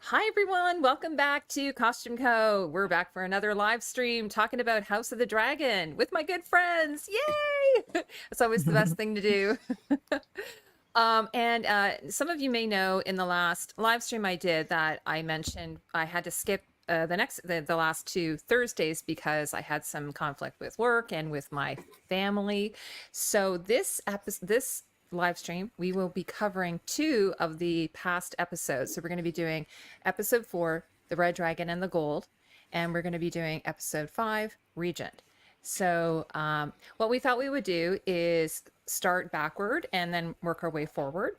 Hi everyone, welcome back to costumeco. We're back for another live stream talking about House of the Dragon with my good friends. Yay! It's always the best thing to do. And some of you may know in the last live stream I did that I mentioned I had to skip the last two Thursdays because I had some conflict with work and with my family. So this live stream, we will be covering two of the past episodes. So we're going to be doing episode 4, The Red Dragon and the Gold, and we're going to be doing episode 5, Regent. So what we thought we would do is start backward and then work our way forward.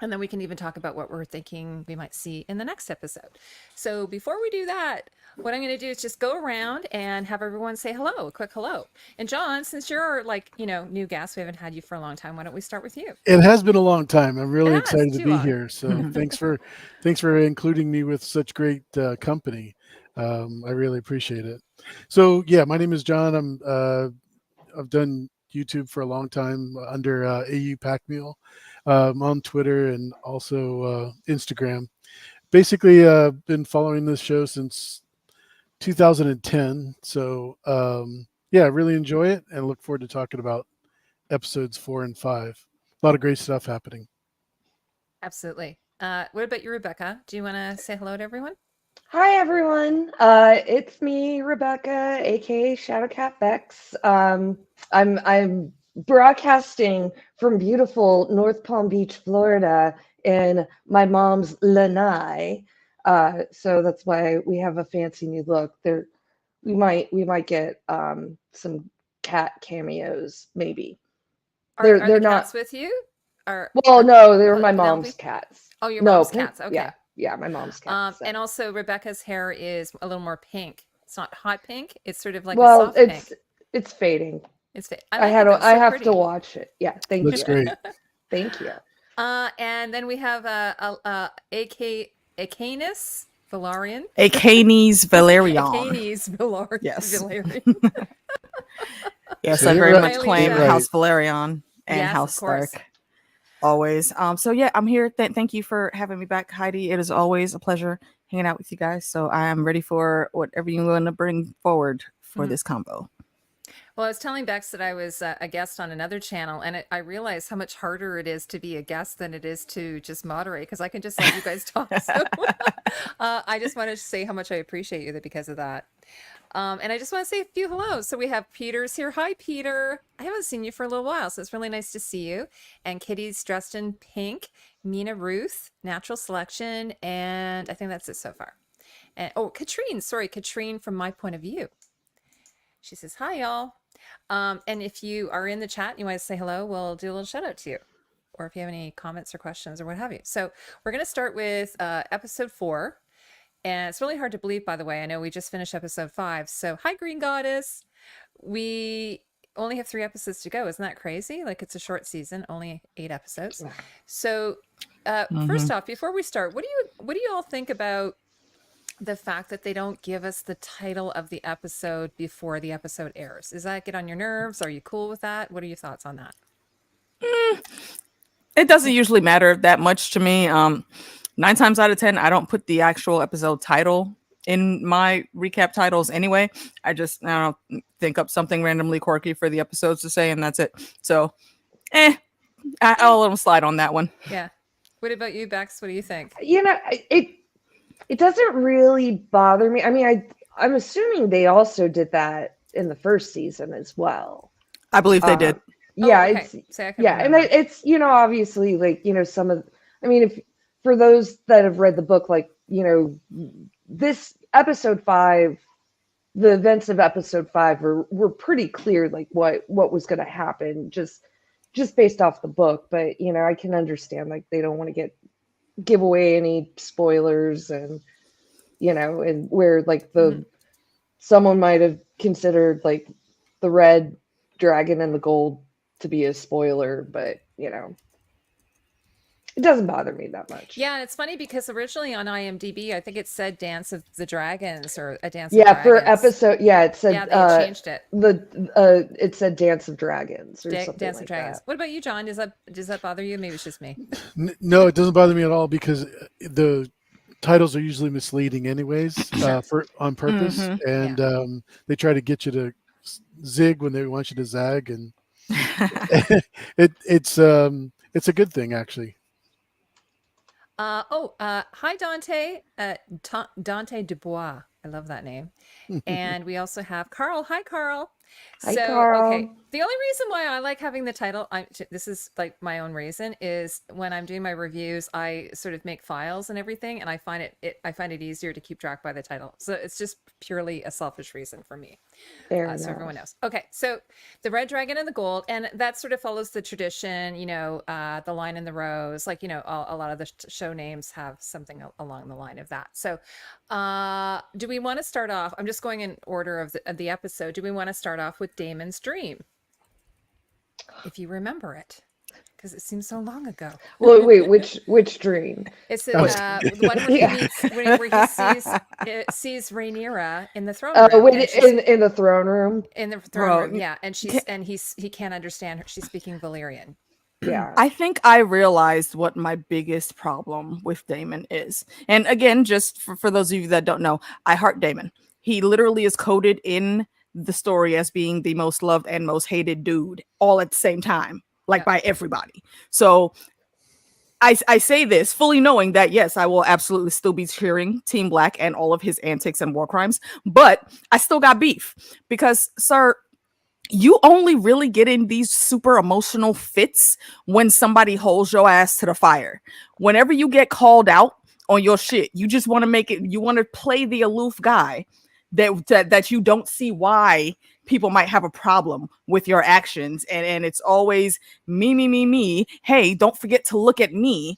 And then we can even talk about what we're thinking we might see in the next episode. So before we do that, what I'm going to do is just go around and have everyone say hello, a quick hello. And John, since you're new guest, we haven't had you for a long time. Why don't we start with you? It has been a long time. I'm really excited to too be long. here. So thanks for including me with such great company. I really appreciate it. So yeah, my name is John. I've done YouTube for a long time under AU Packmule. I'm on Twitter and also Instagram. Basically, been following this show since 2010. So yeah, I really enjoy it and look forward to talking about episodes 4 and 5. A lot of great stuff happening. Absolutely. What about you, Rebecca? Do you want to say hello to everyone? Hi, everyone. It's me, Rebecca, aka Shadowcat Becks. I'm broadcasting from beautiful North Palm Beach, Florida, in my mom's lanai. So that's why we have a fancy new look. We might get some cat cameos, maybe. Are the cats with you? No, they're my mom's cats. Oh, your mom's cats. Okay. Yeah, my mom's cats. And also Rebecca's hair is a little more pink. It's not hot pink. It's sort of like a soft pink. It's fading. It's I have to watch it. Yeah, thank Looks you. great. Thank you. And then we have Acanus Valarian. Acanus Valerian. Acanus Valarian. Yes. Valerian. Yes, I very much claim House Valerian and House Stark. Always. So yeah, I'm here. Thank you for having me back, Heidi. It is always a pleasure hanging out with you guys. So I am ready for whatever you want to bring forward for this combo. Well, I was telling Bex that I was a guest on another channel, and I realized how much harder it is to be a guest than it is to just moderate, because I can just let you guys talk. So I just wanted to say how much I appreciate you because of that. And I just want to say a few hellos. So we have Peter's here. Hi, Peter. I haven't seen you for a little while, so it's really nice to see you. And Kitty's dressed in pink. Mina Ruth, Natural Selection, and I think that's it so far. And Katrine from My Point of View. She says, hi, y'all. And if you are in the chat and you want to say hello, we'll do a little shout out to you. Or if you have any comments or questions or what have you. So we're going to start with episode 4. And it's really hard to believe, by the way. I know we just finished episode 5. So hi, Green Goddess. We only have 3 episodes to go. Isn't that crazy? Like, it's a short season, only 8 episodes. So first off, before we start, what do you all think about the fact that they don't give us the title of the episode before the episode airs? Does that get on your nerves? Are you cool with that? What are your thoughts on that? It doesn't usually matter that much to me. 9 times out of 10, I don't put the actual episode title in my recap titles anyway. I just think up something randomly quirky for the episodes to say, and that's it. So, I'll let them slide on that one. Yeah. What about you, Bex? What do you think? It doesn't really bother me. I mean, I'm assuming they also did that in the first season as well. I believe they did. Yeah, and it's obviously some of. I mean, if for those that have read the book, this episode 5, the events of episode 5 were pretty clear, like what was going to happen, just based off the book. But I can understand they don't want to give away any spoilers, and and where someone might have considered the red dragon and the gold to be a spoiler, but it doesn't bother me that much. Yeah, and it's funny because originally on IMDb, I think it said Dance of the Dragons or a Dance of Dragons. Yeah, for episode, it said they changed it. It said Dance of Dragons or something Dance of like Dragons. that. What about you, John? Does that bother you? Maybe it's just me. No, it doesn't bother me at all, because the titles are usually misleading anyways, for on purpose, Mhm. and they try to get you to zig when they want you to zag, and it's a good thing actually. Hi Dante, Dante Dubois. I love that name. And we also have Carl. Hi, Carl. Hi, So, okay. Carl. The only reason why I like having the title, this is like my own reason, is when I'm doing my reviews, I sort of make files and everything, and I find it easier to keep track by the title. So it's just purely a selfish reason for me. Fair So enough. everyone knows. Okay, so the red dragon and the gold, and that sort of follows the tradition, the Lion and the Rose, like, a lot of the show names have something along the line of that. So do we want to start off? I'm just going in order of the episode. Do we want to start off with Daemon's dream? If you remember it, because it seems so long ago. Well, wait, which dream? It's I was- the one where he Yeah. meets, where he sees Rhaenyra in the throne room. Wait, and she's- in the throne room? in the Bro, throne room, yeah, and he can't understand her. She's speaking Valyrian. Yeah. I think I realized what my biggest problem with Daemon is. And again, just for those of you that don't know, I heart Daemon. He literally is coded in the story as being the most loved and most hated dude all at the same time, like Yeah. by everybody. So I say this fully knowing that, yes, I will absolutely still be cheering Team Black and all of his antics and war crimes, but I still got beef because, sir, you only really get in these super emotional fits when somebody holds your ass to the fire. Whenever you get called out on your shit, you just want to make it, you want to play the aloof guy that you don't see why people might have a problem with your actions. And it's always me. Hey, don't forget to look at me.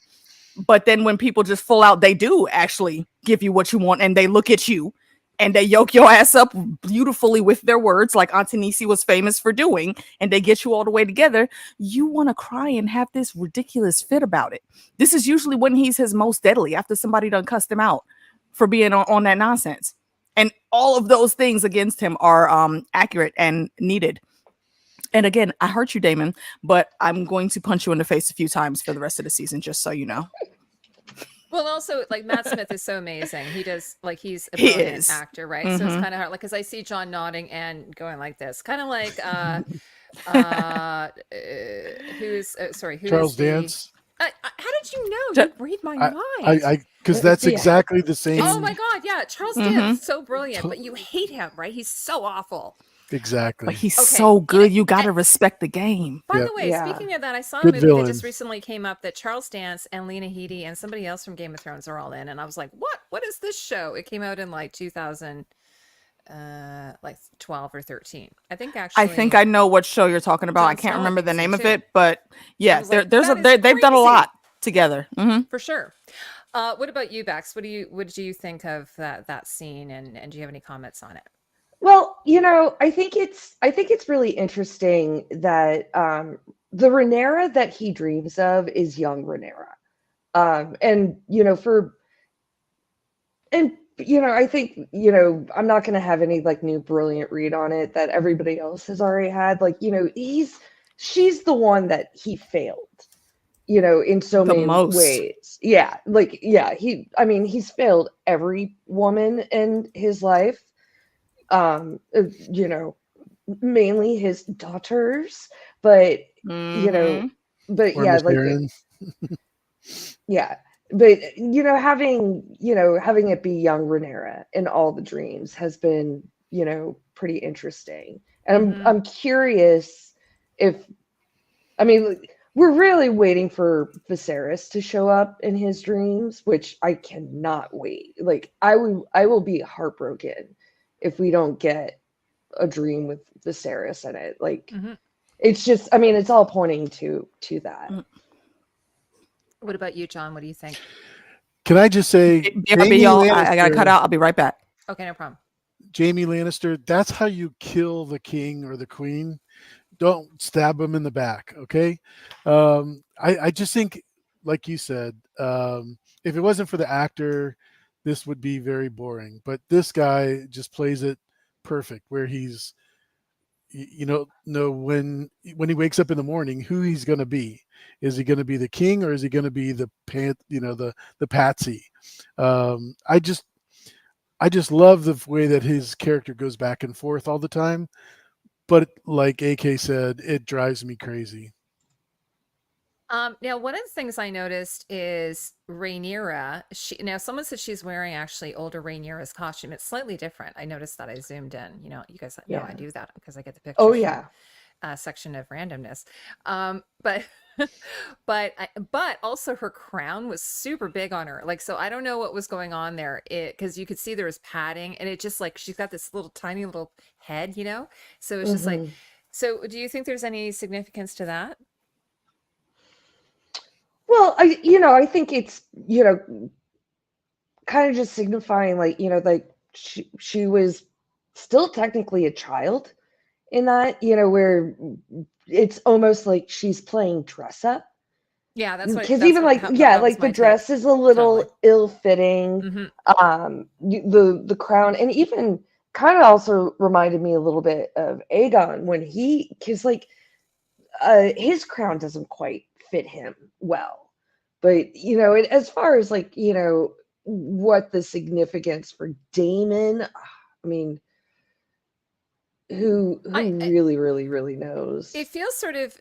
But then when people just full out, they do actually give you what you want and they look at you and they yoke your ass up beautifully with their words, like Auntie Nisi was famous for doing, and they get you all the way together. You want to cry and have this ridiculous fit about it. This is usually when he's his most deadly, after somebody done cussed him out for being on that nonsense. And all of those things against him are accurate and needed. And again, I hurt you, Daemon, but I'm going to punch you in the face a few times for the rest of the season, just so you know. Well, also, like, Matt Smith is so amazing. He does, like, he's a He brilliant is. actor, right? So it's Mhm. kind of hard, like, because I see John nodding and going like this, kind of like who's sorry, who Charles is the Dance. how did you know? Ja- You read my mind. I because that's Yeah. exactly the same. Oh my God, yeah, Charles Mhm. Dance, so brilliant, but you hate him, right? He's so awful. Exactly. But he's Okay, so good. You got to and- respect the game. By Yep. the way, Yeah. speaking of that, I saw a Good movie that villain. just recently came up that Charles Dance and Lena Headey and somebody else from Game of Thrones are all in, and I was like, "What? What is this show?" It came out in like 2000, like 12 or 13. I think actually. I think I know what show you're talking about. I Jon can't Snow remember the thinks so name of too. it, but yeah, was like, there's that is they've done a crazy. lot together. Mhm. For sure. What about you, Bex? What do you think of that scene, and do you have any comments on it? Well, I think it's really interesting that the Rhaenyra that he dreams of is young Rhaenyra. And I think, I'm not going to have any like new brilliant read on it that everybody else has already had. Like, she's the one that he failed, in so The many most. ways. Yeah. Like, yeah, he's failed every woman in his life. Mainly his daughters, but Mhm. but Or yeah, Miss like Aaron. yeah, but having it be young Rhaenyra in all the dreams has been pretty interesting, and Mhm. I'm curious if we're really waiting for Viserys to show up in his dreams, which I cannot wait. Like I will be heartbroken if we don't get a dream with Viserys in it. Like Mhm. it's just, it's all pointing to that. What about you, John? What do you think? Can I just say, BRB, y'all. I gotta cut out. I'll be right back. Okay, no problem. Jamie Lannister, that's how you kill the king or the queen. Don't stab him in the back, okay? I just think, like you said, if it wasn't for the actor, this would be very boring. But this guy just plays it perfect, where he's know when he wakes up in the morning who he's going to be. Is he going to be the king, or is he going to be the the patsy? I just love the way that his character goes back and forth all the time. But like AK said, it drives me crazy. Now, one of the things I noticed is Rhaenyra. Now someone said she's wearing actually older Rhaenyra's costume. It's slightly different. I noticed that. I zoomed in. You guys know I Yeah. do that because I get the pictures Oh from yeah. section of randomness. But but also her crown was super big on her. Like, so I don't know what was going on there. Because you could see there was padding, and it just like she's got this little tiny little head, So it's just like. Mhm. So, do you think there's any significance to that? Well, I think it's, kind of just signifying like, like she was still technically a child in that, where it's almost like she's playing dress up. Yeah, Because even like, yeah, that was like the my take. dress is a little Totally. ill-fitting. The crown, and even kind of also reminded me a little bit of Aegon when because like his crown doesn't quite fit him well. But as far as like, what the significance for Daemon, I mean, who really, really, really knows? It feels sort of,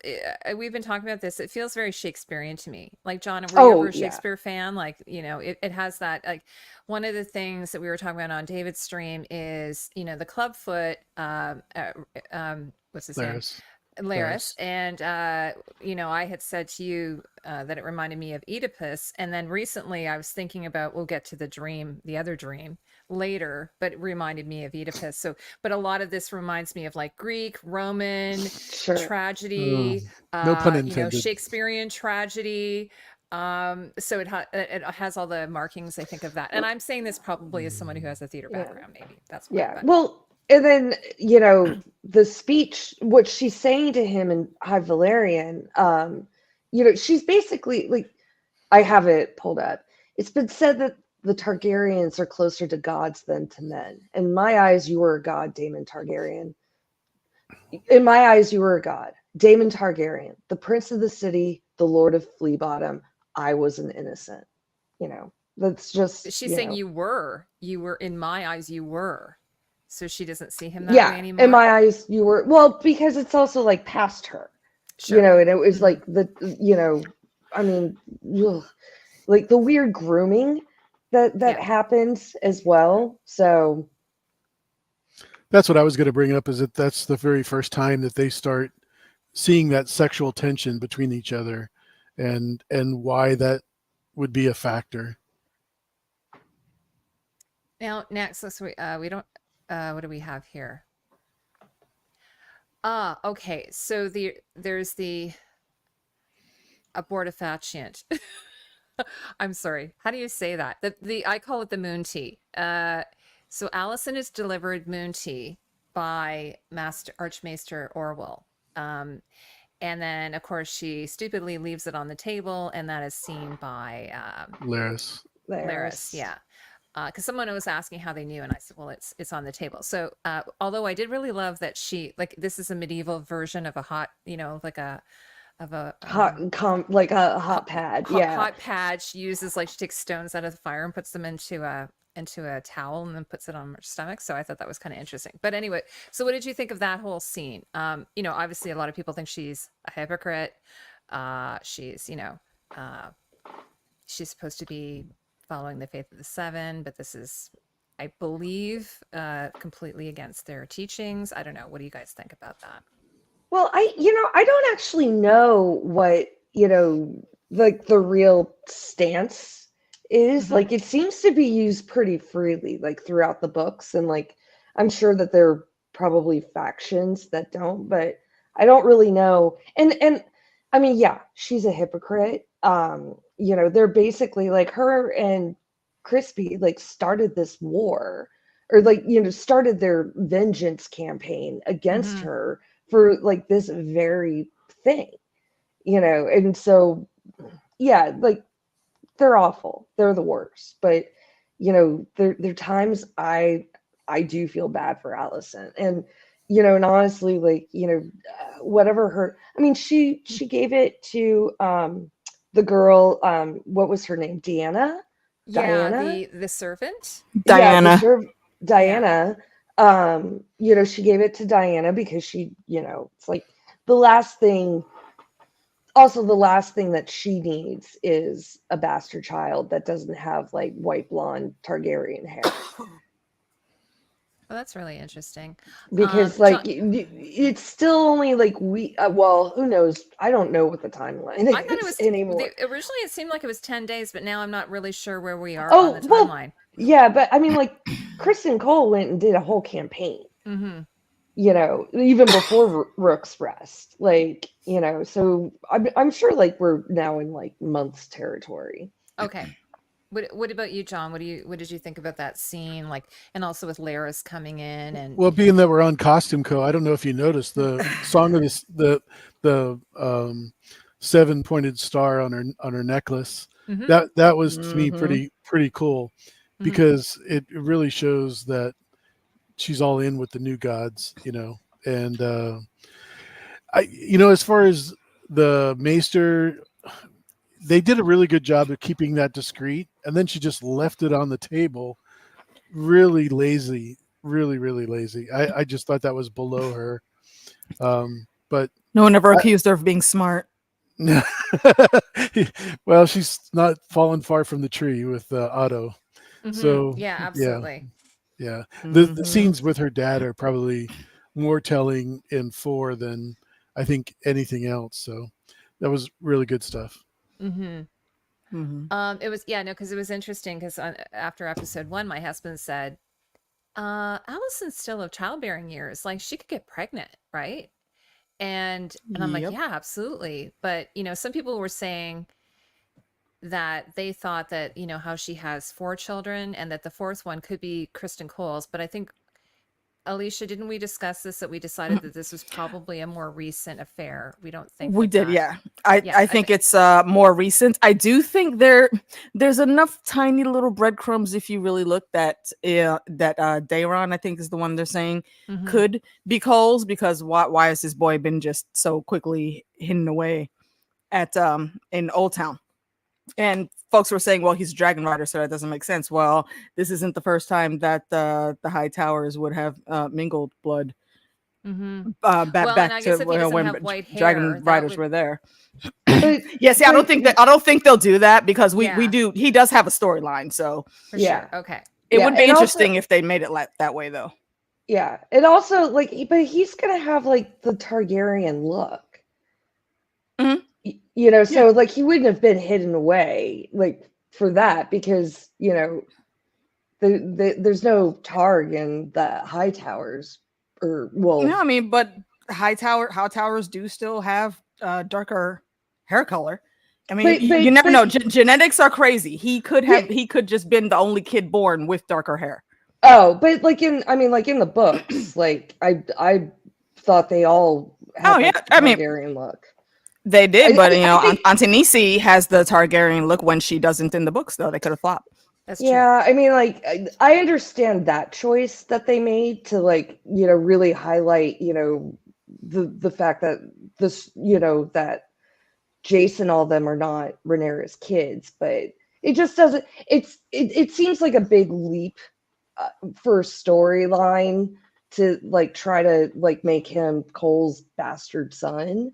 we've been talking about this, it feels very Shakespearean to me. Like, John, were you ever a Shakespeare fan? Like, it has that, like, one of the things that we were talking about on David's stream is, the clubfoot, what's his name? Laris. And, I had said to you that it reminded me of Oedipus. And then recently I was thinking about, we'll get to the other dream later, but it reminded me of Oedipus. So, but a lot of this reminds me of like Greek, Roman tragedy, no pun intended. Shakespearean tragedy. So it has all the markings, I think, of that. And I'm saying this probably as someone who has a theater background, maybe that's why. Yeah. Well, and then, the speech, what she's saying to him in High Valyrian, she's basically like, I have it pulled up. It's been said that the Targaryens are closer to gods than to men. In my eyes, you were a god, Daemon Targaryen. In my eyes, you were a god. Daemon Targaryen, the prince of the city, the lord of Flea Bottom. I was an innocent. That's just. She's saying you were, in my eyes, you were. So she doesn't see him that way anymore? In my eyes, you were. Well, because it's also like past her. Sure. And it was like I mean, ugh, like the weird grooming that happens as well. So that's what I was going to bring up, is that that's the very first time that they start seeing that sexual tension between each other, and why that would be a factor. Now, next, we don't, what do we have here? Okay. So there's the abortifacient. I'm sorry. How do you say that? I call it the moon tea. So Allison is delivered moon tea by Archmaester Orwell. And then, of course, she stupidly leaves it on the table, and that is seen by Laris. Yeah. Because someone was asking how they knew, and I said, well, it's on the table. So although I did really love that this is a medieval version of a hot, like a hot pad. Hot pad. She uses, like, she takes stones out of the fire and puts them into a towel and then puts it on her stomach. So I thought that was kind of interesting. But anyway, so what did you think of that whole scene? Obviously a lot of people think she's a hypocrite. She's supposed to be following the faith of the Seven, but this is, I believe, completely against their teachings. I don't know. What do you guys think about that? Well, I don't actually know what, like the real stance is. Like, it seems to be used pretty freely, like throughout the books. And like, I'm sure that there are probably factions that don't, but I don't really know. And I mean, yeah, she's a hypocrite. They're basically like, her and Crispy like started this war, or like, started their vengeance campaign against her for like this very thing, and so, yeah, like, they're awful. They're the worst. But, there are times I do feel bad for Allison. And, and honestly, like, whatever her, I mean, she gave it to the girl, what was her name? Diana? Yeah, Diana? the servant. Yeah, Diana. Diana. She gave it to Diana because she, it's like the last thing. Also, the last thing that she needs is a bastard child that doesn't have like white blonde Targaryen hair. Oh, that's really interesting. Because like it's still only like well, who knows? I don't know what the timeline I thought it is was anymore. originally it seemed like it was 10 days, but now I'm not really sure where we are on Oh, the well, timeline. yeah, but I mean, like, Kristen Cole went and did a whole campaign, Mm-hmm. Even before Rook's Rest, like, so I'm sure like we're now in like months territory. Okay. What about you, John? What did you think about that scene? Like, and also with Laris coming in and Well, being that we're on Costumeco, I don't know if you noticed the song of this, the 7-pointed star on her necklace. Mhm. That was to me pretty cool, because it really shows that she's all in with the new gods, and as far as the Maester, they did a really good job of keeping that discreet, and then she just left it on the table. Really lazy, really lazy. I just thought that was below her. But No one ever accused her of being smart. well, she's not fallen far from the tree with Otto. So yeah, absolutely. yeah. The scenes with her dad are probably more telling in 4 than I think anything else. So that was really good stuff. It was, because it was interesting, because after episode 1, my husband said, Allison's still of childbearing years, like she could get pregnant, right? And I'm like, yeah, absolutely. But some people were saying that they thought that how she has 4 children and that the 4th one could be Kristen Cole's. But I think, Alicia, didn't we discuss this, that we decided that this was probably a more recent affair? We don't think we did, that. yeah. I think it's more recent. I do think there's enough tiny little breadcrumbs, if you really look, that Daemon, I think is the one they're saying, could be Cole's, because why has this boy been just so quickly hidden away at in Old Town? And folks were saying, well, he's a dragon rider, so that doesn't make sense. Well, this isn't the first time that the High Towers would have mingled blood. Back to when dragon riders were there. Yeah, see, I don't think they'll do that, because he does have a storyline, so for sure. Okay, it would be interesting if they made it that way, though. Yeah, and also but he's gonna have like the Targaryen look. So like he wouldn't have been hidden away like for that, because there's no Targ in the High Towers, or I mean, but High Towers do still have darker hair color. I mean, you never know. Genetics are crazy. He could just been the only kid born with darker hair. Oh, but like in the books, like I thought they all had Targaryen look. They did, but Antonisi has the Targaryen look when she doesn't in the books, though. They could have flopped. That's true. Yeah, I mean, like I understand that choice that they made to like really highlight the fact that this that Jace and all of them are not Rhaenyra's kids, but it just doesn't. It seems like a big leap for storyline to like try to like make him Cole's bastard son.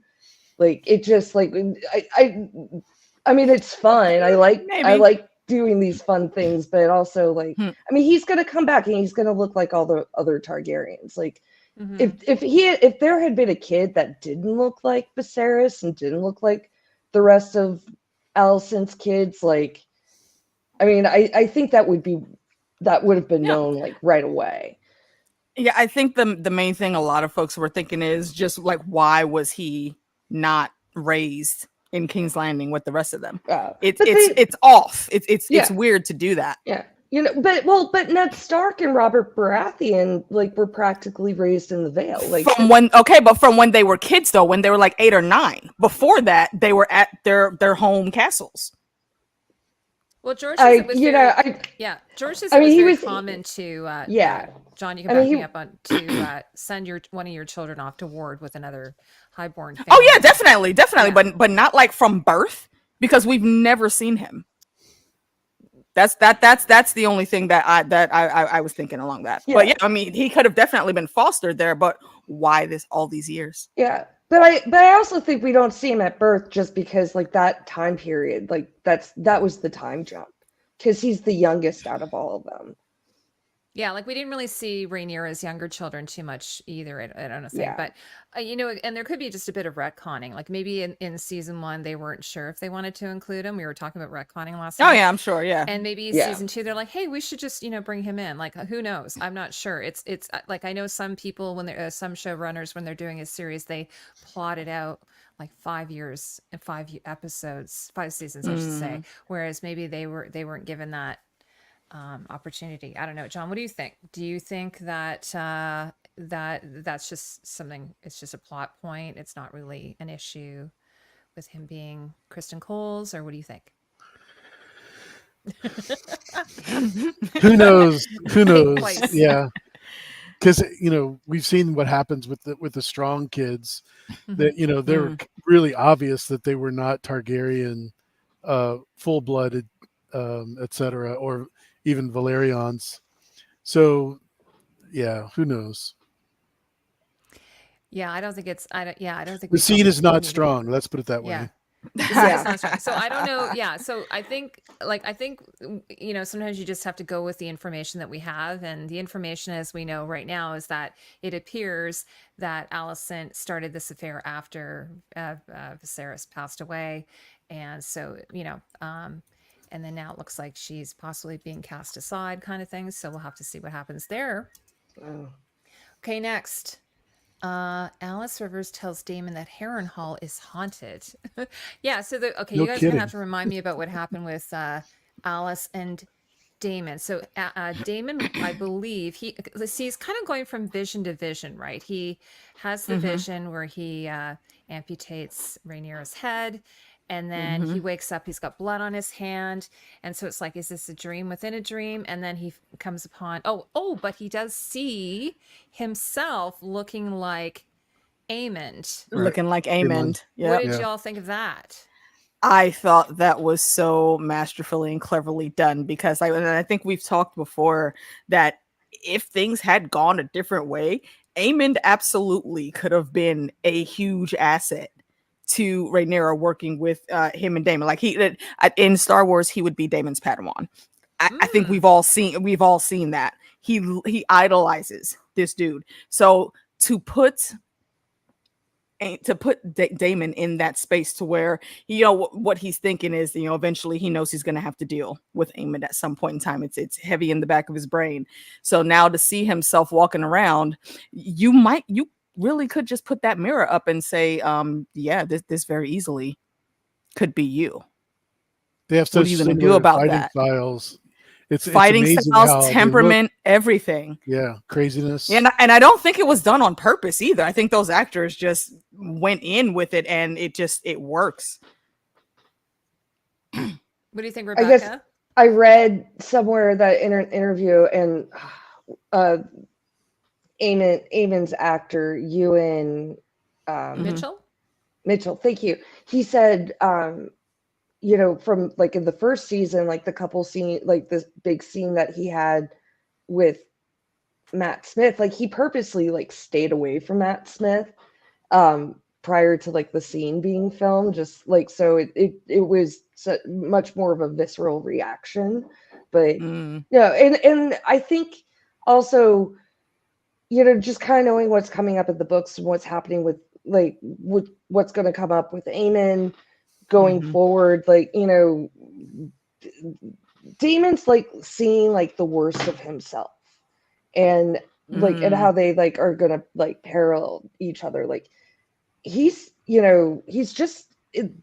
Like it just like I mean it's fun. I like doing these fun things, but also like I mean he's gonna come back and he's gonna look like all the other Targaryens. Like if there had been a kid that didn't look like Viserys and didn't look like the rest of Alicent's kids, like I mean I think that would have been known like right away. Yeah, I think the main thing a lot of folks were thinking is just like, why was he not raised in King's Landing with the rest of them? It's off. It's weird to do that. Yeah, but Ned Stark and Robert Baratheon like were practically raised in the Vale. Like from when they were kids, though, when they were like 8 or 9. Before that, they were at their home castles. Well, George says it was you very, know, George says I it mean, was he very was, common to, yeah. John, you can I mean, back me he, up on to send one of your children off to ward with another highborn Oh yeah, family. definitely, definitely, Yeah. but not like from birth because we've never seen him. That's the only thing that I was thinking along that. But yeah, yeah, I mean, he could have definitely been fostered there, but why this all these years? yeah. But I also think we don't see him at birth just because like that time period, like that was the time jump because he's the youngest out of all of them. Yeah, like we didn't really see Rhaenyra's younger children too much either. I don't think, Yeah, but you know, and there could be just a bit of retconning. Like maybe in season 1 they weren't sure if they wanted to include him. We were talking about retconning last Oh night. yeah, I'm sure. Yeah, And maybe yeah, season 2 they're like, hey, we should just bring him in. Like who knows? I'm not sure. It's like I know some people when they're some showrunners when they're doing a series they plot it out like 5 years and episodes, 5 seasons, I should say. Whereas maybe they weren't given that opportunity. I don't know, John. What do you think? Do you think that that's just something? It's just a plot point. It's not really an issue with him being Kristen Coles, or what do you think? Who knows? Who Think knows? twice. Yeah, because we've seen what happens with the strong kids. That they're really obvious that they were not Targaryen, full-blooded, etc., or even Valerians. So yeah, who knows? Yeah, I don't think it's. I don't think The we seed is not need to. strong. Let's put it that Yeah. way. The seed is yeah, not strong. So I don't know. Yeah. So I think sometimes you just have to go with the information that we have. And the information as we know right now is that it appears that Alicent started this affair after Viserys passed away. And so, and then now it looks like she's possibly being cast aside kind of thing. So we'll have to see what happens there. oh, Okay, next. Alice Rivers tells Daemon that Harrenhal is haunted. Yeah, so No you guys are gonna have kidding. to remind me about what happened with Alice and Daemon. So Daemon, I believe he's kind of going from vision to vision, right? He has the vision where he amputates Rhaenyra's head, and then he wakes up. He's got blood on his hand, and so it's like, is this a dream within a dream? And then he comes upon but he does see himself looking like Aemond. Right. looking like Aemond. Aemond. What Yep. did Yeah. y'all think of that? I thought that was so masterfully and cleverly done because and I think we've talked before that if things had gone a different way, Aemond absolutely could have been a huge asset to Rhaenyra working with him and Daemon. Like in Star Wars, he would be Daemon's Padawan. I think we've all seen that. He idolizes this dude. So to put Daemon in that space to where what he's thinking is eventually he knows he's going to have to deal with Aemond at some point in time. It's heavy in the back of his brain. So now to see himself walking around, you really could just put that mirror up and say, this very easily could be you. They have What such are you going to do similar about fighting that? styles. It's Fighting amazing styles, how they look. temperament, everything. Yeah, craziness. And I don't think it was done on purpose either. I think those actors just went in with it and it works. What do you think, I guess Rebecca? I read somewhere that interview and Aemon's actor Ewan Mitchell, thank you. He said, from like in the first season, like the couple scene, like this big scene that he had with Matt Smith, like he purposely like stayed away from Matt Smith prior to like the scene being filmed, just like so it was much more of a visceral reaction. But and I think also just kind of knowing what's coming up in the books and what's happening with like what's going to come up with Aemon going forward, like Daemon's like seeing like the worst of himself and like and how they like are gonna like parallel each other. Like he's just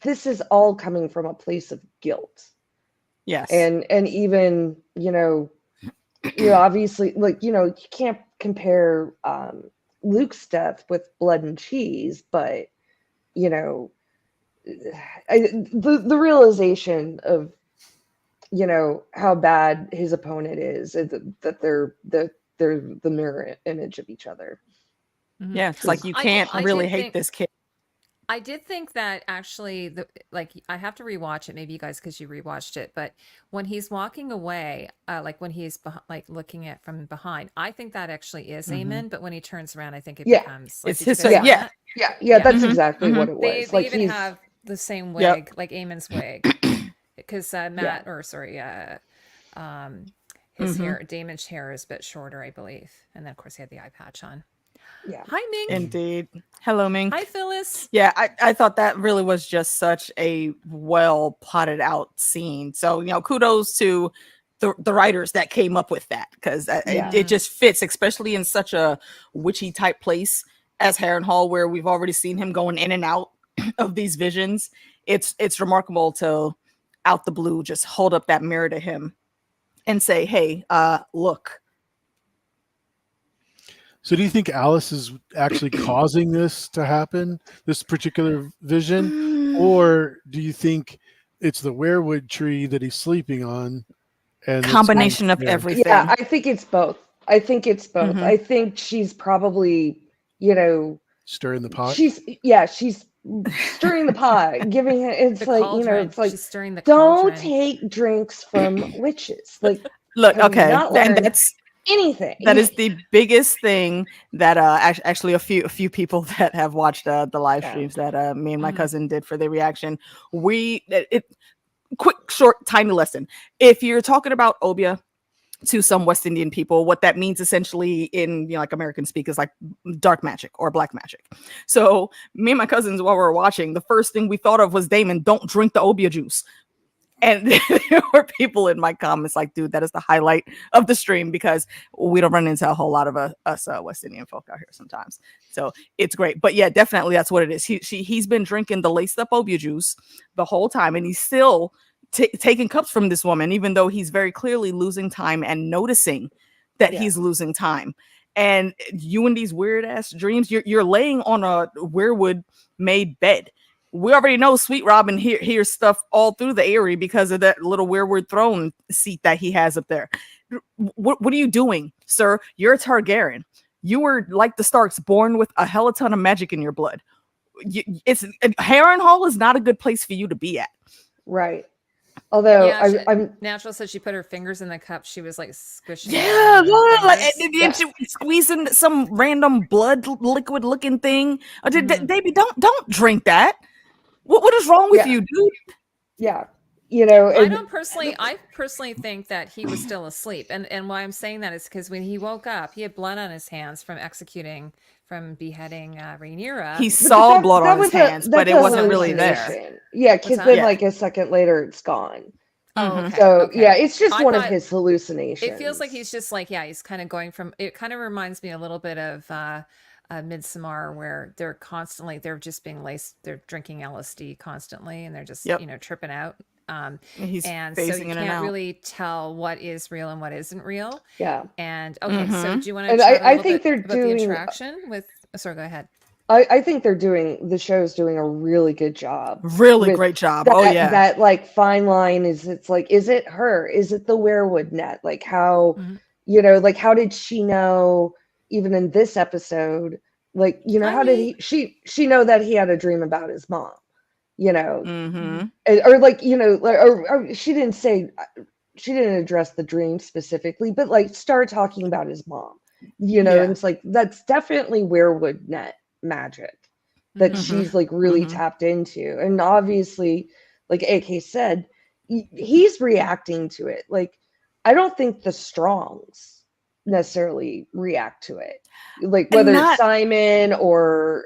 this is all coming from a place of guilt. Yes. And even obviously like you can't compare Luke's death with Blood and Cheese, but the realization of you know, how bad his opponent is, that they're the mirror image of each other. Mhm. Yeah, it's like you I can't did really hate think this kid. I did think that actually, like, I have to rewatch it, maybe you guys, because you rewatched it, but when he's walking away, like when he's like looking at from behind, I think that actually is Mhm. Aemond, but when he turns around, I think it Yeah. becomes like, It's did you his guys Yeah. see yeah. that? Yeah, Yeah. that's Mhm, exactly mhm. what it They was. they Like even he's have the same Yep. wig, like Aemon's wig, because yeah, Matt, or sorry, um, his Mhm. hair, Damon's hair is a bit shorter, I believe, and then of course he had the eye patch on. yeah. Hi, Mink. Indeed. Hello, Mink. Hi, Phyllis. Yeah, I thought that really was just such a well plotted out scene. So, you know, kudos to the writers that came up with that, because Yeah. it just fits, especially in such a witchy type place as Harrenhal, where we've already seen him going in and out of these visions. It's remarkable to out the blue just hold up that mirror to him and say, "Hey, look." So do you think Alice is actually causing this to happen, this particular vision? Or do you think it's the werewood tree that he's sleeping on? And it's Combination of there? everything. Yeah, I think it's both. I Mhm. I think she's probably, you know, Stirring the pot? she's stirring the pot, giving it. It's The like, you know, cauldron. it's like, She's stirring the don't cauldron. take drinks from witches. Like, Look, have you okay, not and learned that's anything? that is the biggest thing that actually a few people that have watched the live Yeah. streams that me and my Mhm. cousin did for the reaction. Quick short tiny lesson. If you're talking about obia to some West Indian people, what that means essentially in, you know, like American speak, is like dark magic or black magic. So me and my cousins, while we were watching, the first thing we thought of was, Daemon, don't drink the obia juice. And there were people in my comments like, dude, that is the highlight of the stream, because we don't run into a whole lot of us West Indian folk out here sometimes. So it's great. But yeah, definitely that's what it is. He's been drinking the laced up obia juice the whole time, and he's still taking cups from this woman, even though he's very clearly losing time and noticing that Yeah. he's losing time. And you in these weird ass dreams, you're laying on a weirwood made bed. We already know Sweet Robin hears stuff all through the Eyrie because of that little weirwood throne seat that he has up there. What are you doing, sir? You're a Targaryen. You were like the Starks, born with a hell of a ton of magic in your blood. Harrenhal is not a good place for you to be at. Right. Although Yeah, I'm Natural said she put her fingers in the cup. She was like squishing. it Yeah, around her like, fingers. and she squeezing some random blood liquid looking thing. Baby, don't drink that. What is wrong with Yeah. you, dude? yeah, you know, I and personally think that he was still asleep, and why I'm saying that is because when he woke up, he had blood on his hands from beheading Rhaenyra. He but saw blood that on his was hands, but that's it a wasn't really there. hallucination. Yeah, because that? then Yeah. like a second later, it's gone. Oh, Mhm. okay. So okay. yeah, it's just I one of thought- his hallucinations. It feels like he's just like, yeah, he's kind of going from. It kind of reminds me a little bit of Midsommar, where they're just being laced, they're drinking LSD constantly, and they're just Yep. tripping out. He's And so phasing you in and can't out. really tell what is real and what isn't real. Yeah. And okay, so Mhm. do you want to And chat a I little think bit they're about the doing- interaction with? Sorry, go ahead. I think the show's doing a really good job. Really with great job. That, Oh yeah. that like fine line it's like, is it her? Is it the werewood net? Like how, Mhm. you know, like how did she know even in this episode? Like, you know, Hi, how did Mink. she know that he had a dream about his mom? You know, Mm-hmm. or like, you know, or she didn't say, she didn't address the dream specifically, but like start talking about his mom, you know, Yeah. and it's like, that's definitely werewood net magic that Mhm. she's like really Mhm. tapped into. And obviously, like AK said, he's reacting to it. Like, I don't think the Strongs necessarily react to it. Like whether it's Simon or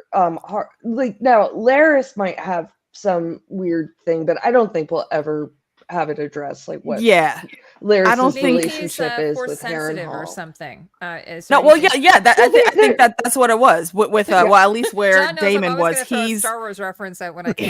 like now Laris might have some weird thing, but I don't think we'll ever have it addressed like what Yeah. I don't Laris's think- Maybe he's relationship is force with sensitive or Harrenhal. something. No, well, yeah. That, I think that's what it was with Yeah. well, at least where John knows Daemon I'm always was. gonna throw a He's Star Wars reference out when I can.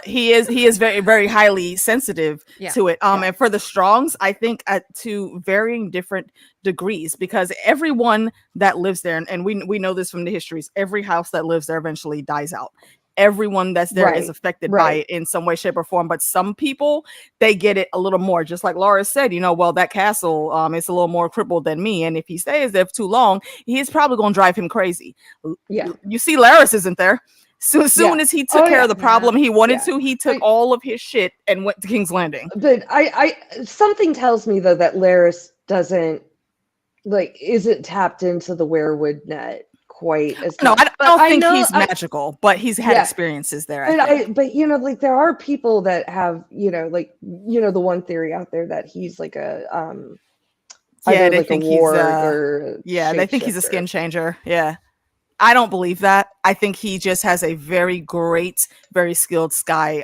he is very, very highly sensitive Yeah. to it. Yeah. And for the Strongs, I think to varying different degrees, because everyone that lives there, and we know this from the histories, every house that lives there eventually dies out. everyone that's there is Right, affected by right. it in some way, shape, or form. But some people, they get it a little more. Just like Laura said, well, that castle is a little more crippled than me. And if he stays there for too long, he's probably going to drive him crazy. Yeah. You see, Laris isn't there. So as soon as he took care of the problem he wanted to, he took all of his shit and went to King's Landing. But I something tells me though that Laris isn't tapped into the werewood net quite as no much. I don't think he's magical, but he's had experiences there. But like there are people that have the one theory out there that he's like a they like think a ward or they think he's a skin changer. I don't believe that. I think he just has a very great, very skilled spy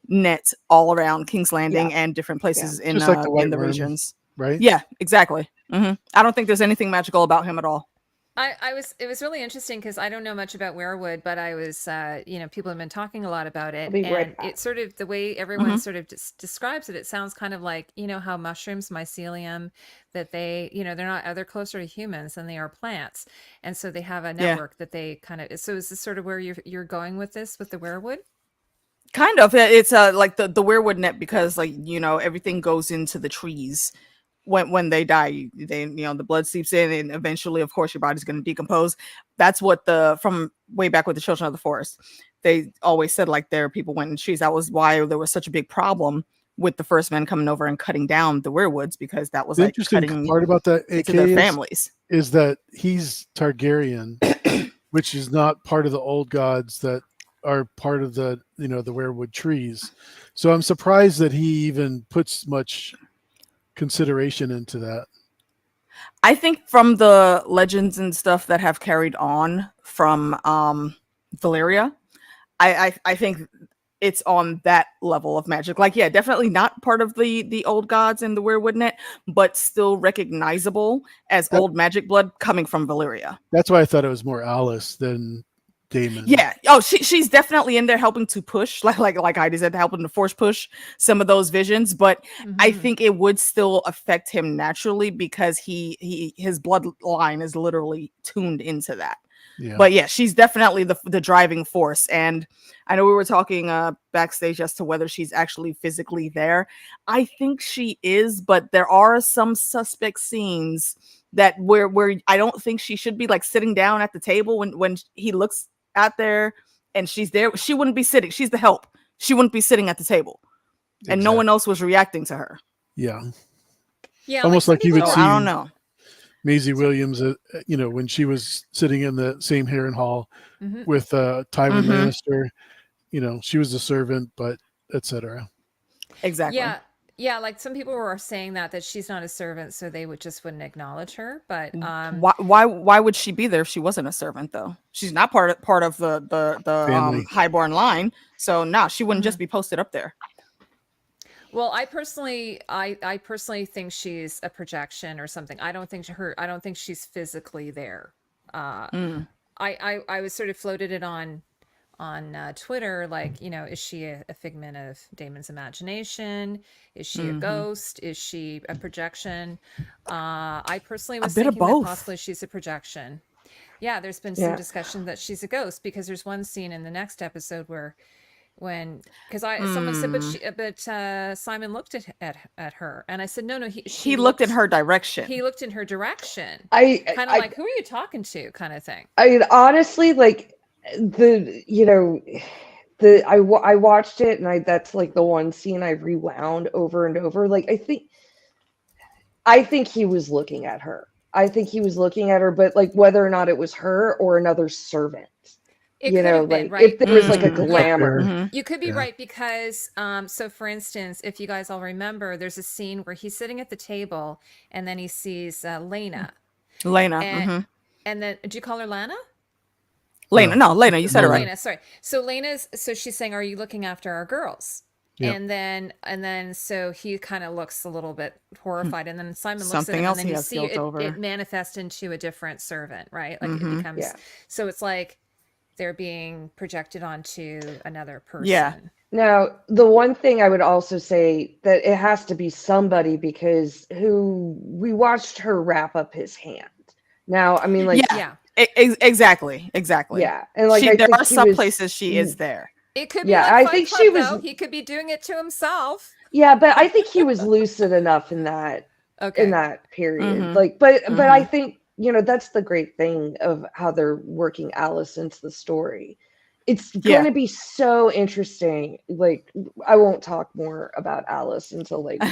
net all around King's Landing and different places in the regions. Right? Yeah, exactly. I don't think there's anything magical about him at all. It was really interesting because I don't know much about werewood, but I was, people have been talking a lot about it. And it's sort of the way everyone sort of describes it. It sounds kind of like, how mushrooms, mycelium, that they're closer to humans than they are plants. And so they have a network that they kind of, so is this sort of where you're going with this, with the werewood? Kind of. It's like the werewood net because everything goes into the trees. When they die, the blood seeps in, and eventually, of course, your body's going to decompose. That's what from way back with the Children of the Forest, they always said, like, there people went in trees. That was why there was such a big problem with the first men coming over and cutting down the werewoods, because that was the like interesting cutting part about that into their families. Is that he's Targaryen, which is not part of the old gods that are part of the the werewood trees. So I'm surprised that he even puts much consideration into that. I think from the legends and stuff that have carried on from Valyria, I think it's on that level of magic. Like, definitely not part of the old gods in the werewood net, but still recognizable as old magic blood coming from Valyria. That's why I thought it was more Alice than Daemon. Yeah. Oh, she's definitely in there helping to push, like Heidi said, helping to force push some of those visions. But I think it would still affect him naturally because his bloodline is literally tuned into that. Yeah. But she's definitely the driving force. And I know we were talking backstage as to whether she's actually physically there. I think she is, but there are some suspect scenes that where I don't think she should be, like, sitting down at the table when he looks out there and she's there. She wouldn't be sitting. She's the help. She wouldn't be sitting at the table. Exactly. And no one else was reacting to her. Yeah. Almost like you would see. I don't know. Maisie Williams, when she was sitting in the same Harrenhal with Tywin Lannister, she was a servant, but etc. Exactly. Yeah, like some people were saying that she's not a servant, so they wouldn't acknowledge her. But why would she be there if she wasn't a servant, though? She's not part of the highborn line, so she wouldn't just be posted up there. Well, I personally think she's a projection or something. I don't think she's physically there. I was sort of floated it on Twitter, like, is she a figment of Daemon's imagination? Is she a ghost? Is she a projection? I personally was thinking that possibly she's a projection. Yeah, there's been some discussion that she's a ghost, because there's one scene in the next episode where someone said, but Simon looked at her, and I said, no, he looked in her direction. He looked in her direction. I like, who are you talking to, kind of thing. I honestly, like, I watched it, and that's like the one scene I rewound over and over. Like, I think he was looking at her. But like whether or not it was her or another servant. It could have been, right? If there was like a glamour. You could be right, because so for instance, if you guys all remember, there's a scene where he's sitting at the table and then he sees Lena. And then, do you call her Lana? Lena, no, Lena, you said it right. Lena, sorry. So she's saying, "Are you looking after our girls?" Yep. And then so he kind of looks a little bit horrified, and then Simon looks at him, and then you see it manifest into a different servant, right? Like it becomes so it's like they're being projected onto another person. Yeah. Now, the one thing I would also say that it has to be somebody, because we watched her wrap up his hand. Now, I mean, like, Exactly. Yeah, and like I There think are some places she is there. It could be Yeah, like I Fight think Club, she was. though. He could be doing it to himself. Yeah, but I think he was lucid enough in that Okay. period. Mhm. Like, but I think that's the great thing of how they're working Alice into the story. It's going to be so interesting. Like, I won't talk more about Alice until like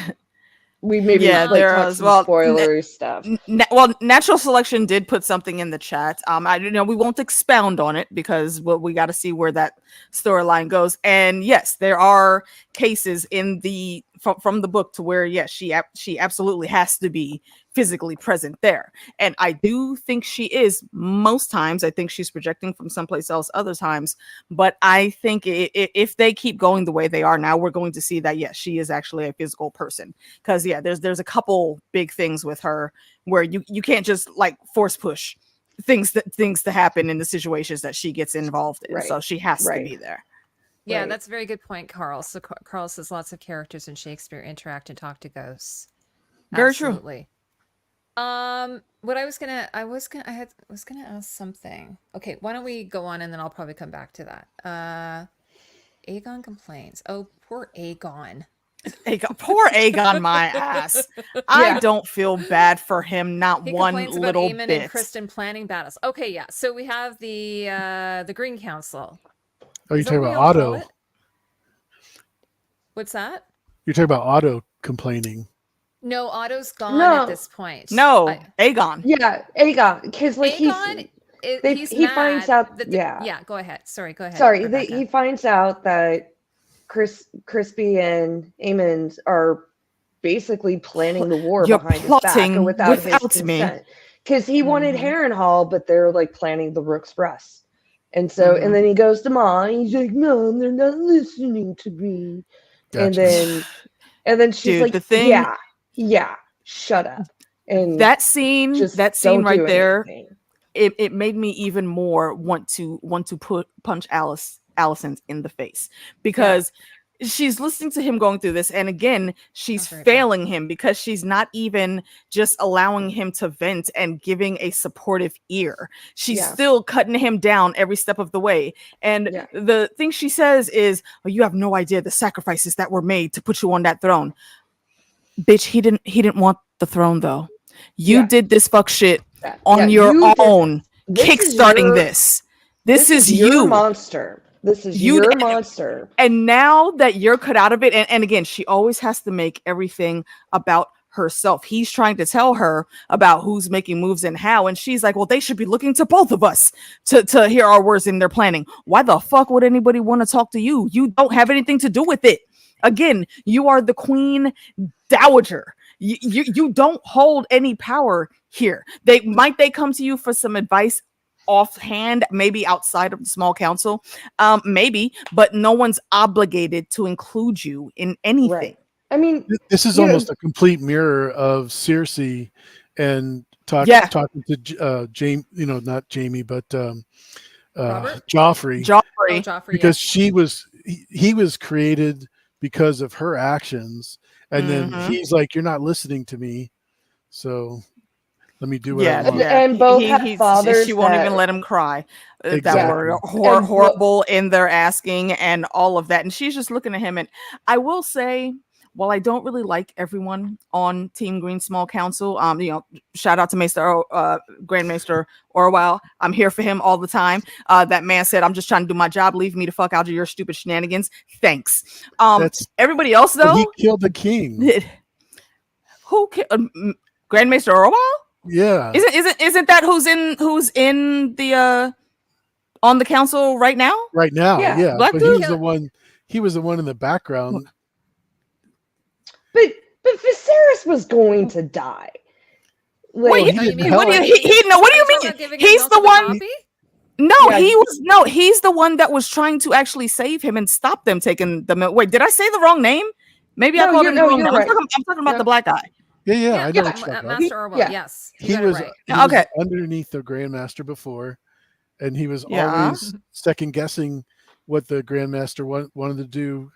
we maybe there talk is some spoilery stuff. Well, Natural Selection did put something in the chat. I don't know, we won't expound on it because we got to see where that storyline goes. And yes, there are cases in the from the book to where yes, she absolutely has to be physically present there. And I do think she is most times. I think she's projecting from someplace else other times. But I think if they keep going the way they are now, we're going to see that yes, she is actually a physical person. Because yeah, there's a couple big things with her where you can't just like force push things to happen in the situations that she gets involved in. So she has to be there. Yeah, that's a very good point, Carl. So Carl says lots of characters in Shakespeare interact and talk to ghosts. Very Absolutely. True. What I was gonna ask something. Okay, why don't we go on and then I'll probably come back to that. Aegon complains. Oh, poor Aegon. Poor Aegon, my ass. I don't feel bad for him, not he one complains little about Aemond bit. and Kingston planning battles. Okay, yeah. So we have the Green Council. Oh, you're talking about Otto. What's that? You're talking about Otto complaining. No, Otto's gone at this point. No, Aegon. Yeah, Aegon. Because like Aegon, he finds out that yeah. Go ahead. Sorry, go ahead. Sorry, he finds out that Crispy and Aemond are basically planning the war behind his back or without his consent. Because he wanted Harrenhal, but they're like planning the Rook's Rest. And so, and then he goes to Mom, and he's like, "Mom, they're not listening to me." Gotcha. And then she's like, the thing, yeah, shut up. And that scene right there, anything. it made me even more want to punch Allison in the face because she's listening to him going through this, and again she's failing him because she's not even just allowing him to vent and giving a supportive ear. She's still cutting him down every step of the way. And the thing she says is, "Oh, you have no idea the sacrifices that were made to put you on that throne." Bitch, he didn't want the throne though. You did this fuck shit on your own, kickstarting this. This is your monster. This is your monster. And now that you're cut out of it, and again, she always has to make everything about herself. He's trying to tell her about who's making moves and how, and she's like, well, they should be looking to both of us to hear our words in their planning. Why the fuck would anybody want to talk to you? You don't have anything to do with it. Again, you are the queen dowager. You don't hold any power here. They come to you for some advice offhand, maybe outside of the small council, maybe, but no one's obligated to include you in anything. Right. I mean, this is almost a complete mirror of Cersei and talking to Jamie, not Jamie, but Joffrey. Joffrey, because he was created because of her actions, and then he's like, "You're not listening to me, so let me do what I want." And both have fathers. She won't even let him cry. That were horrible in their asking and all of that. And she's just looking at him. And I will say, while I don't really like everyone on Team Green Small Council, shout out to Grand Maester Orwell. I'm here for him all the time. That man said, "I'm just trying to do my job. Leave me the fuck out of your stupid shenanigans. Thanks." Everybody else though, he killed the king. Who killed Grand Maester Orwell? Yeah. Isn't that who's in the on the council right now? Right now, yeah. Black But he was the one in the background. But Viserys was going to die. What do you mean? He's the one. He's the one that was trying to actually save him and stop them taking the milk. Wait, did I say the wrong name? Maybe I called him the wrong name. Right. I'm talking about the black guy. Yeah, I know. Master Orwell, yes. He was underneath the Grandmaster before, and he was always second guessing what the Grandmaster wanted to do.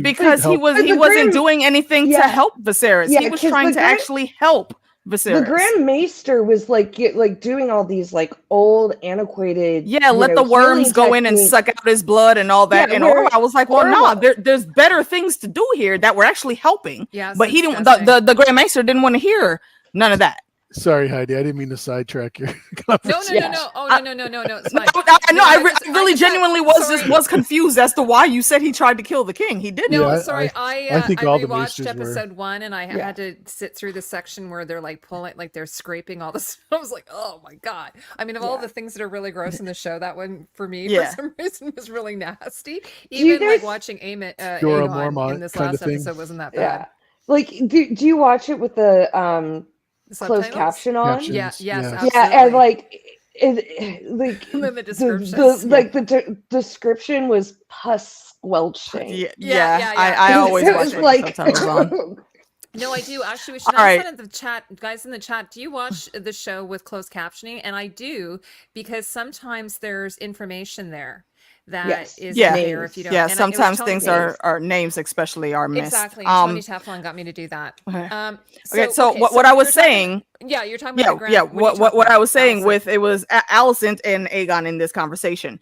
Because he wasn't doing anything to help Viserys. He was trying to actually help Viserys. The Grand Maester was like doing all these like old antiquated let the worms go in and suck out his blood and all that. Yeah, and where I was like, well, Orwell- nah, there's better things to do here that were actually helping. Yeah, but so he didn't. disgusting. The Grand Maester didn't want to hear none of that. Sorry, Heidi. I didn't mean to sidetrack your No, conversation. no. Oh, no. It's fine. I just- really just genuinely sorry. was confused as to why you said he tried to kill the king. He didn't. No, Yeah, sorry. I think all the rewatched Maesters were. episode 1, and I had to sit through the section where they're like pulling, like they're scraping all this. I was like, oh my god. I mean, of all the things that are really gross in the show, that one for me for some reason was really nasty. you Even like guys- watching Aemond Jorah Aegon Mormont in this kind last of thing. episode wasn't that Yeah. bad. Like, do you watch it with the The closed subtitles? caption on? Captions, Yeah. Yes. yeah. Absolutely. Yeah, and like like And then the the descriptions. like the description was pus squelching. Yeah. I always It watch was it like subtitles on. No, I do. Actually, we should All right. ask that in the chat. Guys in the chat, do you watch the show with closed captioning? And I do, because sometimes there's information there that Yes. is Yeah. there if you don't. Yeah, and it was sometimes telling things me- are names especially are missed. Exactly. Tony Teflon got me to do that. Okay. So, So what I was you're talking- saying, you're talking about the grand, what I was saying Allison? with it was Alicent and Aegon in this conversation.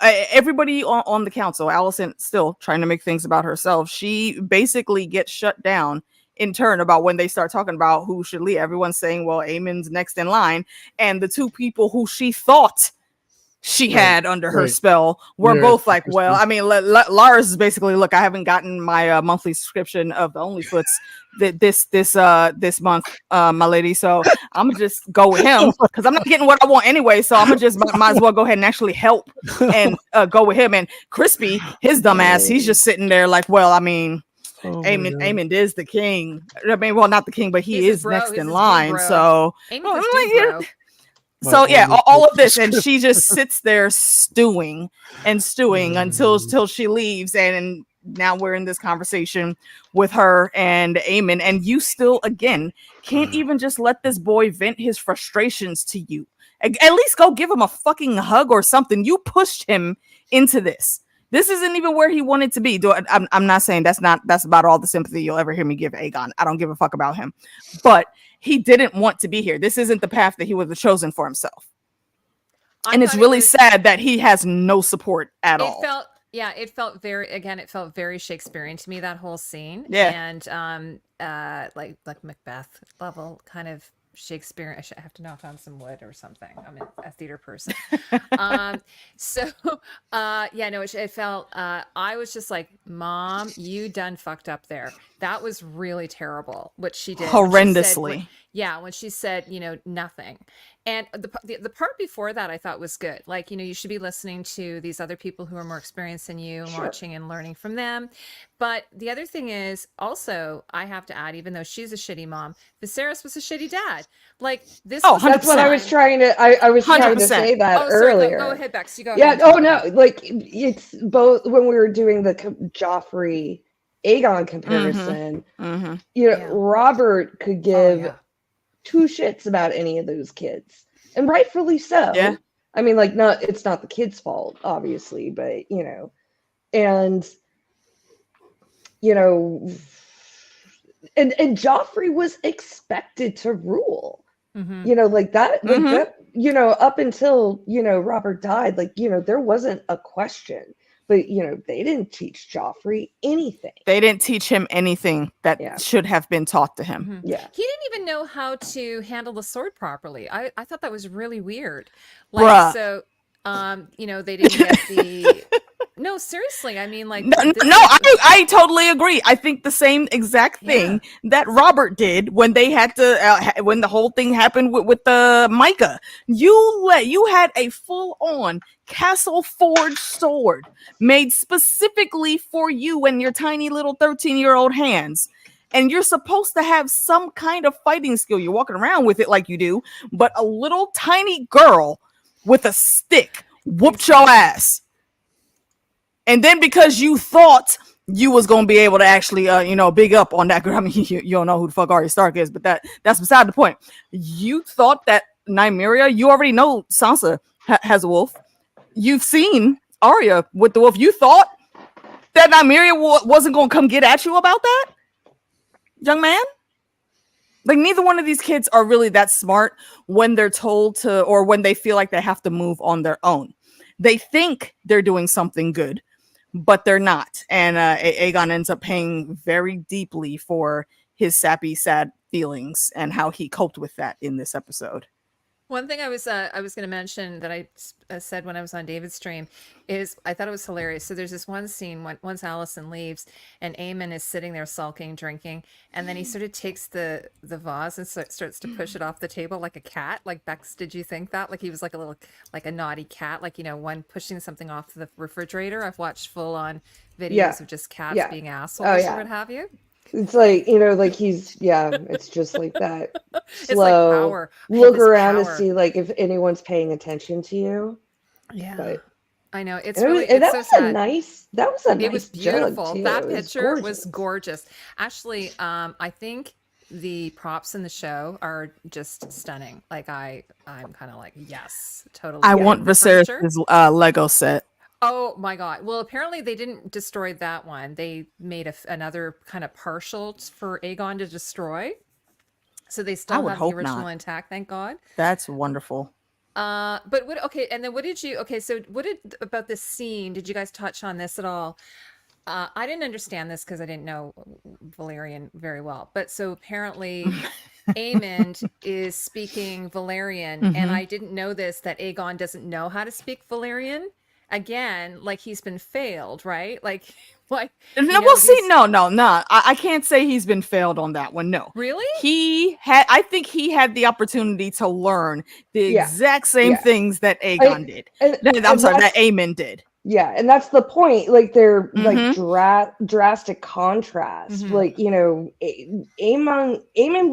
Everybody on the council, Alicent still trying to make things about herself. She basically gets shut down in turn about when they start talking about who should lead. Everyone's saying, well, Aemon's next in line, and the two people who she thought she had under her spell were both like, well, I mean, Lars is basically, look, I haven't gotten my monthly subscription of the OnlyFoots this month, my lady, so I'm gonna just go with him because I'm not getting what I want anyway, so I'm gonna just might as well go ahead and actually help and go with him. And Crispy, his dumb ass, he's just sitting there like, well, I mean, Aemond is the king. I mean, well, not the king, but he He's his is bro. next He's in his line. dude, bro. So Aemond's his dude, bro. so yeah, all of this, and she just sits there stewing until she leaves, and now we're in this conversation with her and Aemond, and you still again can't even just let this boy vent his frustrations to you. At least go give him a fucking hug or something. You pushed him into this. This isn't even where he wanted to be. I'm not saying that's about all the sympathy you'll ever hear me give Aegon. I don't give a fuck about him, but he didn't want to be here. This isn't the path that he would have chosen for himself. And it's really sad that he has no support at all. It felt very Shakespearean to me, that whole scene. Yeah. And like Macbeth level kind of Shakespeare. I have to knock on some wood or something. I'm a theater person. It felt I was just like, Mom, you done fucked up there. That was really terrible what she did. Horrendously. When she said, nothing. And the part before that I thought was good. Like, you should be listening to these other people who are more experienced than you and watching and learning from them. But the other thing is also, I have to add, even though she's a shitty mom, Viserys was a shitty dad. Like this. Oh, that's what I was trying to. I was trying to say that earlier. Go ahead, Bex. You go. Yeah. Oh no. Like it's both when we were doing the Joffrey Aegon comparison. Robert could give two shits about any of those kids, and rightfully so. Yeah. I mean, like, it's not the kid's fault, obviously, but and and Joffrey was expected to rule. Like that, up until Robert died, like there wasn't a question. But they didn't teach Joffrey anything. They didn't teach him anything that should have been taught to him. Yeah, he didn't even know how to handle the sword properly. I thought that was really weird. Bruh. So, they didn't get the. No, seriously. I mean, like, I totally agree. I think the same exact thing that Robert did when they had to, when the whole thing happened with the Micah. You had a full-on castle forged sword made specifically for you and your tiny little 13-year-old hands. And you're supposed to have some kind of fighting skill. You're walking around with it like you do, but a little tiny girl with a stick whooped your ass. And then because you thought you was going to be able to actually, big up on that girl. I mean, you don't know who the fuck Arya Stark is, but that's beside the point. You thought that Nymeria, you already know Sansa has a wolf. You've seen Arya with the wolf. You thought that Nymeria wasn't going to come get at you about that, young man? Like neither one of these kids are really that smart when they're told to, or when they feel like they have to move on their own. They think they're doing something good, but they're not. And Aegon ends up paying very deeply for his sappy, sad feelings and how he coped with that in this episode. One thing I was going to mention that I said when I was on David's stream is I thought it was hilarious. So there's this one scene once Allison leaves and Aemond is sitting there sulking, drinking, and then he sort of takes the vase and starts to push it off the table like a cat. Like Bex, did you think that? Like he was like a naughty cat, like one pushing something off the refrigerator. I've watched full on videos of just cats being assholes or what have you. It's like, like it's just like that. It's like Slow. power. Look around to see like if anyone's paying attention to you. Yeah. But I know. It's really, it's that so was sad. a nice, that was a nice It was beautiful. jug, That too. picture was gorgeous. Actually, I think the props in the show are just stunning. Like I'm kind of like, yes, totally. I want Viserys' Lego set. Oh my God. Well, apparently they didn't destroy that one. They made another kind of partial for Aegon to destroy. So they still have the original intact, thank God. That's wonderful. But and then what did about this scene, did you guys touch on this at all? I didn't understand this because I didn't know Valyrian very well. But so apparently Aemond is speaking Valyrian, and I didn't know this, that Aegon doesn't know how to speak Valyrian. Again, like he's been failed, right? Like what? No, we'll see. No. I can't say he's been failed on that one. No, really. I think he had the opportunity to learn the exact same things that Aegon did. That Aemond did. Yeah, and that's the point. Like they're like drastic contrast. Like Aemond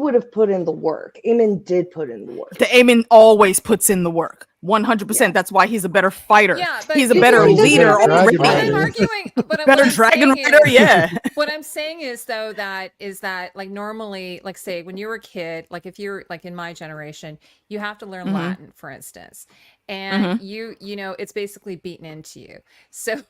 would have put in the work. Aemond did put in the work. The Aemond always puts in the work. 100%. That's why he's a better fighter. Yeah, but he's a better leader. I'm arguing, but better dragon rider. Yeah. What I'm saying is though that like normally, like say when you were a kid, like if you're like in my generation, you have to learn Latin, for instance, and you know it's basically beaten into you. So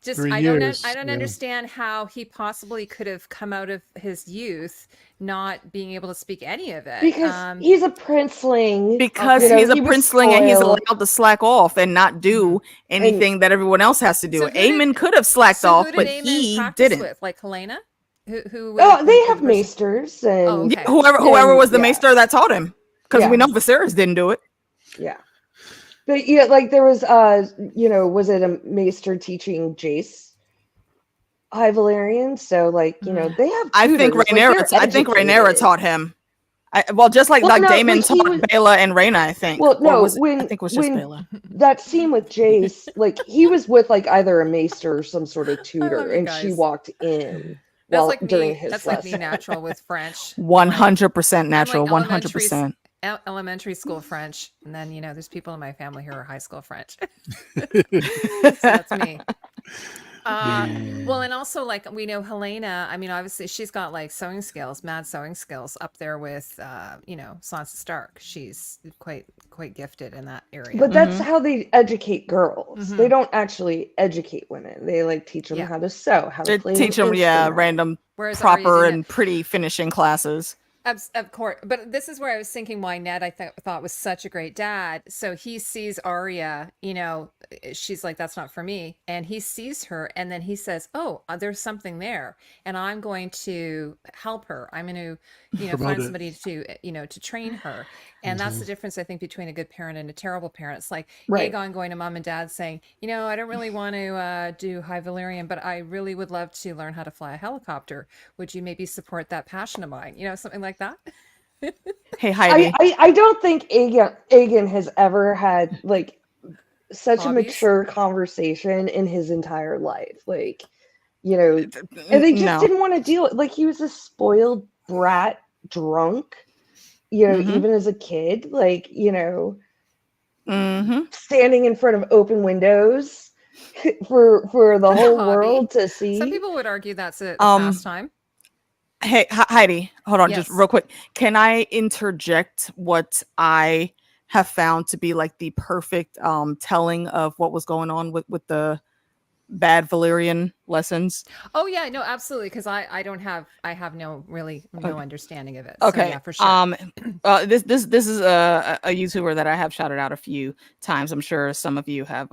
just I don't understand how he possibly could have come out of his youth not being able to speak any of it because he's a princeling. Because he's a princeling and he's allowed to slack off and not do anything that everyone else has to do. So Aemond could have slacked off, but he didn't. With? Like Helena, who they have maesters and whoever was the maester that taught him, because we know Viserys didn't do it. Yeah, but like there was was it a maester teaching Jace High Valyrian? So like they have tutors. I think Rhaenyra taught him. Just like Daemon taught Baela and Rhaena, I think. Well, no, I think it was just Baela. That scene with Jace, like he was with like either a maester or some sort of tutor, and she walked in during his lesson. That's like me natural with French. 100% natural. 100%. Elementary school French, and then there's people in my family who are high school French. So that's me. Well, and also like we know Helena, I mean obviously she's got like mad sewing skills up there with Sansa Stark. She's quite gifted in that area. But that's how they educate girls. They don't actually educate women. They like teach them how to sew, how to play teach them random proper and pretty finishing classes. Of course, but this is where I was thinking why Ned I thought was such a great dad. So he sees Arya, she's like, that's not for me, and he sees her, and then he says, "Oh, there's something there, and I'm going to help her. I'm going to, find somebody to, to train her." And that's the difference, I think, between a good parent and a terrible parent. It's like Aegon going to mom and dad saying, I don't really want to do High Valyrian, but I really would love to learn how to fly a helicopter. Would you maybe support that passion of mine? Something like that. Hey, Heidi. I don't think Aegon has ever had like such a mature conversation in his entire life. Like, and they just didn't want to deal with like he was a spoiled brat drunk. Even as a kid, like, standing in front of open windows for the whole world to see. Some people would argue that's a pastime. Hey, Heidi, hold on, just real quick. Can I interject what I have found to be like the perfect telling of what was going on with the bad Valyrian lessons? Oh yeah, no, absolutely. Because I have no understanding of it. So Okay. yeah, for sure. This is a YouTuber that I have shouted out a few times. I'm sure some of you have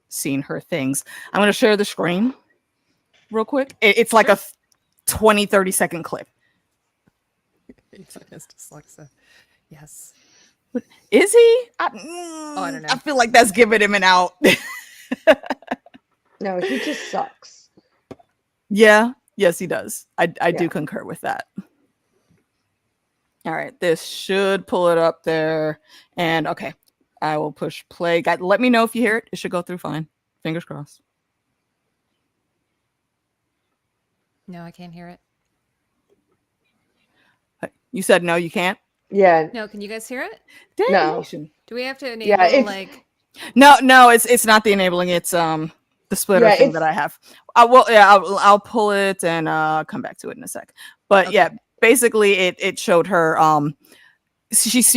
seen her things. I'm going to share the screen real quick. It's like a 20-30 second clip. Dyslexia. Yes. Is he? I don't know. I feel like that's giving him an out. No, he just sucks. Yeah. Yes, he does. I Yeah. do concur with that. All right. This should pull it up there. And okay. I will push play. Guys, let me know if you hear it. It should go through fine. Fingers crossed. No, I can't hear it. You said no, you can't? Yeah. No, can you guys hear it? No. Do we have to enable Yeah, it's- like? No, it's not the enabling. It's the splitter Yeah, thing it's- that I have. I'll pull it and come back to it in a sec. But Okay. yeah, basically it showed her she's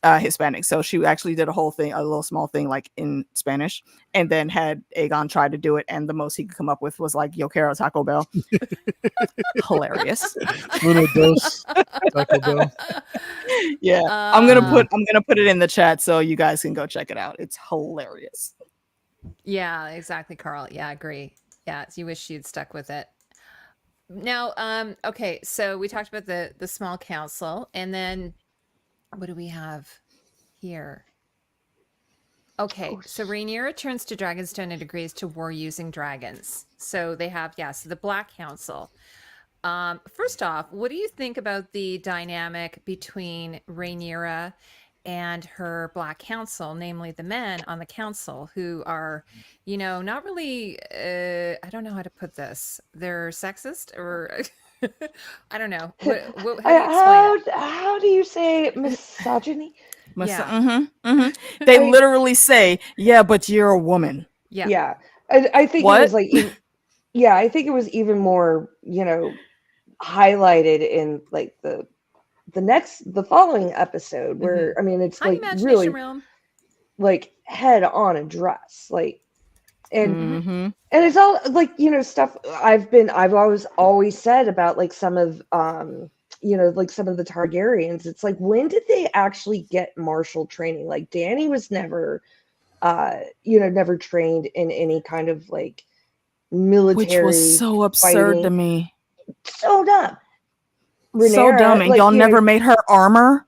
Hispanic, so she actually did a little small thing like in Spanish, and then had Aegon try to do it, and the most he could come up with was like "Yo quiero Taco Bell." Hilarious. Uno, dos, Taco Bell. Yeah, I'm gonna put it in the chat so you guys can go check it out. It's hilarious. Yeah, exactly, Carl. Yeah, I agree. Yeah, you wish you'd stuck with it. Now, okay, so we talked about the small council, and then what do we have here? Okay, so Rhaenyra turns to Dragonstone and agrees to war using dragons. So they have, so the Black Council. First off, what do you think about the dynamic between Rhaenyra and her Black Council, namely the men on the council who are, not really, I don't know how to put this. They're sexist or I don't know. How do you explain it? How do you say misogyny? They literally say, "Yeah, but you're a woman." Yeah. Yeah. I think What? it was like, I think it was even more, highlighted in like the following episode where, I mean, it's Hi, like Imagination really Realm. like head on address, like, and Mhm. and it's all like, stuff I've always said about like some of like some of the Targaryens. It's like, when did they actually get martial training? Like Dany was never never trained in any kind of like military, Which was so absurd to fighting. me. So dumb. So dumb, and like, y'all never made her armor.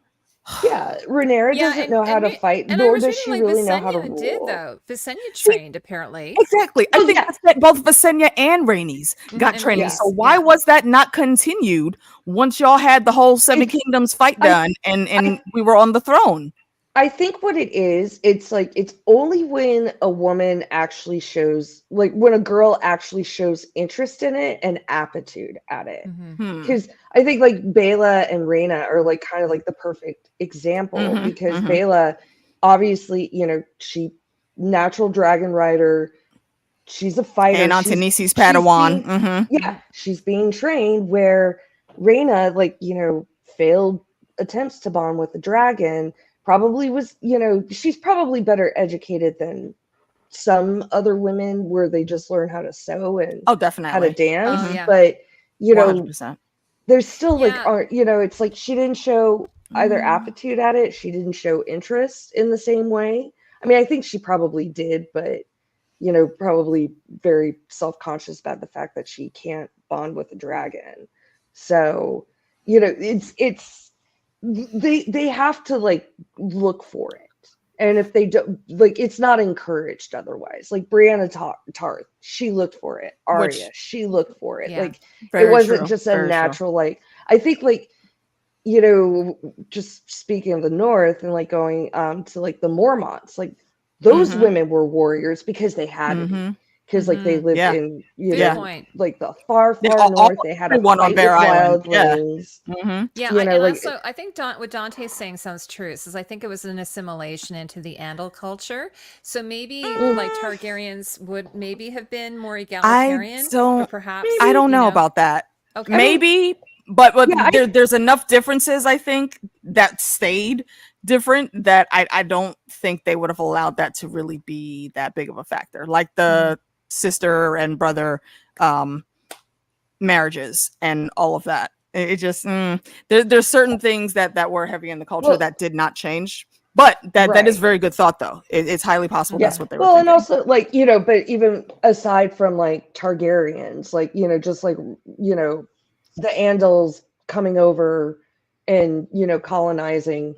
Yeah, Rhaenyra Yeah, doesn't know how to fight, And I nor was does reading she really know how to Visenya did rule. though. Visenya See, trained apparently. Exactly. I Well, think yeah. that's that both Visenya and Rhaenys got And training. Rhaenys, So why yeah. was that not continued once y'all had the whole Seven It's- Kingdoms fight done and we were on the throne? I think what it is, it's like, it's only when a woman actually shows, like when a girl actually shows interest in it and aptitude at it. Mhm. Because I think like Bela and Rhaena are like kind of like the perfect example, Mhm, because mhm. Bela, obviously, she natural dragon rider, she's a fighter. And she's Antonisi's Padawan. being- Yeah, she's being trained, where Rhaena, like, failed attempts to bond with the dragon, probably was, she's probably better educated than some other women where they just learn how to sew and Oh, how to definitely. dance. Oh, yeah. But, 100%. there's still like, Yeah. it's like she didn't show either Mm. aptitude at it. She didn't show interest in the same way. I mean, I think she probably did, but, probably very self-conscious about the fact that she can't bond with a dragon. So, it's they have to like look for it. And if they don't, like, it's not encouraged otherwise. Like Brianna Tarth, she looked for it. Arya, she looked for it. Yeah. Like, Very it wasn't true. just a Very true. natural, like, I think like, just speaking of the North and like going to like the Mormonts, like those Mhm. women were warriors because they had to be. Mhm. Because like they lived Yeah. in, Good point. like the far Yeah, north, they had to everyone on fight with Bear Island. Yeah. wildlings. Mhm. Yeah, also I think what Dante's saying sounds true. Is I think it was an assimilation into the Andal culture. So maybe like Targaryens would maybe have been more egalitarian. don't- or perhaps I don't you know about that. Okay. Maybe, but Yeah, there's enough differences, I think, that stayed different that I don't think they would have allowed that to really be that big of a factor. Like the sister and brother marriages and all of that. It just there's certain things that were heavy in the culture that did not change. But that is very good thought, though. It's highly possible that's what they were thinking. And also, like, you know, but even aside from, like, Targaryens, like, you know, just like, you know, the Andals coming over and, you know, colonizing,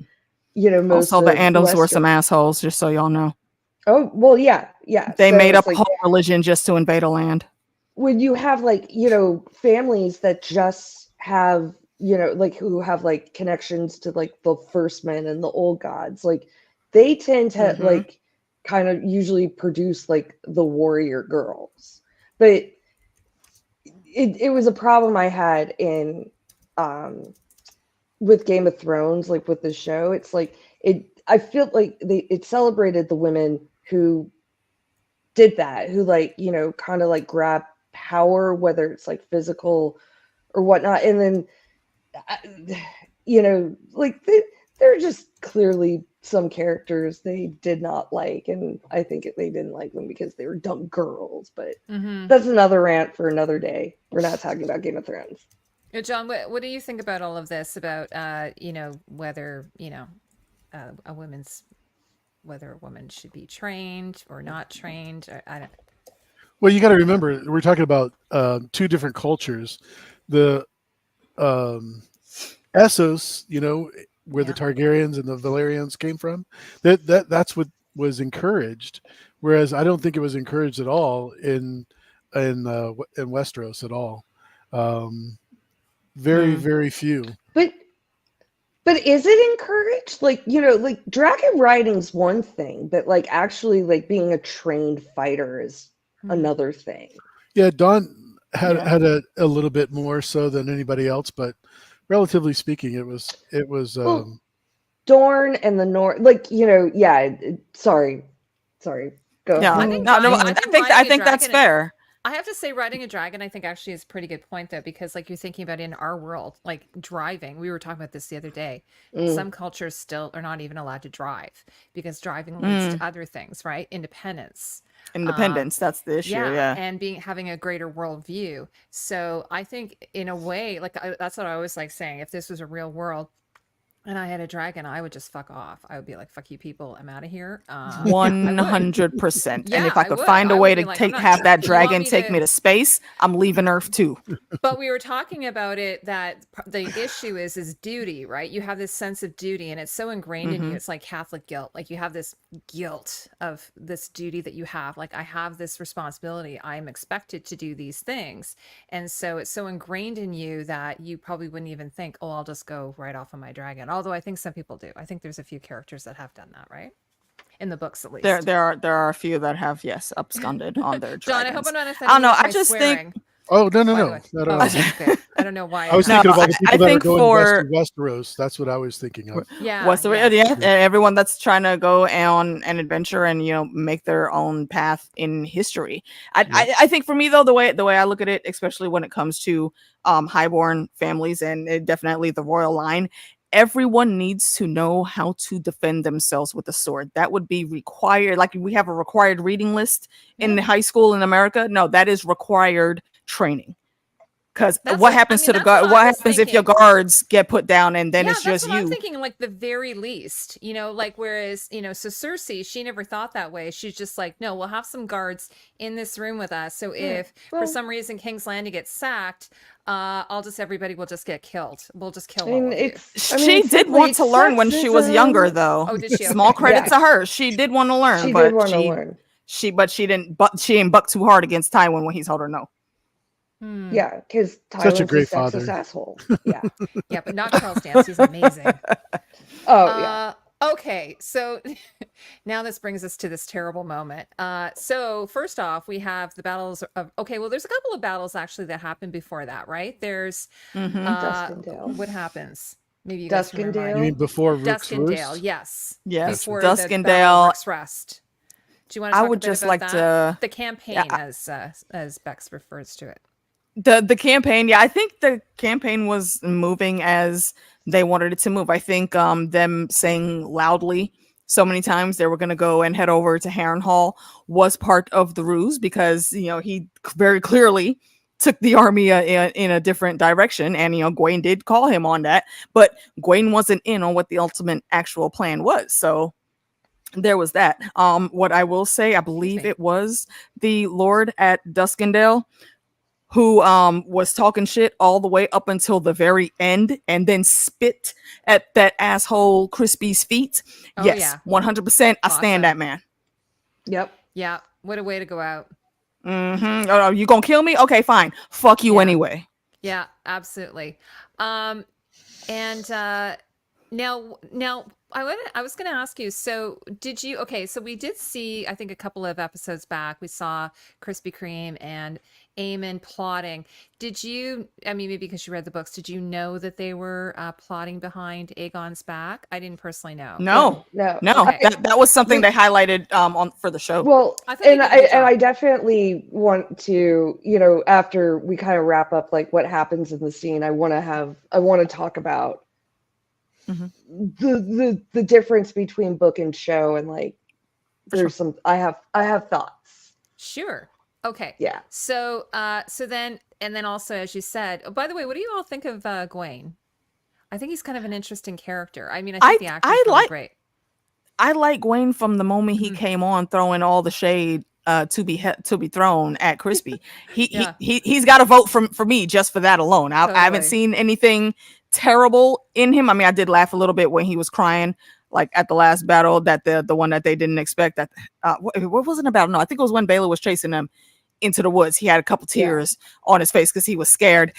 you know, most also the of Andals were some assholes, just so y'all know. Oh, well, yeah. They So made up like, a whole religion just to invade a land. when you have, like, you know, families that just have, you know, like, who have, like, connections to, like, the first men and the old gods, like, they tend to like kind of usually produce, like, the warrior girls. But it was a problem I had in with Game of Thrones, like, with the show. It's like I feel like it celebrated the women who did that, who, like, you know, kind of like grab power, whether it's like physical or whatnot. And then, you know, like, they're just clearly some characters they did not like. And I think they didn't like them because they were dumb girls. But that's another rant for another day. We're not talking about Game of Thrones. John, what do you think about all of this? About, you know, whether, you know, whether a woman should be trained or not trained? I don't. Well, you got to remember, we're talking about two different cultures. The Essos, you know, where the Targaryens and the Valerians came from, that's what was encouraged. Whereas I don't think it was encouraged at all in Westeros at all. Very few. But is it encouraged? Like, you know, like, dragon riding's one thing, but, like, actually, like, being a trained fighter is another thing. Yeah, Dawn had a little bit more so than anybody else, but relatively speaking, it was well, Dorne and the North, like, you know, sorry, go ahead. I think that's fair. I have to say, riding a dragon, I think, actually is a pretty good point, though, because, like, you're thinking about in our world, like, driving. We were talking about this the other day. Some cultures still are not even allowed to drive because driving leads to other things, right? Independence, that's the issue. Yeah. And having a greater worldview. So I think, in a way, like, that's what I always like saying. If this was a real world and I had a dragon, I would just fuck off. I would be like, fuck you people, I'm out of here. 100%. And if I could would. find a way to like, have that dragon take me to space, I'm leaving Earth too. But we were talking about it, that the issue is duty, right? You have this sense of duty, and it's so ingrained in you. It's like Catholic guilt. Like, you have this guilt of this duty that you have. Like, I have this responsibility. I am expected to do these things. And so it's so ingrained in you that you probably wouldn't even think, oh, I'll just go right off on my dragon. Although I think some people do. I think there's a few characters that have done that, right? In the books, at least. There are a few that have, yes, absconded on their dragons. John, I hope I'm not offending. I don't know. I just think. Oh, no. Not at all. Okay. I don't know why. I was thinking about the people that are going west to Westeros. That's what I was thinking of. Everyone that's trying to go on an adventure and, you know, make their own path in history. I think for me, though, the way I look at it, especially when it comes to highborn families and definitely the royal line, everyone needs to know how to defend themselves with a sword. That would be required. Like, we have a required reading list in high school in America. No, that is required training. Because what happens to the guard? What happens if your guards get put down and then it's just you? I'm thinking, like, the very least, you know, like, whereas, you know, so Cersei, she never thought that way. She's just like, no, we'll have some guards in this room with us. So if for some reason King's Landing gets sacked, everybody will just get killed. We'll just kill all of you. She did want to learn when she was younger, though. Oh, did she? Small credit to her. She did want to learn. She did want to learn. She didn't buck too hard against Tywin when he told her no. Yeah, because Tywin's such a great father. Asshole. Yeah, yeah, but not Charles Dance. He's amazing. Okay, so now this brings us to this terrible moment. So first off, we have the battles of. Okay, well, there's a couple of battles actually that happened before that, right? There's Duskendale. What happens? Maybe you Duskendale. You mean before Rook's Duskendale? Roost? Yes. Before Duskendale. Rook's Rest. Do you want to talk I would just like to the campaign, as Becks refers to it? The campaign, I think the campaign was moving as they wanted it to move. I think them saying loudly so many times they were going to go and head over to Harrenhal was part of the ruse, because he very clearly took the army in a different direction, and Gawain did call him on that, but Gawain wasn't in on what the ultimate actual plan was. So there was that. What I will say, I believe it was the Lord at Duskendale who was talking shit all the way up until the very end, and then spit at that asshole Crispy's feet. Oh, yes, yeah. 100%. I Awesome. stand that man. Yep. Yeah. What a way to go out. Oh, you gonna kill me? Okay, fine. Fuck you anyway. Yeah, absolutely. And now I was going to ask you, so did you, okay, so we did see, I think a couple of episodes back, we saw Krispy Kreme and Aemond plotting. Did you, I mean, maybe because you read the books, did you know that they were plotting behind Aegon's back? I didn't personally know. No. Okay. That was something they highlighted on for the show. Well, I thought they did a good job. I definitely want to, after we kind of wrap up like what happens in the scene, I want to talk about the difference between book and show, and like there's some I have thoughts. Sure. Okay. Yeah. So then also, as you said, oh, by the way, what do you all think of Gawain? I think he's kind of an interesting character. I mean, I think the actor's really great. I like Gawain from the moment he came on, throwing all the shade to be thrown at Crispy. He's got a vote for me just for that alone. I haven't seen anything terrible in him. I mean, I did laugh a little bit when he was crying, like at the last battle, that the one that they didn't expect. That what wasn't about? No, I think it was when Baylor was chasing them into the woods. He had a couple tears on his face because he was scared.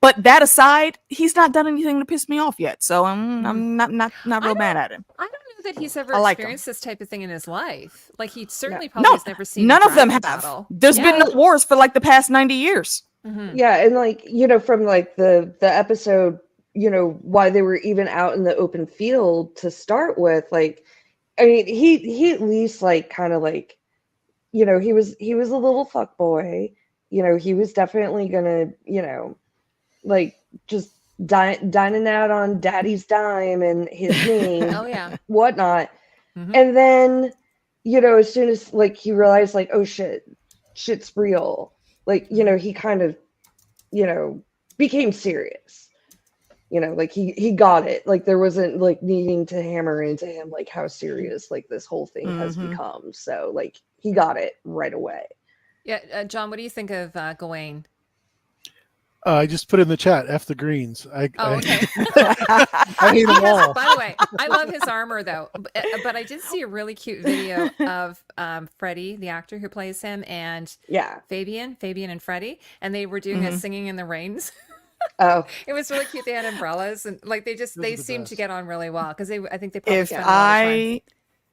But that aside, he's not done anything to piss me off yet. So I'm not real mad at him. I don't know that he's ever like experienced this type of thing in his life. Like he certainly probably has never seen. None of them have. Battle. There's been no wars for like the past 90 years. Yeah, and like from like the episode, why they were even out in the open field to start with. Like, I mean, he at least like kind of like, he was a little fuck boy. He was definitely gonna, like just dining out on daddy's dime and his name, whatnot. And then, as soon as like he realized like, oh shit's real. Like, he kind of, became serious. Like he got it. Like there wasn't like needing to hammer into him like how serious like this whole thing has become. So like he got it right away. Yeah, John, what do you think of Gawain? I just put in the chat, F the greens. Okay. I hate them all. By the way, I love his armor though. But I did see a really cute video of Freddie, the actor who plays him, and Fabian and Freddie, and they were doing a singing in the rains. Oh, it was really cute. They had umbrellas, and like they seemed to get on really well because I think they probably spent a lot of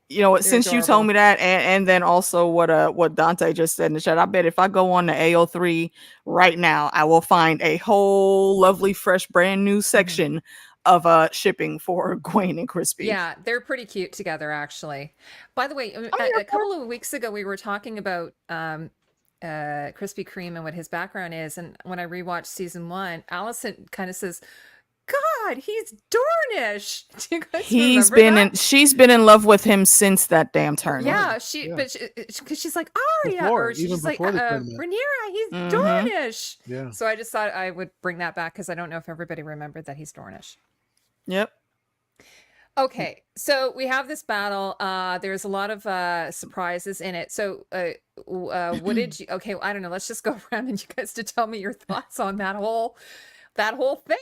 time. Since you told me that, and then also what Dante just said in the chat, I bet if I go on the AO3 right now, I will find a whole lovely, fresh, brand new section of shipping for Gawain and Crispy. Yeah, they're pretty cute together, actually. By the way, a couple of weeks ago, we were talking about Krispy Kreme and what his background is, and when I rewatched season 1, Allison kind of says, God, he's Dornish. Do you guys remember that? She's been in love with him since that damn turn. Yeah, because she's like Arya, or she's like Rhaenyra, he's Dornish. Yeah. So I just thought I would bring that back because I don't know if everybody remembered that he's Dornish. Yep. Okay, so we have this battle. There's a lot of surprises in it. So, what did you? Okay, I don't know. Let's just go around and you guys to tell me your thoughts on that whole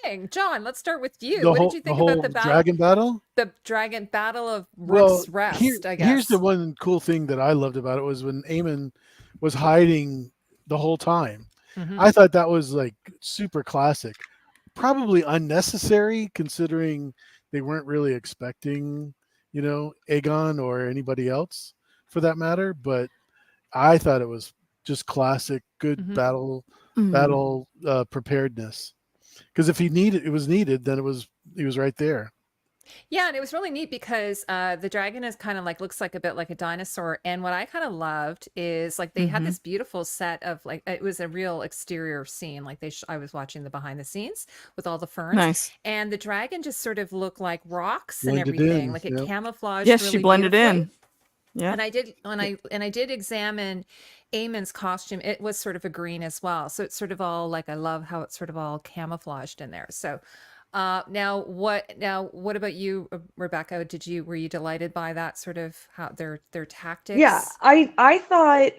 thing. John, let's start with you. What did you think about the battle? Dragon battle? The dragon battle of Rook's Rest, I guess. Here's the one cool thing that I loved about it was when Aemond was hiding the whole time. I thought that was like super classic. Probably unnecessary considering they weren't really expecting, Aegon or anybody else for that matter. But I thought it was just classic, good battle preparedness. Because if it was needed, then he was right there. Yeah, and it was really neat because the dragon is kind of like looks like a bit like a dinosaur. And what I kind of loved is like they had Hmm. this beautiful set of like it was a real exterior scene. Like I was watching the behind the scenes with all the ferns, Nice. and the dragon just sort of looked like rocks and Blended everything. in. Like it Yep. camouflaged Yes, she really blended beautifully. in. Yeah. And I did when I did examine Aemond's costume, it was sort of a green as well. So it's sort of all like I love how it's sort of all camouflaged in there. So now what about you, Rebecca? Were you delighted by that sort of how their Yeah, tactics? I thought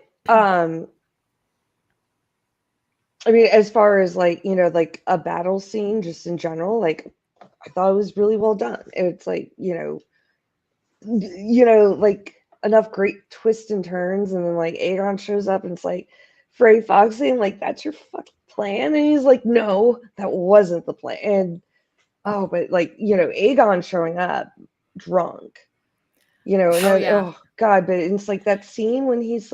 I mean, as far as like, like a battle scene just in general, like I thought it was really well done. It's like, like enough great twists and turns, and then like Aegon shows up and it's like Frey Foxy, and like that's your fucking plan, and he's like, no, that wasn't the plan. And oh, but like Aegon showing up drunk, and Oh then yeah. oh god, but it's like that scene when he's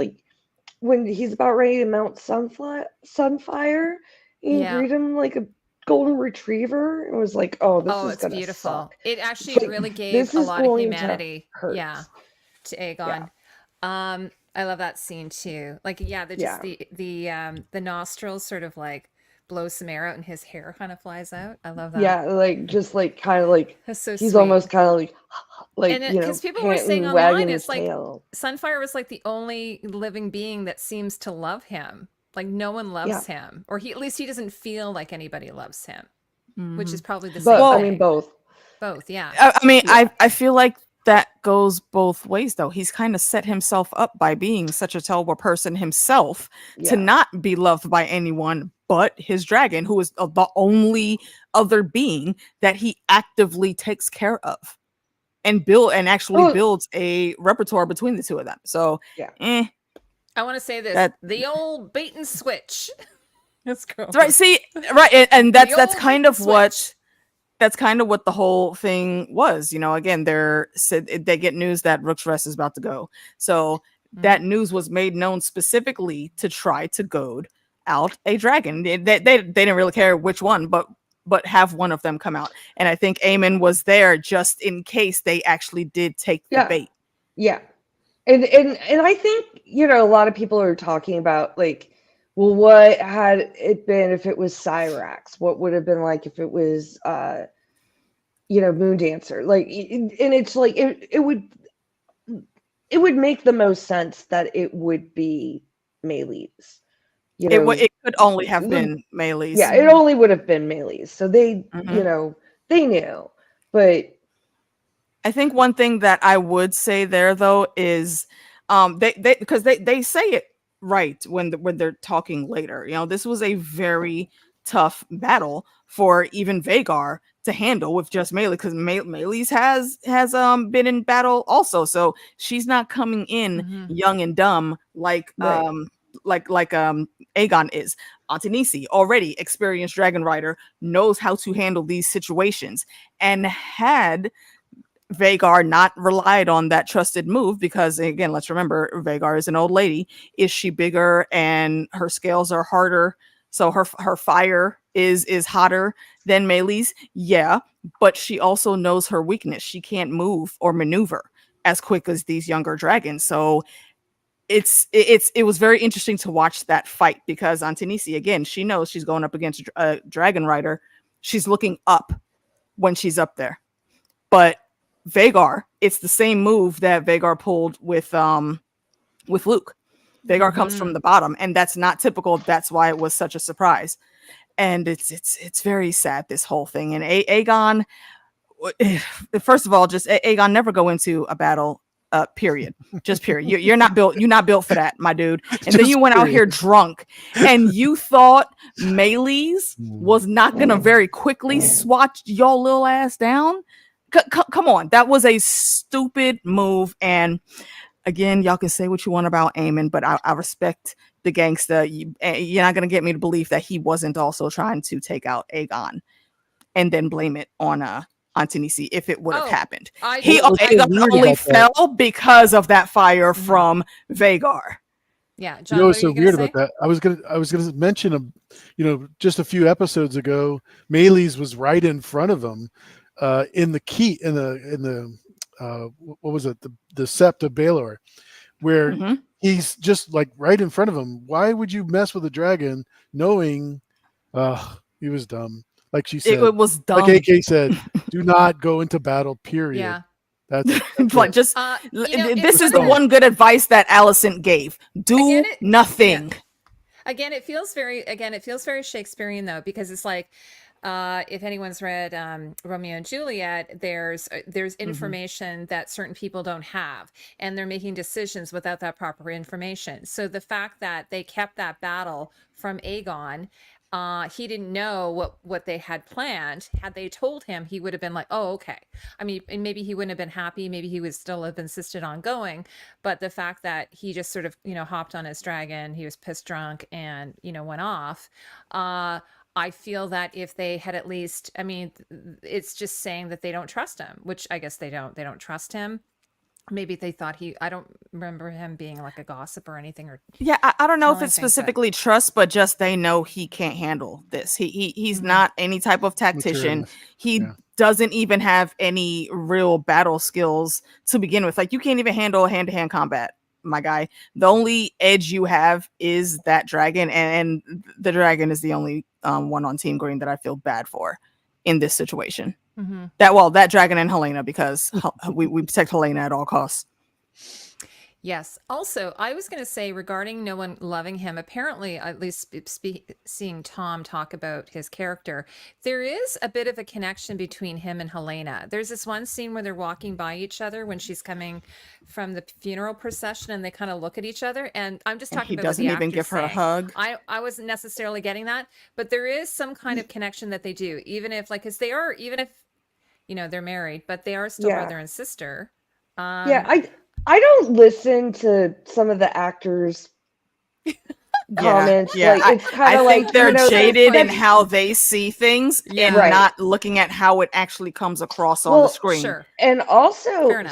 about ready to mount Sunfire, and you Yeah. greet him like a golden retriever. It was like, oh, this Oh, is it's gonna beautiful. suck. It actually Like, really gave this a is lot of going to humanity, hurt. yeah, to Yeah, Aegon. I love that scene too. Like, yeah, yeah, the nostrils sort of like blow some air out and his hair kind of flies out. I love that. yeah. Like just like kind of like That's so he's sweet. almost kind of like And because people were saying panting, online, wagging it's his like tail. Sunfire was like the only living being that seems to love him. Like no one Yeah, loves him, or at least he doesn't feel like anybody loves him, which Hmm. is probably the same but I Well, mean thing. both. Both, yeah. I mean, Yeah, I feel like that goes both ways, though. He's kind of set himself up by being such a terrible person himself to yeah. not be loved by anyone but his dragon, who is the only other being that he actively takes care of and actually Oh, builds a repertoire between the two of them. So, yeah. eh, I want to say this: that the old bait and switch. Let's go. right. See, right, and The that's old bait kind and of what switch. that's kind of what the whole thing was. Again, they get news that Rook's Rest is about to go. So Mhm. that news was made known specifically to try to goad out a dragon. They didn't really care which one, but have one of them come out. And I think Aemon was there just in case they actually did take the Yeah, bait. yeah. And I think, a lot of people are talking about like, well, what had it been if it was Cyrax? What would have been like if it was Moon Dancer? Like and it's like it would make the most sense that it would be Melee's. You know, It could only have the been Melee's. Yeah, it only would have been Melee's. So they, Mhm. they knew. But I think one thing that I would say there though is they because they say it right when they're talking later. This was a very tough battle for even Vagar to handle with just Melee, because Melee's has been in battle also, so she's not coming in Mhm. young and dumb like right. Aegon is. Antonisi, already experienced dragon rider, knows how to handle these situations, and had Vagar not relied on that trusted move, because again, let's remember, Vagar is an old lady. Is she bigger and her scales are harder? So her fire is hotter than Melee's? Yeah, but she also knows her weakness. She can't move or maneuver as quick as these younger dragons. So it was very interesting to watch that fight, because Antonisi, again, she knows she's going up against a dragon rider. She's looking up when she's up there. But Vagar, it's the same move that Vagar pulled with Luke. Vagar comes from Mhm. the bottom, and that's not typical. That's why it was such a surprise. And it's very sad, this whole thing. And Aegon, first of all, just Aegon, never go into a battle. Period. Just period. You're not built. You're not built for that, my dude. And then Just you went out here period. drunk, and you thought Melee's Mm. was not gonna very quickly swatch your little ass down. Come on, that was a stupid move. And again, y'all can say what you want about Aemon, but I respect the gangster. You're not gonna get me to believe that he wasn't also trying to take out Aegon and then blame it on Antonisi if it would have Oh, happened. I He What's so I Aegon weird only about that? fell because of that fire Mhm. from Vagar. Yeah, You know John, what what's are so you gonna weird about say? that? I was gonna mention just a few episodes ago, Melee's was right in front of him, in the key in the what was it, the Sept of Baelor, where he's just like right in front of him. Why would you mess with a dragon knowing he was dumb? Like she said, It was dumb. like AK said, do not go into battle, period. Yeah. That's like, just this is the one good advice that Allison gave. Do nothing. Yeah. Again, it feels very Shakespearean though, because it's like, if anyone's read Romeo and Juliet, there's information that certain people don't have, and they're making decisions without that proper information. So the fact that they kept that battle from Aegon, he didn't know what they had planned. Had they told him, he would have been like, oh, okay. I mean, maybe he wouldn't have been happy. Maybe he would still have insisted on going. But the fact that he just sort of, hopped on his dragon, he was pissed drunk and, went off. I feel that if they had at least, I mean, it's just saying that they don't trust him, which I guess they don't trust him. Maybe they thought I don't remember him being like a gossip or anything. Or yeah, I don't know if it's specifically trust, but just they know he can't handle this. He's not any type of tactician. He doesn't even have any real battle skills to begin with. Like, you can't even handle hand-to-hand combat, my guy. The only edge you have is that dragon, and the dragon is the only one on Team Green that I feel bad for in this situation. That dragon and Helena, because we protect Helena at all costs. Yes. Also, I was going to say, regarding no one loving him, apparently, at least seeing Tom talk about his character, there is a bit of a connection between him and Helena. There's this one scene where they're walking by each other when she's coming from the funeral procession, and they kind of look at each other. And I'm just talking about what the he doesn't even give her a hug. I wasn't necessarily getting that, but there is some kind of connection that they do, even if, like, because they are, even if, they're married, but they are still brother and sister. I don't listen to some of the actors' comments. Yeah. Like, it's kind of like, like they're jaded in how they see things and not looking at how it actually comes across on the screen. Sure. And also,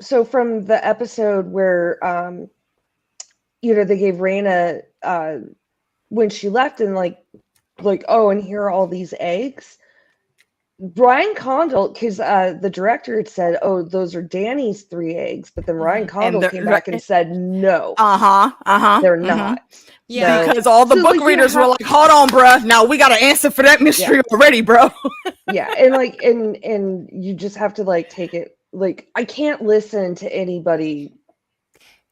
so from the episode where they gave Rhaena when she left, and like, oh, and here are all these eggs. Ryan Condal, because the director had said, oh, those are Dany's 3 eggs, but then Ryan Condal came back and said, no, they're not. Yeah, so, because all the book readers were like, hold on, bruh, now we got an answer for that mystery already, bro. and you just have to like take it, like, I can't listen to anybody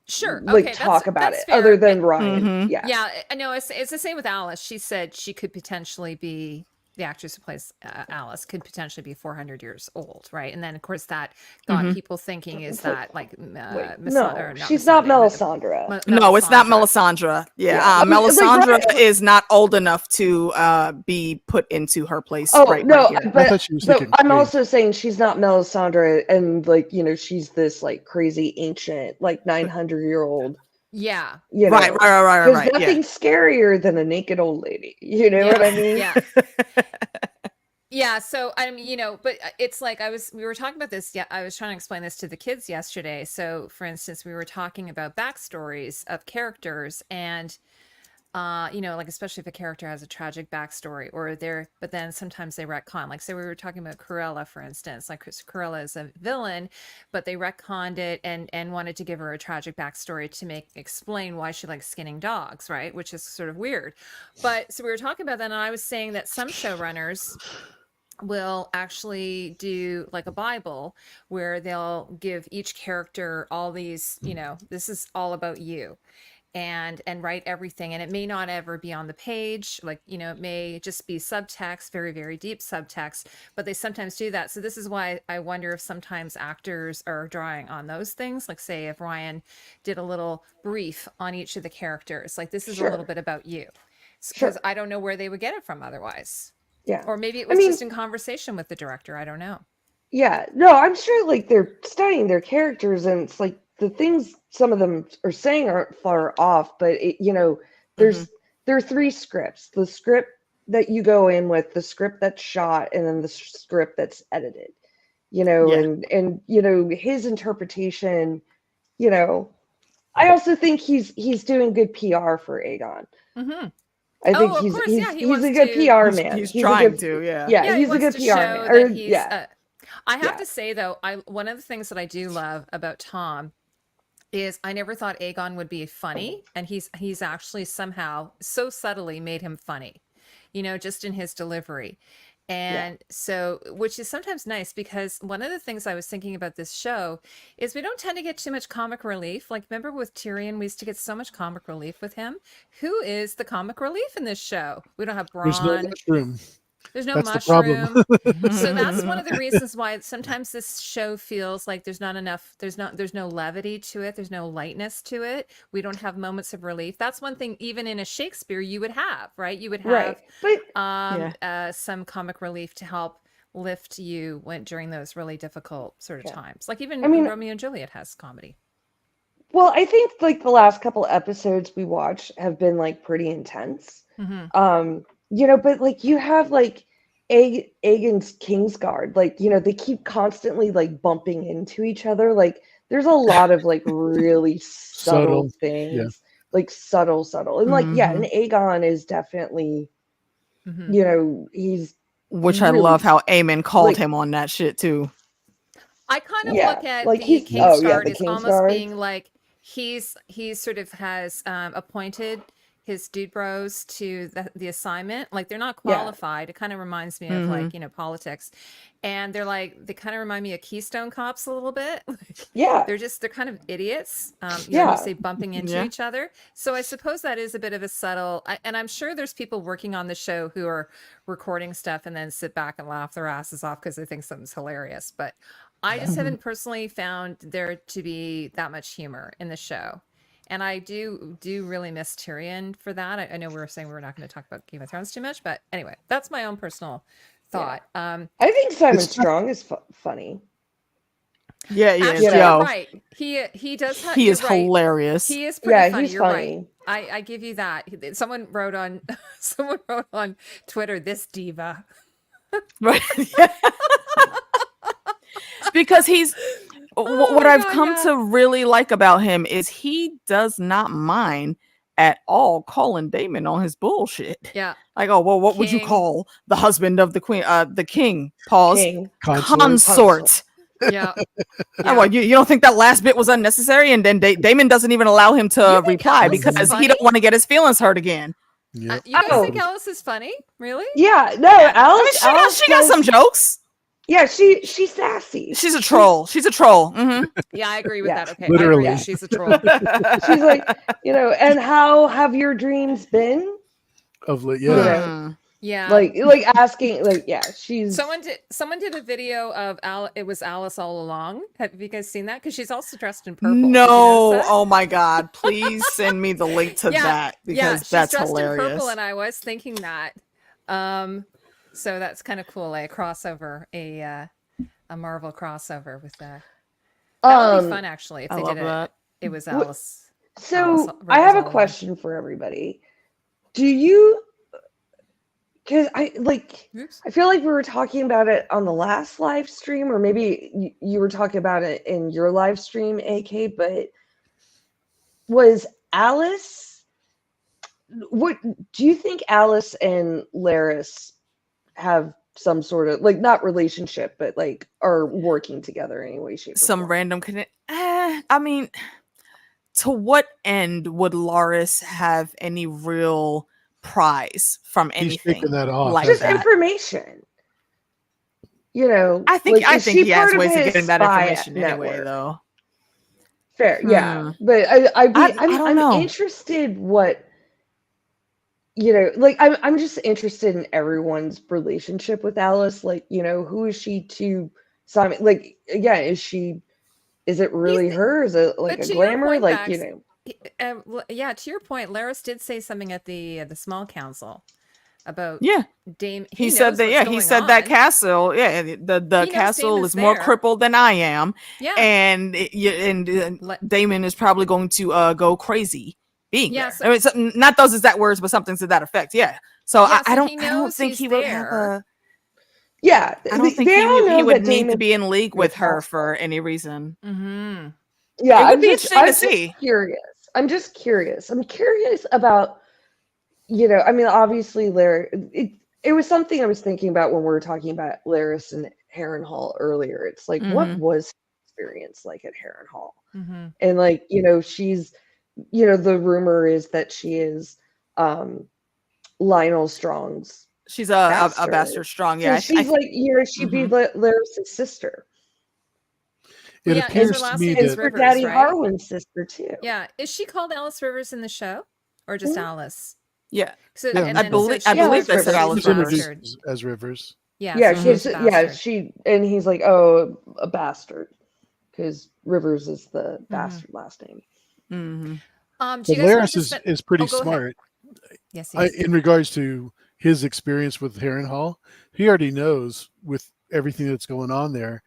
talk about it fair. Other than Ryan. Yeah, I know. It's the same with Alice. She said she could potentially be, the actress who plays Alice could potentially be 400 years old, right? And then, of course, that got people thinking, is that like she's not Melisandre. No, it's not Melisandre. Melisandre is not old enough to be put into her place. Right here. But I'm also saying she's not Melisandre, and like, she's this like crazy ancient, like 900-year-old. Yeah. Right. There's nothing scarier than a naked old lady. You know what I mean? Yeah. Yeah. So but it's like we were talking about this. Yeah. I was trying to explain this to the kids yesterday. So for instance, we were talking about backstories of characters, and like, especially if a character has a tragic backstory, but then sometimes they retcon. Like, say we were talking about Cruella, for instance. Like, Cruella is a villain, but they retconned it and wanted to give her a tragic backstory to explain why she likes skinning dogs, right? Which is sort of weird. But so we were talking about that, and I was saying that some showrunners will actually do like a Bible, where they'll give each character all these, this is all about you. And write everything, and it may not ever be on the page, like, it may just be subtext, very, very deep subtext, but they sometimes do that. So this is why I wonder if sometimes actors are drawing on those things. Like, say if Ryan did a little brief on each of the characters, like, this is a little bit about you, because I don't know where they would get it from otherwise. Or maybe it was just in conversation with the director. I don't know. No, I'm sure like they're studying their characters, and it's like the things some of them are saying aren't far off, but there are 3 scripts: the script that you go in with, the script that's shot, and then the script that's edited. And his interpretation. I also think he's doing good PR for Aegon. I think Oh, of he's course, he's yeah, he he's wants a good to. PR He's, man. he's He's a trying good, to, yeah. yeah, Yeah, he he's a wants good to PR show man. Or that he's. yeah, I have yeah, to say though, I one of the things that I do love about Tom is I never thought Aegon would be funny, and he's actually somehow so subtly made him funny, just in his delivery. yeah. And so, which is sometimes nice because one of the things I was thinking about this show is we don't tend to get too much comic relief. Like, remember with Tyrion, we used to get so much comic relief with him. Who is the comic relief in this show? We don't have There's no Braun. mushroom. There's no That's the problem. mushroom. So that's one of the reasons why sometimes this show feels like there's not enough, there's no levity to it, there's no lightness to it. We don't have moments of relief. That's one thing even in a Shakespeare you would have, right? You would have Right. But some comic relief to help lift you during those really difficult sort of yeah, times. Like even I mean, Romeo and Juliet has comedy. well, I think like the last couple episodes we watched have been like pretty intense. Hmm. But like you have like Aegon's Kingsguard, like, they keep constantly like bumping into each other. Like there's a lot of like really subtle Subtle. Yeah. things, like subtle. And like, yeah, and Aegon is definitely, he's Which I really love how Aemond called like, him on that shit too. I kind of yeah, look at like the he's Kingsguard the as almost Kingsguard. being like he's sort of has appointed his dude bros to the assignment. Like they're not Yeah. qualified. It kind of reminds me of like, politics. And they kind of remind me of Keystone Cops a little bit. Yeah. They're kind of idiots. Yeah. You say bumping into Yeah. each other. So I suppose that is a bit of a subtle, and I'm sure there's people working on the show who are recording stuff and then sit back and laugh their asses off because they think something's hilarious. But I just haven't personally found there to be that much humor in the show. And I do really miss Tyrion for that. I know we were saying we were not going to talk about Game of Thrones too much, but anyway, that's my own personal thought. I think Simon It's- Strong is funny. Yeah, Actually, yo. you're right. He does. He is you're right. hilarious. He is pretty Yeah, funny. he's You're funny. right. I give you that. Someone wrote on Twitter, "This diva." Right. Because he's what my I've God, come yeah. to really like about him is he does not mind at all calling Daemon on his bullshit. Yeah. Like, oh well, what would you King. call the husband of the queen, the king? Pause. King. Consort. Yeah. Oh, well, you don't think that last bit was unnecessary? And then Daemon doesn't even allow him to You think reply Alice is because funny? he don't want to get his feelings hurt again. Yeah. You guys Oh. think Alice is funny? Really? Yeah, no, I Alice. mean, Alice she got does- some jokes. Yeah, she's sassy. She's a troll. She's a troll. Mhm. Yeah, I agree with Yeah. that. Okay, Literally. I agree. She's a troll. She's like, and how have your dreams been? Of late, You yeah. know, Yeah. like asking, like, yeah, she's Someone did a video of it was Alice all along. Have you guys seen that? Because she's also dressed in purple. Did you No, notice that? oh my God! Please send me the link to that because she's that's dressed hilarious. in purple, and I was thinking that. So that's kind of cool. A crossover, a Marvel crossover with that. That would be fun, actually, if I they love did it. that. It was Alice. So Alice I have a Rivers all question for everybody. Do you? Because Oops. I feel like we were talking about it on the last live stream, or maybe you were talking about it in your live stream, AK. But was Alice? What do you think Alice and Laris have some sort of not relationship, but are working together in any way, shape, or Some form? random I mean, to what end would Loris have any real prize from He's anything taking that off. like Just that? information. I think is he she has part ways of his getting that spy information anyway, network? though. Fair, yeah. Hmm. But I don't I'm know. interested what I'm just interested in everyone's relationship with Alice. Who is she to Simon? Again, is it really her? Is it But a to your glamour? point, Max, yeah, to your point, Laris did say something at the small council about Yeah, Dame. he said knows that. what's Yeah, he going said that on. castle. Yeah, the knows castle Damon's is more there. crippled than I am, Yeah. and Let- Daemon is probably going to go crazy being Yeah, there. so- I mean, not those exact words, but something to that effect. Yeah. So Yeah, I so he don't knows think he's he would have there. a. Yeah, I don't think they all he know would that need to Damon- be in league with her responsible. for any reason. Mm-hmm. Yeah, It would I'm be just interesting to I'm just see. curious. I'm just curious. I'm curious about you know, I mean, obviously, it was something I was thinking about when we were talking about Laris and Harrenhal earlier. It's like, what Mhm. was his experience like at Harrenhal? Mm-hmm. And like, you know, she's, you know, the rumor is that she is Lionel Strong's She's a bastard. bastard strong. So Yeah, she's like, you know, she'd be Laris's sister. It Yeah, is her appears to last me name is It's that her Rivers, Daddy right? Harwin's sister too. Yeah. Is she called Alice Rivers in the show, or just Mhm. Alice? yeah. So, Yeah, and I then believe so I she Yeah, believe that's they said Rivers. Alice she's she's Rivers. introduced as Rivers. Yeah, Yeah, so because she's yeah, bastard. and he's like, oh, a bastard, because Rivers is the bastard last name. Mm-hmm. Do But you guys want Laris to spend? is pretty Oh, go ahead. smart. Yes, yes. In regards to his experience with Harrenhal, he already knows with everything that's going on there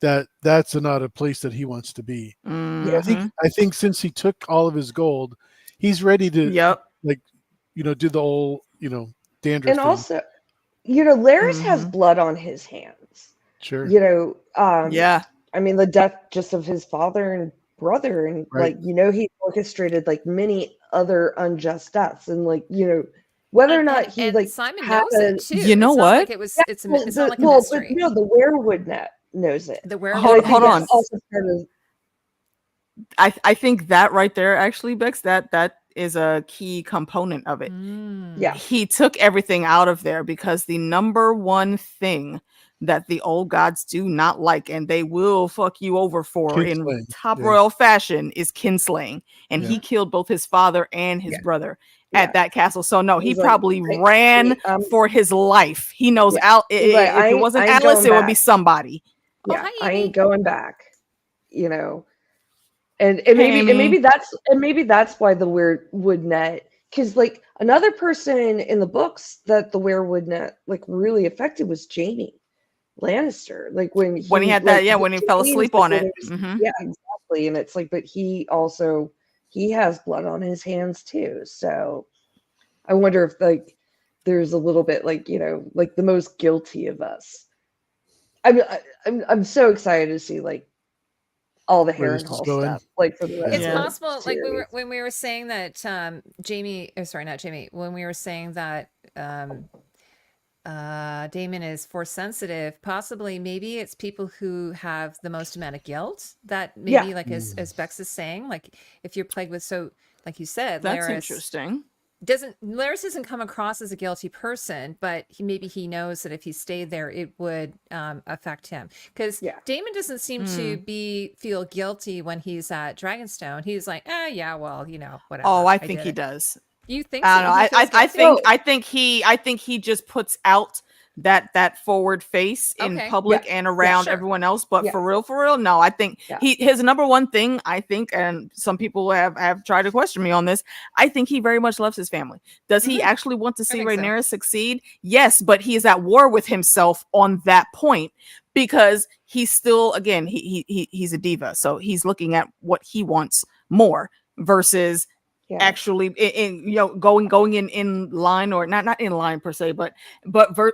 that that's not a place that he wants to be. Yeah. I think since he took all of his gold, he's ready to Yep. like, you know, do the whole, you know, dandruff And thing. also, you know, Laris has blood on his hands. Sure. You know, Yeah. I mean, the death just of his father and brother, and Right. like, you know, he orchestrated like many other unjust deaths, and like, you know, whether or not he and like Simon had knows it too. You know it's not what? like it was. Yeah, It's well, it's not like a but mystery. no, the werewood net knows it. The And werewolf. I think Hold that's on. also part of I think that right there, actually, Bex, that is a key component of it. yeah. He took everything out of there because the number one thing that the old gods do not like, and they will fuck you over for in Kinslaying, top yeah. royal fashion, is kinslaying. And Yeah. he killed both his father and his Yeah. brother Yeah. at that castle. So no, he He's like, probably I- ran I'm- for his life. He knows Yeah. He's like, if it wasn't I ain't Alice, going it would be back. somebody. Yeah, hi, I Amy. ain't going back. You know, and Hey, maybe that's why the werewood net, because like another person in the books that the werewood net like really affected was Jaime Lannister. Like when He had like, that, when he fell Jaime asleep was, on like, it. when he was- yeah, exactly. And it's like, but he has blood on his hands too. So I wonder if like there's a little bit like, you know, like the most guilty of us. I'm so excited to see like all the Where this is Harrenhal going. stuff, like for the rest It's of possible, the like series. when we were saying that Jamie, oh, sorry, not Jamie, when we were saying that Daemon is force sensitive, possibly maybe it's people who have the most amount of guilt that maybe like as Bex is saying, like if you're plagued with, so like you said, That's Laris interesting. Laris doesn't come across as a guilty person, but maybe he knows that if he stayed there, it would affect him. Because Daemon doesn't seem to feel guilty when he's at Dragonstone. He's like, yeah, well, you know, whatever. Oh, I think he does. You think? I don't know. I think he just puts out that forward face in public and around everyone else. But for real, no. I think his number one thing, I think, and some people have tried to question me on this, I think he very much loves his family. Does he actually want to see Rhaenyra succeed? Yes, but he is at war with himself on that point because he's still, again, he's a diva, so he's looking at what he wants more versus actually in going in line, or not in line per se, but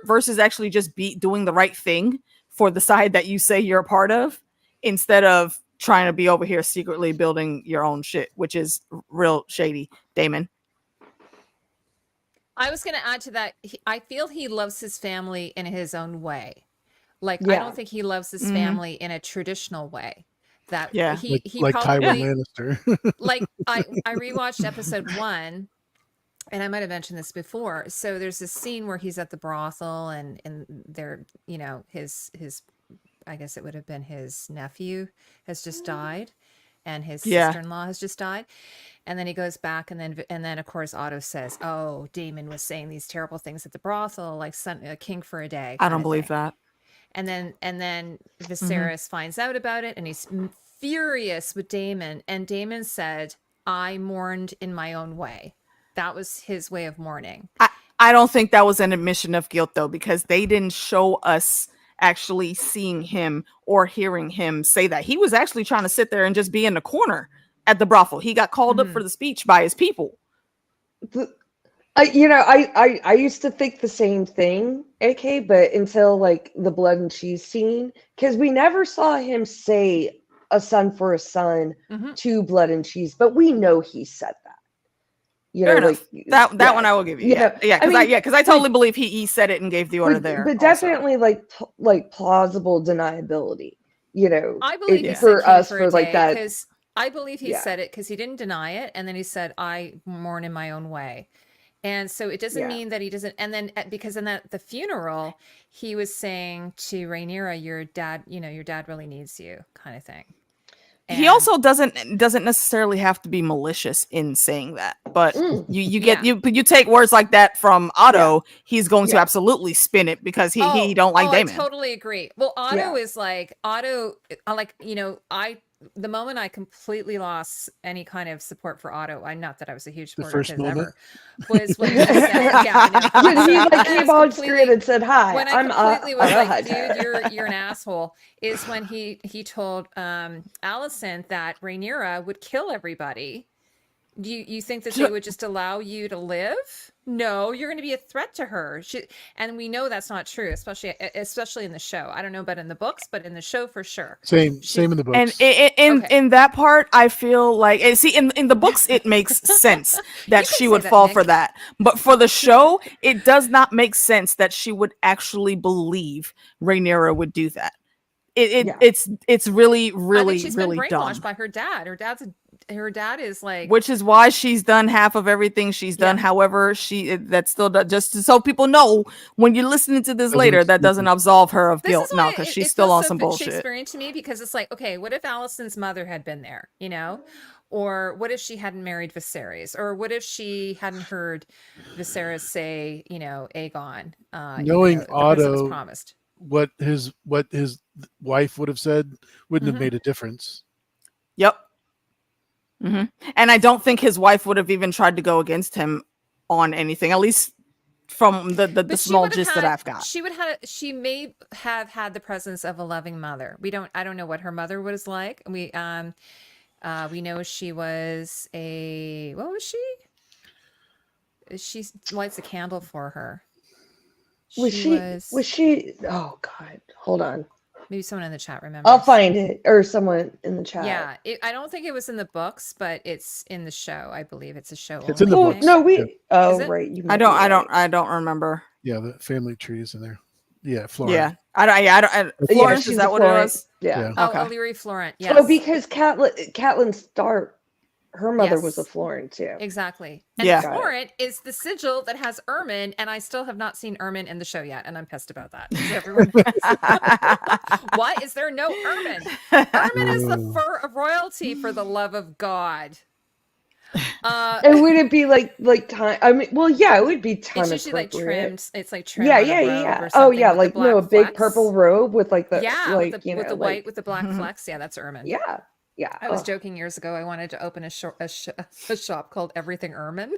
versus actually just doing the right thing for the side that you say you're a part of, instead of trying to be over here secretly building your own shit, which is real shady. Daemon, I was going to add to that. I feel he loves his family in his own way. Like I don't think he loves his family in a traditional way. That he like probably Tywin Lannister. like I rewatched episode 1, and I might have mentioned this before. So there's this scene where he's at the brothel and they're, you know, his I guess it would have been his nephew has just died and his sister-in-law has just died. And then he goes back and then of course Otto says, "Oh, Daemon was saying these terrible things at the brothel, like a king for a day." I don't believe that. And then Viserys finds out about it and he's furious with Daemon. And Daemon said, "I mourned in my own way." That was his way of mourning. I don't think that was an admission of guilt though, because they didn't show us actually seeing him or hearing him say that. He was actually trying to sit there and just be in the corner at the brothel. He got called up for the speech by his people. I used to think the same thing, AK, but until like the blood and cheese scene, because we never saw him say a son for a son to blood and cheese, but we know he said that. You Fair know, enough. like That one I will give you. Yeah, yeah, because I totally believe he said it and gave the order there. but also. definitely like plausible deniability. You know, I believe he said for king us for for a like day that. because I believe he Yeah. said it because he didn't deny it, and then he said, "I mourn in my own way." And so it doesn't Yeah. mean that he doesn't. And then because in the funeral, he was saying to Rhaenyra, "Your dad, your dad really needs you," kind of thing. He also doesn't necessarily have to be malicious in saying that, but you take words like that from Otto, he's going to absolutely spin it because he don't like Daemon. I totally agree. Well, Otto is like the moment I completely lost any kind of support for Otto, not that I was a huge supporter of his ever, was when he when he like came on screen and said, "Hi, when I'm I completely was like, Hightower." dude, you're an asshole, is when he told Alicent that Rhaenyra would kill everybody. Do you think that they would just allow you to live? No, you're going to be a threat to her. And we know that's not true, especially in the show. I don't know about in the books, but in the show for sure. Same in the books. And in that part, I feel like in the books it makes sense that she would fall for that, but for the show, it does not make sense that she would actually believe Rhaenyra would do that. It's really she's really been brainwashed dumb by her dad. Her dad is like, which is why she's done half of everything she's done. However, that's still just so people know when you're listening to this later, that doesn't absolve her of guilt. No, because she's still on some bullshit. Shakespearean to me, because it's like, okay, what if Alicent's mother had been there, or what if she hadn't married Viserys, or what if she hadn't heard Viserys say, Aegon, knowing Otto was promised. What his wife would have said wouldn't have made a difference. Yep. Mm-hmm. And I don't think his wife would have even tried to go against him on anything, at least from the small gist that I've got. She may have had the presence of a loving mother. I don't know what her mother was like. We know she was what was she? She lights a candle for her. Was she? Oh God, hold on. Maybe someone in the chat remembers. I'll find it, or someone in the chat. Yeah, I don't think it was in the books, but it's in the show. I believe it's a show. It's in the books. No, right. I don't remember. Yeah, the family tree is in there. Yeah, Florent. Yeah, I don't. Florent, is that what it was? Yeah. Oh, Illyri Florent. Yes. Oh, because Catelyn Stark, her mother was a Florent too. Exactly. And Florent is the sigil that has ermine, and I still have not seen ermine in the show yet, and I'm pissed about that. Everyone why is there no ermine? Ermine is the fur of royalty, for the love of God. And would it be like time? I mean, well, yeah, it would be time. It's usually like trimmed. It's like trimmed. Yeah. Oh yeah, like a big purple robe with like the with the white with the black flecks. Yeah, that's ermine. Yeah. I was joking years ago. I wanted to open a shop called Everything Ermine.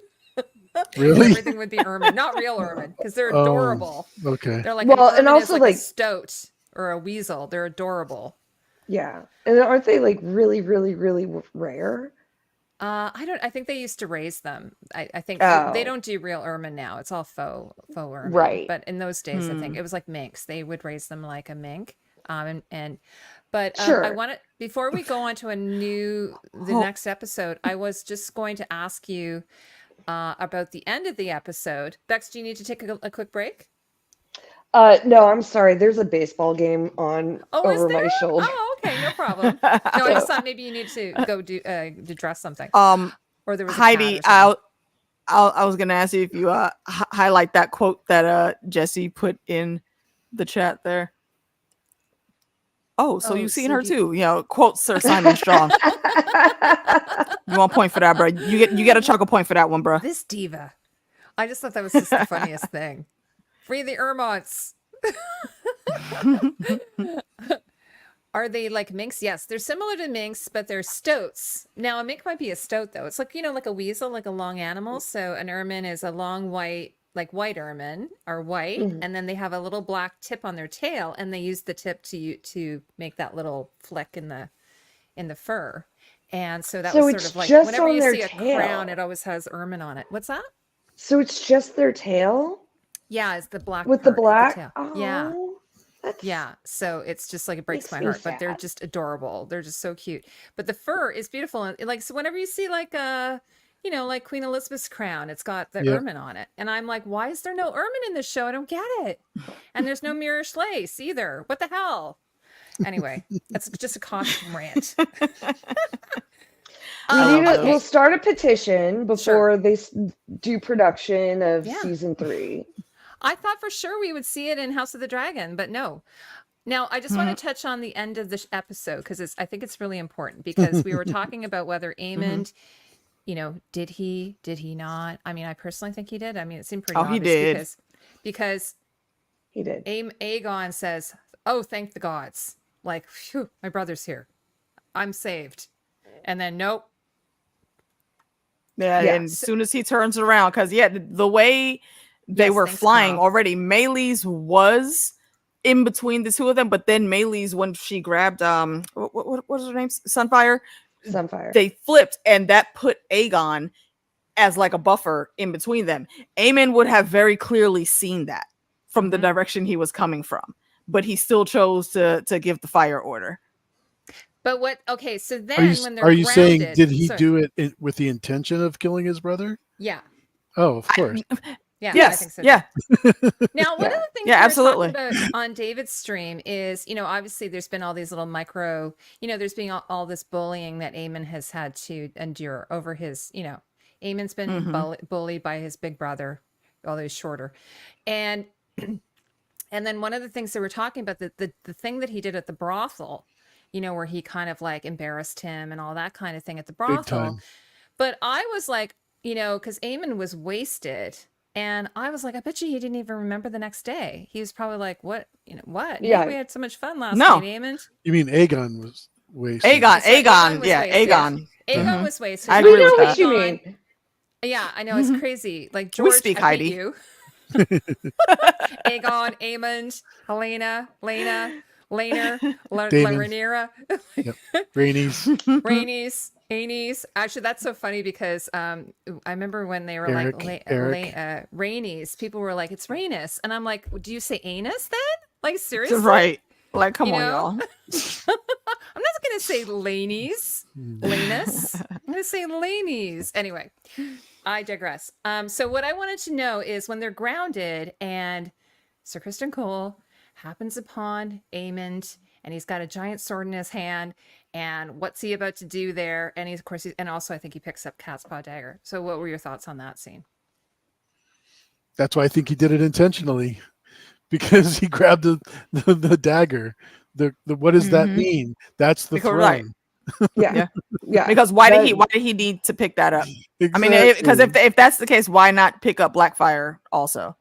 Really? Everything would be ermine, not real ermine, because they're adorable. Okay. They're like and also like a stoat or a weasel. They're adorable. Yeah, and aren't they like really, really, really rare? I think they used to raise them. I think they don't do real ermine now. It's all faux ermine. Right. But in those days, I think it was like minks. They would raise them like a mink. But sure. I want to, before we go on to the next episode, I was just going to ask you about the end of the episode. Bex, do you need to take a quick break? No, I'm sorry. There's a baseball game on over my shoulder. Oh, okay, no problem. No, I just thought maybe you need to go to dress something. Or there was Heidi. I was gonna ask you if you highlight that quote that Jesse put in the chat there. Oh, so you've seen her too. Quote Sir Simon Strong. You want a point for that, bro? You get a chuckle point for that one, bro. This diva. I just thought that was just the funniest thing. Free the Ermots. Are they like minks? Yes, they're similar to minks, but they're stoats. Now, a mink might be a stoat, though. It's like, like a weasel, like a long animal. So an ermine is a long white ermine are white, and then they have a little black tip on their tail, and they use the tip to make that little flick in the fur. And so that was sort of like whenever you see a crown, it always has ermine on it. What's that? So it's just their tail? Yeah, it's the black with the black. Yeah. Yeah, so it's just like it breaks my heart, but they're just adorable. They're just so cute. But the fur is beautiful, and so whenever you see like a like Queen Elizabeth's crown. It's got the Yep. ermine on it. And I'm like, why is there no ermine in this show? I don't get it. And there's no Mirish lace either. What the hell? Anyway, that's just a costume rant. We'll start a petition before they do production of season 3. I thought for sure we would see it in House of the Dragon, but no. Now, I just want to touch on the end of this episode because I think it's really important because we were talking about whether Aemond, did he not? I mean, I personally think he did. I mean, it seemed pretty obvious he did. because he did. Aegon says, "Oh, thank the gods! Like, phew, my brother's here. I'm saved." And then nope. Yeah, and as soon as he turns around, because the way they were flying already, Melee's was in between the two of them, but then Melee's, when she grabbed what was her name? Sunfire. They flipped, and that put Aegon as like a buffer in between them. Aemond would have very clearly seen that from the direction he was coming from, but he still chose to give the fire order. But what? Okay, so then when they're are you grounded, saying did he do it with the intention of killing his brother? Yeah. Oh, of course. Yeah, yes, I think so. Yeah. Now, one of the things absolutely. we were talking about on David's stream is, obviously there's been all these little micro, there's been all this bullying that Aemond has had to endure over his, Aemond's been bullied by his big brother, although he's shorter. And then one of the things they were talking about, the thing that he did at the brothel, where he kind of like embarrassed him and all that kind of thing at the brothel. But I was like, because Aemond was wasted. And I was like, I bet you he didn't even remember the next day. He was probably like, what? What? Yeah. We had so much fun last night, Aemond. You mean Aegon was wasted? Aegon. Aegon was wasted. I agree know with what that. you mean. Yeah, I know. It's crazy. Like, George, we speak I Heidi. hate you. Aegon, Aemond, Helena, Lena, Rhaenyra. Rhaenys. Rhaenys. Actually, that's so funny because I remember when they were Rhaenys, people were like, it's Rhaenys. And I'm like, do you say anus then? Like, seriously? Right. Like, come on, y'all. I'm not going to say Laney's. Lanus. I'm going to say Laney's. Anyway, I digress. So what I wanted to know is when they're grounded and Sir Criston Cole happens upon Aemond and he's got a giant sword in his hand, and what's he about to do there? And he's, of course, and also I think he picks up Cat's Paw dagger. So what were your thoughts on that scene? That's why I think he did it intentionally, because he grabbed the dagger. The what does that mean? That's the throne. Right. Yeah. Because why did he need to pick that up? Exactly. I mean, because if that's the case, why not pick up Blackfire also?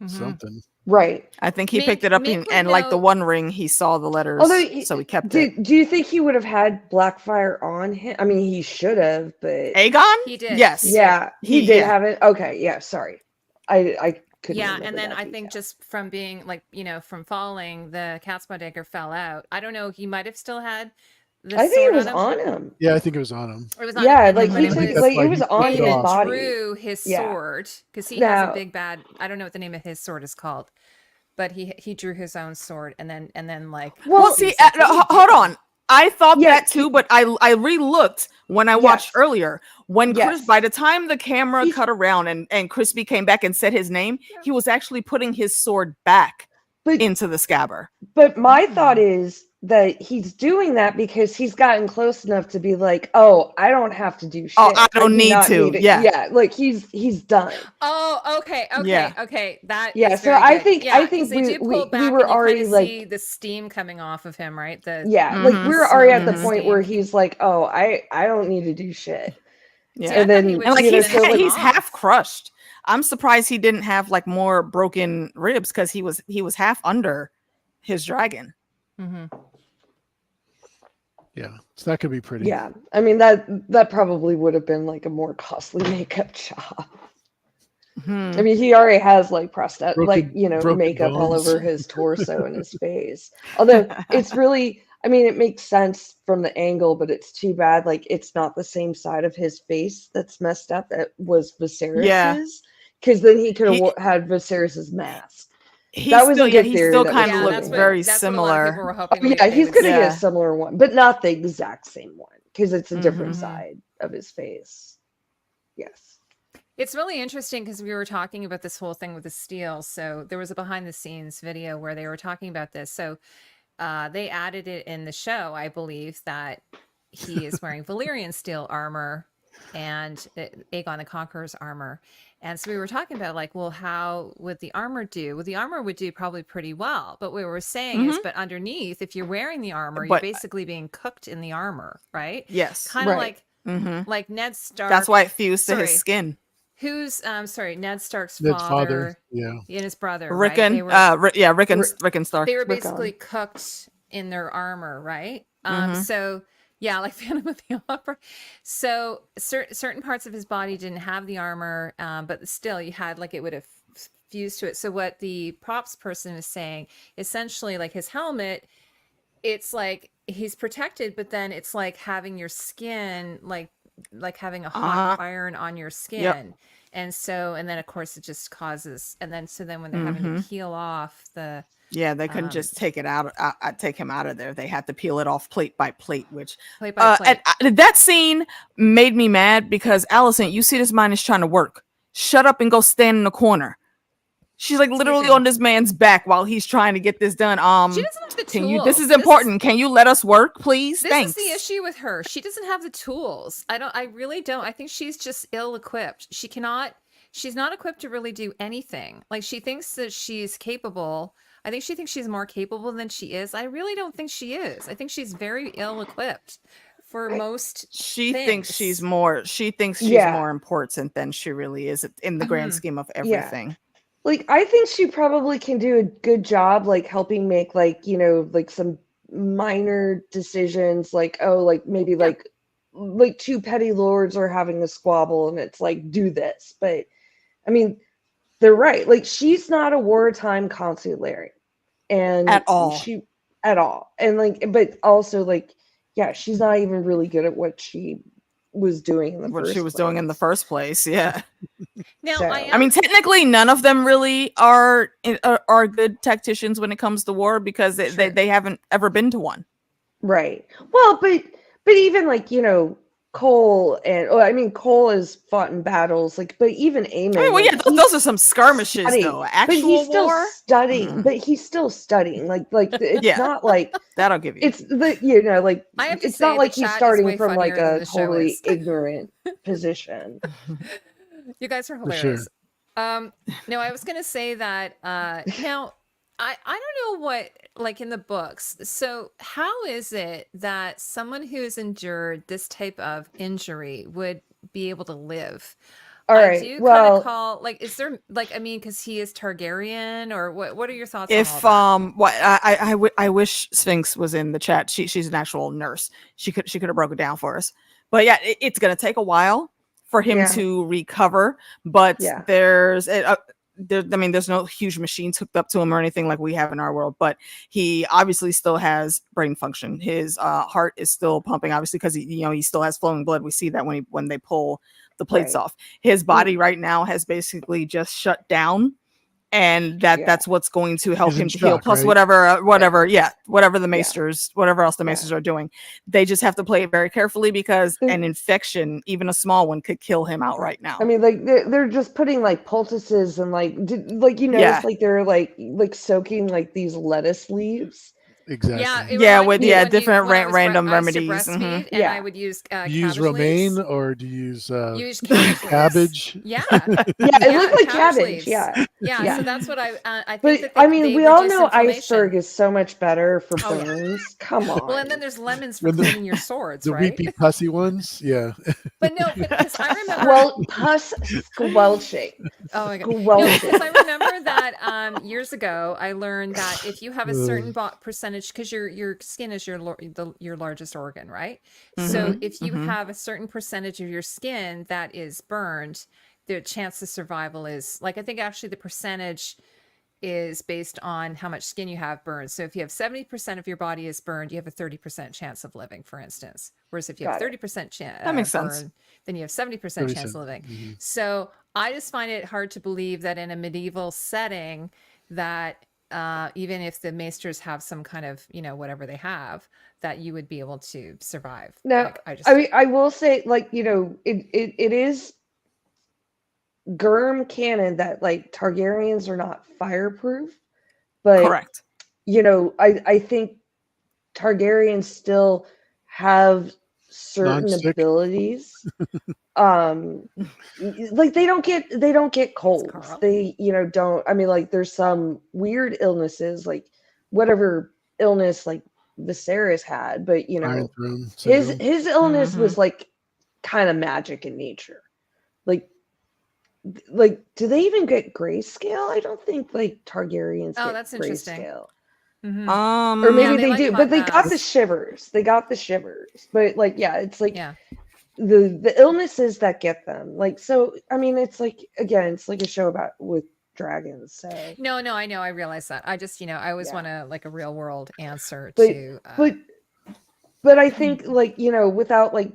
Something. Right. I think he picked it up and like the One Ring, he saw the letters, so he kept it. Do you think he would have had Blackfire on him? I mean, he should have, but Aegon? He did. Yes. Yeah, he did have it. Okay, yeah, sorry. I couldn't. Yeah, and then I think just from being like, from falling, the Cat's Paw dagger fell out. I don't know. He might have still had the I think it was sword on him. Yeah, I think it was on him. It was on Yeah, him, like but he it took, was, like it was on his Aemond body. drew his sword because he has a big bad. I don't know what the name of his sword is called, but he drew his own sword and then like. Well, see, hold on. I thought that too, but I re-looked when I watched earlier. When Chris, by the time the camera cut around and Crispy came back and said his name, he was actually putting his sword back into the scabbard. But my thought is that he's doing that because he's gotten close enough to be like, oh, I don't have to do shit. Oh, I don't need to. Yeah, like he's done. Oh, okay. That so I think we were already like see the steam coming off of him, right? Like we were already at the point where he's like, oh, I don't need to do shit. Yeah, and then like he's half crushed. I'm surprised he didn't have like more broken ribs because he was half under his dragon. Yeah, so that could be pretty. Yeah, I mean that probably would have been like a more costly makeup job. I mean, he already has like prosthetic, makeup all over his torso and his face. Although it's really, I mean, it makes sense from the angle, but it's too bad. Like, it's not the same side of his face that's messed up that was Viserys's. Because then he could have had Viserys's mask. That was he still kind of looked very similar. He's going to get a similar one, but not the exact same one because it's a different side of his face. Yes. It's really interesting because we were talking about this whole thing with the steel. So there was a behind the scenes video where they were talking about this. So they added it in the show, I believe, that he is wearing Valyrian steel armor and Aegon the Conqueror's armor. And so we were talking about like, well, how would the armor do? Well, the armor would do probably pretty well. But what we were saying is, but underneath, if you're wearing the armor, you're But basically being cooked in the armor, right? yes, Kind of Right. like Ned Stark. that's why it fused to Sorry. his skin. Who's sorry, Ned Stark's Ned's father, yeah. and his brother, Rickon, right? Rickon Stark. They were Rickon. basically cooked in their armor, right? Mhm. So yeah, like Phantom of the Opera. So certain parts of his body didn't have the armor, but still, you had like it would have fused to it. So what the props person is saying, essentially, like his helmet, it's like he's protected, but then it's like having your skin like having a hot iron on your skin. And so, and then of course it just causes, and then so then when they're having to peel off the Yeah, they couldn't just take it out. Take him out of there. They had to peel it off plate by plate. Which plate by plate. That scene made me mad because Allison, you see this man is trying to work. Shut up and go stand in the corner. She's like literally on this man's back while he's trying to get this done. She doesn't have the Can tools. you? This is important. Can you let us work, please? This Thanks. is the issue with her. She doesn't have the tools. I really don't. I think she's just ill-equipped. She's not equipped to really do anything. Like she thinks that she's capable. I think she thinks she's more capable than she is. I really don't think she is. I think she's very ill-equipped for most She things. thinks she's more. She thinks she's Yeah. more important than she really is in the grand scheme of everything. Like, I think she probably can do a good job, like helping make like, you know, like some minor decisions, like, oh, like maybe like two petty lords are having a squabble and it's like, do this. But I mean, they're right. Like, she's not a wartime consulary. And At all. At all. And like, but also like, yeah, she's not even really good at what she was doing in the What first she was place. doing in the first place. Yeah. Now, So- I I mean, technically, none of them really are good tacticians when it comes to war because they haven't ever been to one. Right. Well, but even like, you know, Cole and Cole has fought in battles, like, but even Aemond. I mean, well, like, yeah, those are some skirmishes, studying, though. but Actual he's still war, studying. But he's still studying. Like it's Yeah. not like that'll give you. it's the you know like I have to it's say not like the he's chat is starting way from like funnier than a the show totally is. ignorant position. You guys are For sure. hilarious. No, I was gonna say that now I don't know what, like in the books. So how is it that someone who's endured this type of injury would be able to live? All I right. do kind Well, of call like, is there like, I mean, because he is Targaryen, or what are your thoughts If on all what I wish Sphinx was in the chat. She's an actual nurse. She could have broke it down for us. But yeah, it's gonna take a while for him Yeah. to recover. But Yeah. there's no huge machines hooked up to him or anything like we have in our world. But he obviously still has brain function. His heart is still pumping, obviously, because he still has flowing blood. We see that when they pull the plates Right. off. His body right now has basically just shut down. And that's what's going to help He's in him to heal. shock, Plus, right? whatever the Yeah. maesters, whatever else the maesters are doing, they just have to play it very carefully because an infection, even a small one, could kill him outright now. I mean, like they're just putting like poultices and like like they're like soaking like these lettuce leaves. Exactly. Yeah, it Yeah, reminds with me yeah, when different when I was random I used to remedies. breastfeed, and Yeah. I would use Do you use cabbage leaves. romaine or do you use Use cabbage leaves. cabbage? Yeah, Yeah, it looked like cabbage cabbage. leaves. Yeah. Yeah, Yeah. so that's what I think. But that I mean, they we all reduce know inflammation. iceberg is so much better for Oh, yeah. burns. Come on. Well, and then there's lemons for When the- cleaning your swords, The right? weepy pussy ones? Yeah. But no, because I remember. Well, pus squelching. Oh my god! No, Squelching. because I remember that years ago, I learned that if you have a certain percentage, because your skin is your largest organ, right? So if you have a certain percentage of your skin that is burned, the chance of survival is like, I think actually the percentage is based on how much skin you have burned. So if you have 70% of your body is burned, you have a 30% chance of living, for instance. Whereas if you have Got it. 30% chance That makes sense. then you have 70% chance of living. So I just find it hard to believe that in a medieval setting that even if the maesters have some kind of, whatever they have, that you would be able to survive. No, Like, I mean, I will say, like, it is Germ canon that like Targaryens are not fireproof, but Correct. I think Targaryens still have certain Non-stick? abilities. Like they don't get colds. Carl. They don't. I mean, like there's some weird illnesses, like whatever illness like Viserys had, but Iron Throne his syndrome. his illness Mhm. was like kind of magic in nature. Like do they even get grayscale? I don't think like Targaryens Oh, get that's interesting. grayscale. Mhm. Or maybe Yeah, they they like do, hot but they got the baths. shivers. They got the shivers. But like, yeah, it's like Yeah. the illnesses that get them. Like, so I mean, it's like again, it's like a show about with dragons. So No, I know. I realize that. I just, I always Yeah. want a like a real world answer But- to. but I think like without like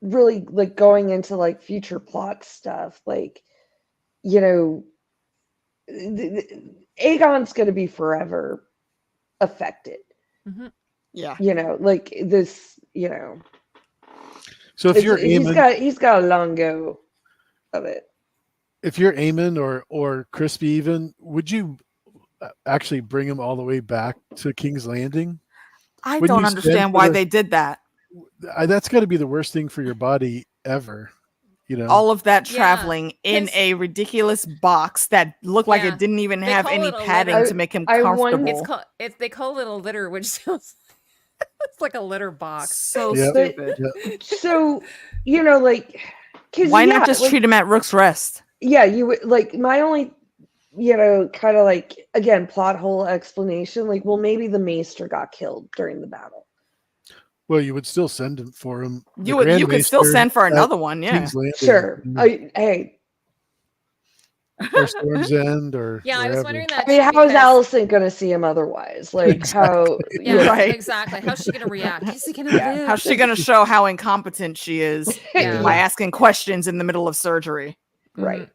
really like going into like future plot stuff, like Aegon's going to be forever affected. Mhm. Yeah. Like this. So if you're Aemond, he's got a long go of it. if you're Aemond or Crispy even, would you actually bring him all the way back to King's Landing? I Wouldn't don't you spend understand for why the- they did that. That's got to be the worst thing for your body ever. All of that Yeah, traveling in 'cause- a ridiculous box that looked like Yeah. it didn't even They have call any it a padding litter. to make him I wonder- comfortable. They call it a litter, which sounds it's like a litter box. So Yep. stupid. So like, 'cause, Why yeah, not just like, treat him at Rook's Rest? Yeah, you would like my only kind of like again plot hole explanation. Like, well, maybe the Maester got killed during the battle. Well, you would still send him for him. The You could still Grand send for Maester another at one, yeah. King's Landing, Sure. Hey, or Storm's End, or Yeah, I was wherever. wondering I that. mean, too, how is because- Alicent going to see him otherwise? Like, how? Yeah, Right. exactly. How's she gonna react? Is he gonna Yeah. live? How's she going to show how incompetent she is Yeah. by asking questions in the middle of surgery? Right.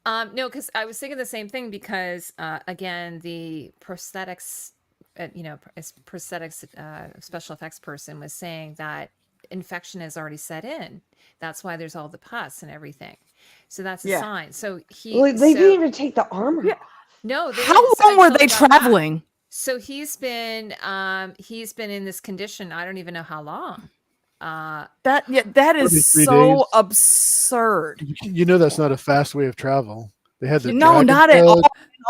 No, because I was thinking the same thing because again, the prosthetics, special effects person was saying that infection has already set in. That's why there's all the pus and everything. So that's a Yeah. sign. So Well, they didn't even take the armor off. no. They How didn't long were until they got back. traveling? So he's been in this condition. I don't even know how long. That Probably is 3 so days. absurd. That's not a fast way of travel. They had the No, dragon not at head.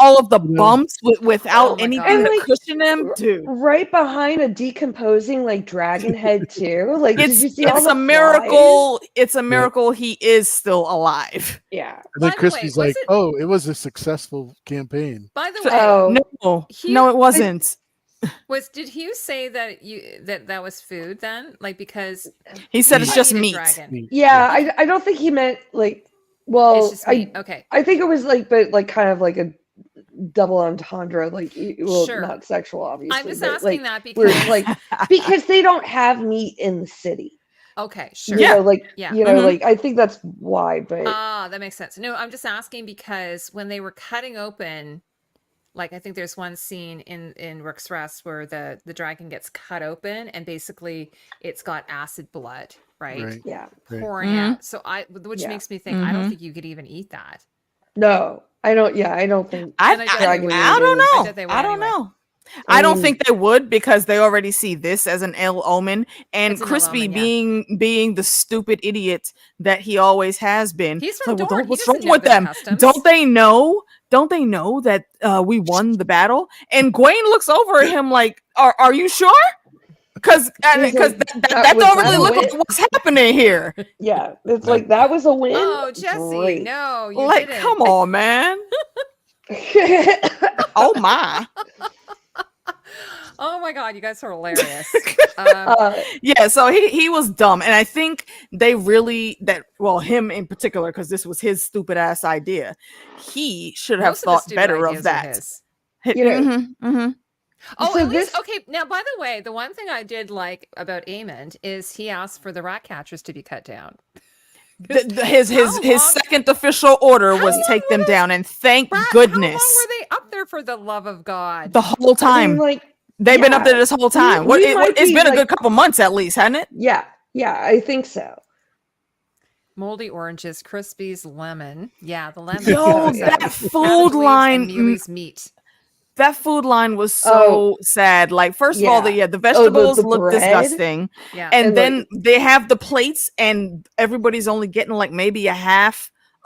all of the you know. bumps without Oh my anything God. to And, like, cushion him, dude. Right behind a decomposing like dragon head too. Like, did you see all It's the a flies? miracle. It's a miracle he is still alive. Yeah. And then By the way, Crispy's was like, it- "Oh, it was a successful campaign." By the So- way, Oh. No, it wasn't. did Hugh say that was food then? Like because He said Meat. it's just I eat a meat. dragon. Yeah, I don't think he meant like. Well, It's just meat. Okay. I think it was like, but like kind of like a double entendre, like well, Sure. not sexual, obviously. I'm just but, asking like, that where because it's like because they don't have meat in the city. okay, sure. You know, like Yeah. Mhm. like I think that's why. But Ah, that makes sense. No, I'm just asking because when they were cutting open, like I think there's one scene in Rook's Rest where the dragon gets cut open and basically it's got acid blood, right? Right. yeah, Pouring Mhm. out. So which Yeah. makes me think I don't Mhm. think you could even eat that. no, I don't. Yeah, I don't think. I And I don't bet they would. know. I bet they would I don't anyway. know. I don't mean, think they would because they already see this as an ill omen, and It's an ill Crispy omen, yeah. being the stupid idiot that he always has been. He's it's from like, Dorne. He what's doesn't wrong know with their them? customs. Don't they know? Don't they know that we won the battle? And Gwaine looks over at him like, "Are you sure?" Because He's like, that was don't that really a look win? like what's happening here. Yeah, it's like that was a win. Oh, Jesse, Great. no, you Like, didn't. come on, man. Oh my. Oh my god, you guys are hilarious. Yeah, so he was dumb, and I think they really him in particular, because this was his stupid ass idea. He should have most of the thought stupid better ideas of are that. his. You know- Mhm. Oh, So at least this- okay. Now, by the way, the one thing I did like about Aemond is he asked for the rat catchers to be cut down. His How long- second official order was How take long them were down, and thank How long goodness were they up there for the love of God? the whole I time mean, like they've been up yeah. there this whole time. We might It's be, been a like- good couple months at least, hasn't it? yeah, I think so. moldy oranges, Crispies, lemon. Yeah, the lemon. Yo, Yeah. that Cabbage food leaves line, and Muley's meat. that food line was Oh, so sad. Like, first of all, the yeah. vegetables The look bread disgusting, Yeah. and and then they have the plates, and everybody's only getting like maybe a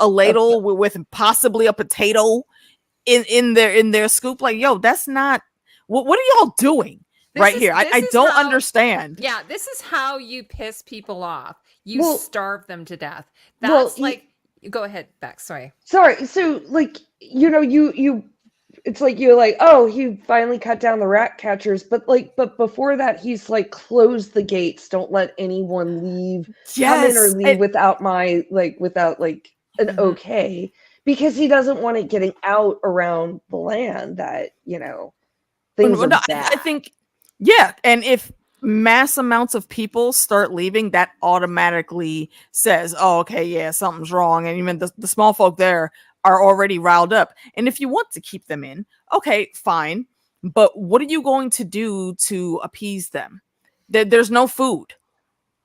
ladle with possibly a potato in their scoop. Like, yo, that's not what are y'all doing right here? I don't understand. Yeah, this is how you piss people off. You Well- starve them to death. well, That's like, go ahead, Beck. Sorry. sorry. So like, you it's like you're like, oh, he finally cut down the rat catchers, but before that, he's like closed the gates, don't let anyone leave, come in or Yes, leave without an Mhm. okay, because he doesn't want it getting out around the land that things are no, bad. I think, yeah, and if mass amounts of people start leaving, that automatically says, oh, okay, yeah, something's wrong. And even the small folk there are already riled up. And if you want to keep them in, okay, fine. But what are you going to do to appease them? There's no food.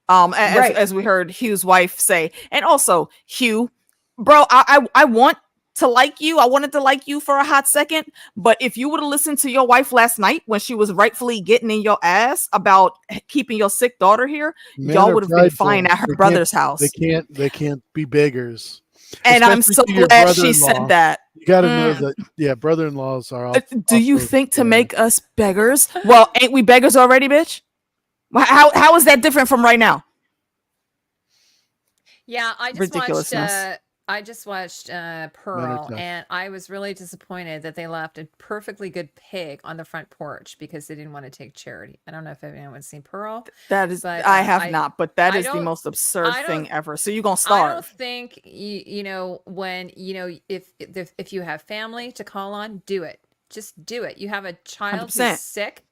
Right. As we heard Hugh's wife say. And also, Hugh, bro, I want to like you. I wanted to like you for a hot second, but if you would have listened to your wife last night when she was rightfully getting in your ass about keeping your sick daughter here, Men y'all are would have been prideful. fine at her brother's house. They can't be beggars. And I'm Especially so to your glad she brother-in-law. said that. You got to know Mm. that, yeah, brother-in-laws are. Do you think to make us beggars? Well, ain't we beggars already, bitch? How is that different from right now? Yeah, I just Ridiculousness. watched Pearl, and I was really disappointed that they left a perfectly good pig on the front porch because they didn't want to take Charity. I don't know if anyone's seen Pearl. That is, But, I have not, but that I is the don't- most absurd I thing don't- ever. So you're gonna I don't starve? think when if you have family to call on, do it. Just do it. You have a child 100%. who's sick,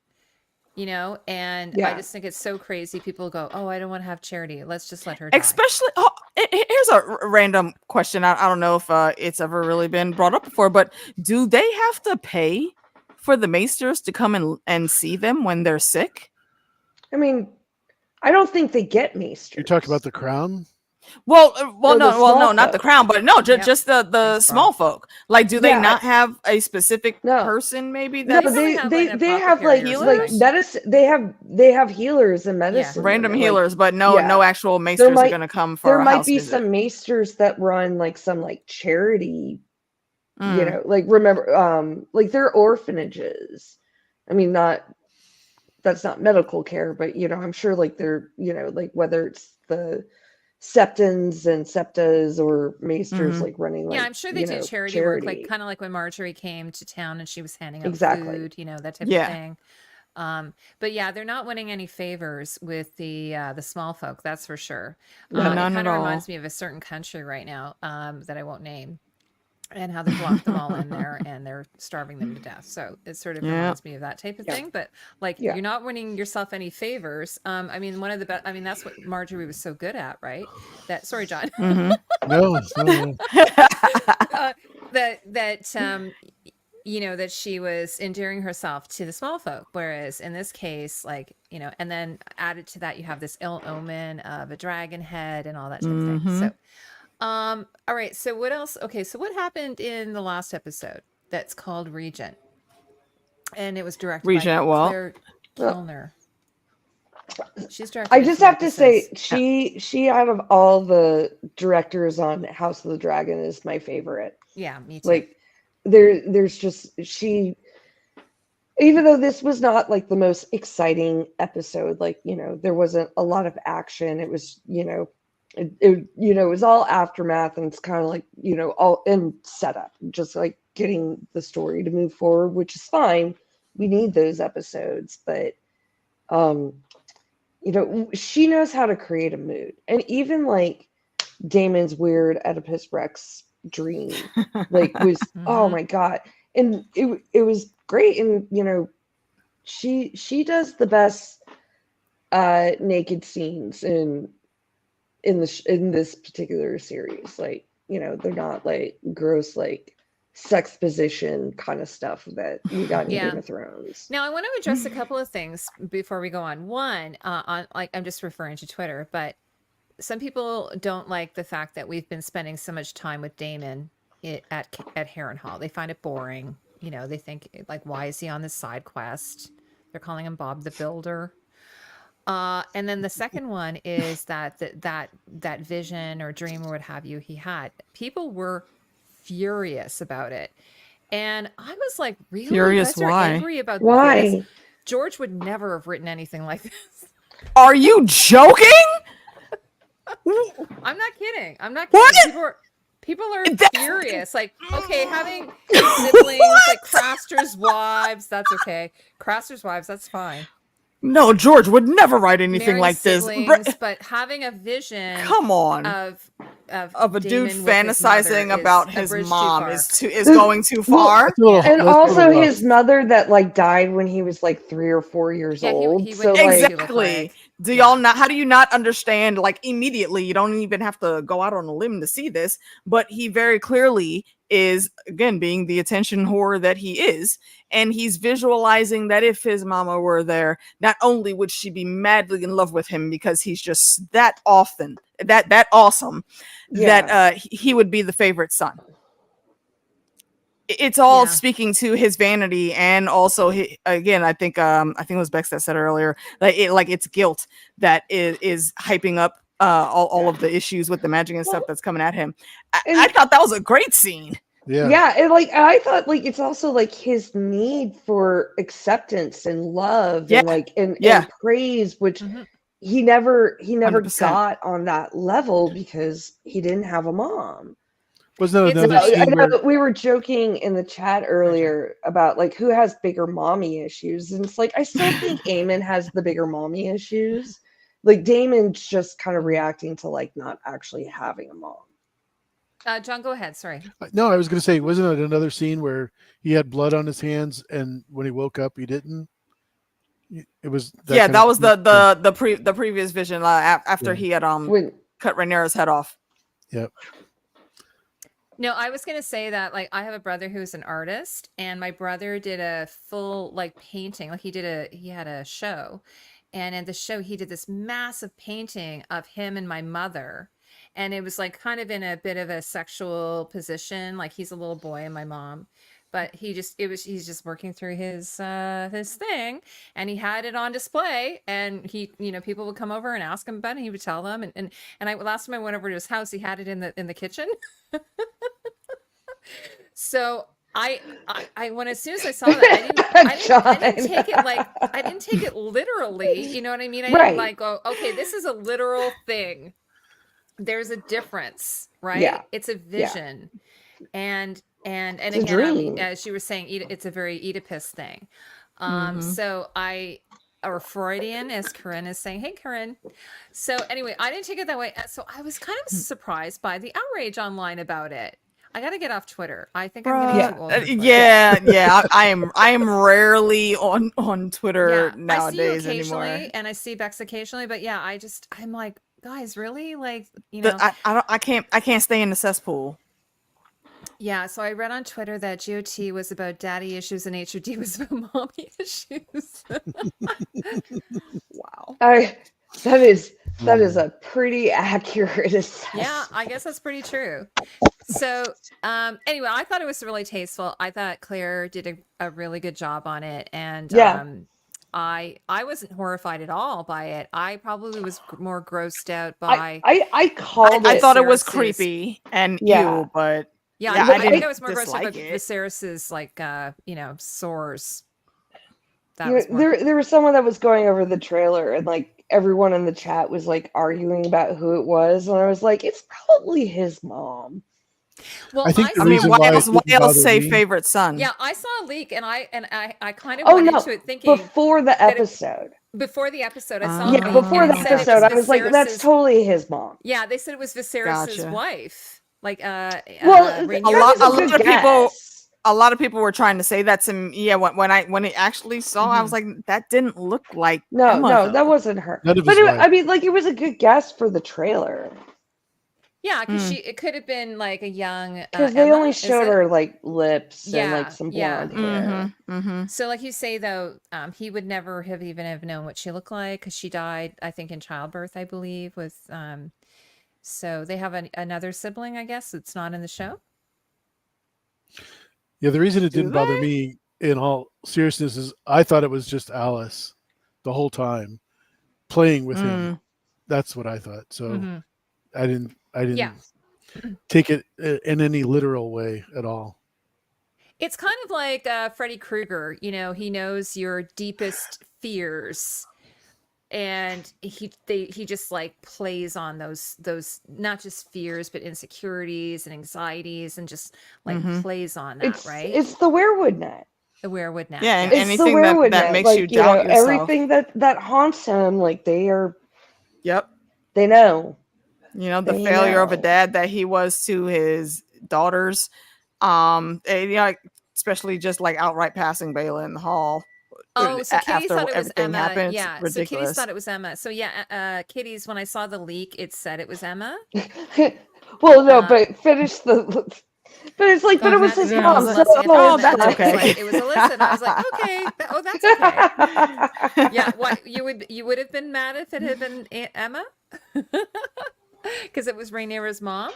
and I Yeah. just think it's so crazy. People go, "Oh, I don't want to have Charity. Let's just let her die." Especially, here's a random question. I don't know if it's ever really been brought up before, but do they have to pay for the maesters to come and see them when they're sick? I mean, I don't think they get maesters. You talk about the crown. Well, Or the no, small not the folk. crown, but no, Yep. just the Thanks, small folk. Like, do they Yeah, not have a specific No. person? Maybe No, that probably have, like, they an have like apothecary or medicine. They have healers and medicine. random women, healers, but no yeah. actual maesters are might- going to come for there a might house be visit. some maesters that run like some like charity, Mm. like remember, like they're orphanages. I mean, that's not medical care, but I'm sure like they're, like whether it's the septons and septas or maesters Mhm. like running like, Yeah, I'm sure they do charity work, like kind of like when Marjorie came to town and she was handing out Exactly. food, that type Yeah. of thing. But yeah, they're not winning any favors with the small folk, that's for sure. No. It None kind at of all. reminds me of a certain country right now, that I won't name, and how they've locked them all in there and they're starving them to death. So it sort of Yeah. reminds me of that type of Yeah. thing. But like, Yeah. you're not winning yourself any favors. I mean, one of the best. I mean, that's what Marjorie was so good at, right? Sorry, John. Mhm. No. That she was endearing herself to the small folk, whereas in this case, like, and then added to that, you have this ill omen of a dragon head and all that type of thing. Mhm. So, all right. So what else? Okay. So what happened in the last episode that's called Regent? And it was directed Regent, by well- Claire Kilner. She's directed. I a just few have to say, episodes. she out of all the directors on House of the Dragon is my favorite. Yeah, me too. Like there's just she, even though this was not like the most exciting episode, like there wasn't a lot of action. It was it was all aftermath, and it's kind of like all in setup, just like getting the story to move forward, which is fine. We need those episodes, but she knows how to create a mood. And even like Daemon's weird Oedipus Rex dream like was oh my god, and it was great. And she does the best naked scenes in this particular series. Like they're not like gross like sex position kind of stuff that we got in Game of Thrones. Now, I want to address a couple of things before we go on. One, on like I'm just referring to Twitter, but some people don't like the fact that we've been spending so much time with Daemon at Harrenhal. They find it boring. You know, they think like, why is he on this side quest? They're calling him Bob the Builder. And then the second one is that vision or dream or what have you he had. People were furious about it, and I was like, really? Furious? You guys are Why? angry about this? Why? George would never have written anything like this. Are you joking? I'm not kidding. I'm not What? kidding. People are furious. Like, okay, having siblings, like Craster's wives, that's okay. Craster's wives, that's fine. No, George would never write anything Marrying like this. siblings, but having a vision Come on. of a dude Daemon with his fantasizing mother about is a his bridge too mom far. is going too far. That's a little- And that's a also little rough. his mother that like died when he was like 3 or 4 years Yeah, old. he So went like, into- Exactly. Do y'all not? How do you not understand? Like immediately, you don't even have to go out on a limb to see this. But he very clearly is, again, being the attention whore that he is, and he's visualizing that if his mama were there, not only would she be madly in love with him because he's just that awesome, Yeah. that he would be the favorite son. It's all Yeah. speaking to his vanity, and also again, I think it was Bex that said earlier, like it's guilt that is hyping up all of the issues with the magic and stuff that's coming at him. I thought that was a great scene. yeah, and like I thought like it's also like his need for acceptance and love and like and praise, which Mhm. he never 100%. got on that level because he didn't have a mom. Wasn't that It's another about- I scene know where we were joking in the chat earlier about like who has bigger mommy issues, and it's like I still think Aemond has the bigger mommy issues. Like Daemon's just kind of reacting to like not actually having a mom. John, go ahead. Sorry. No, I was going to say, wasn't it another scene where he had blood on his hands, and when he woke up, he didn't? It was That was the previous vision after he had When cut Rhaenyra's head off. Yep. No, I was gonna say that like I have a brother who's an artist, and my brother did a full like painting. Like he had a show, and in the show he did this massive painting of him and my mother, and it was like kind of in a bit of a sexual position, like he's a little boy and my mom, but he's just working through his thing, and he had it on display, and he, you know, people would come over and ask him about it, and he would tell them, and I last time I went over to his house, he had it in the kitchen. So I when as soon as I saw that, I didn't take it like I didn't take it literally. You know what I mean? I didn't like go, okay, this is a literal thing. There's a difference, right? Yeah. It's a vision, and It's a again, dream. as you were saying, it's a very Oedipus thing. So or Freudian, as Corinne is saying. Hey, Corinne. So anyway, I didn't take it that way. So I was kind of surprised by the outrage online about it. I got to get off Twitter. I think I'm getting too old. for Twitter. Yeah. I am rarely on Twitter nowadays I see you occasionally, anymore. and I see Bex occasionally, but yeah, I'm like, guys, really? Like, you know, I can't stay in the cesspool. Yeah, so I read on Twitter that GOT was about daddy issues and HOD was about mommy issues. Wow. That is a pretty accurate assessment. Yeah, I guess that's pretty true. So anyway, I thought it was really tasteful. I thought Claire did a really good job on it, and I wasn't horrified at all by it. I probably was more grossed out by. I called it. I thought it was Viserys's- creepy and Yeah. ew, but Yeah, Yeah, I I think didn't I was more grossed out by dislike it. Viserys's like sores. That You know, was more. there was someone that was going over the trailer, and like everyone in the chat was like arguing about who it was, and I was like, it's probably his mom. Well, I think the I mean, reason why why it else didn't bother say me- favorite son? yeah, I saw a leak, and I kind of Oh went no, into it thinking before the that it- episode. before the episode. I saw Oh. a Yeah, leak, before and the it said it was episode, I was like, that's Viserys's- totally his mom. Yeah, they said it was Viserys's Gotcha. wife. Like Well, Rhaenys' lot- that's a good lot of people- guess. A lot of people were trying to say that to me. Yeah, when it actually saw, I was like, that didn't look like No, Emma, no, though. that wasn't her. None of But his I wife. mean, like, it was a good guess for the trailer. Yeah, because it could have been like a young Because they Emma, only is showed it? her like lips and like Yeah, some yeah. blonde hair. So, like you say, though, he would never have known what she looked like because she died, I think, in childbirth, I believe. So they have another sibling, I guess, that's not in the show. Yeah, the reason it Do didn't bother they? me in all seriousness is I thought it was just Alice the whole time playing with him. That's what I thought. So hmm I didn't Yeah. take it in any literal way at all. It's kind of like Freddy Krueger. You know, he knows your deepest fears, and he just like plays on those not just fears but insecurities and anxieties, and just like plays on that, right? It's the werewood net. The werewood net. Yeah, and yes. It's the anything werewood that net. makes Like, you doubt yourself. everything that haunts him, like they know. You know, the They failure of a know. dad that he was to his daughters. And, you know, especially just like outright passing Bela in the hall. Oh, so Kitty after thought it was everything Emma. happened. It's Yeah, so Kitty ridiculous. thought it was Emma. So yeah, Kitty's, when I saw the leak, it said it was Emma. Well, no, but finish the. But it's like, but Oh, it was imagine his if it mom. was So, Leslie at the oh, end, that's and it was okay. like, it was Alyssa, and I was like, okay, that's okay. Yeah, what you would have been mad if it had been Emma, because it was Rhaenyra's mom.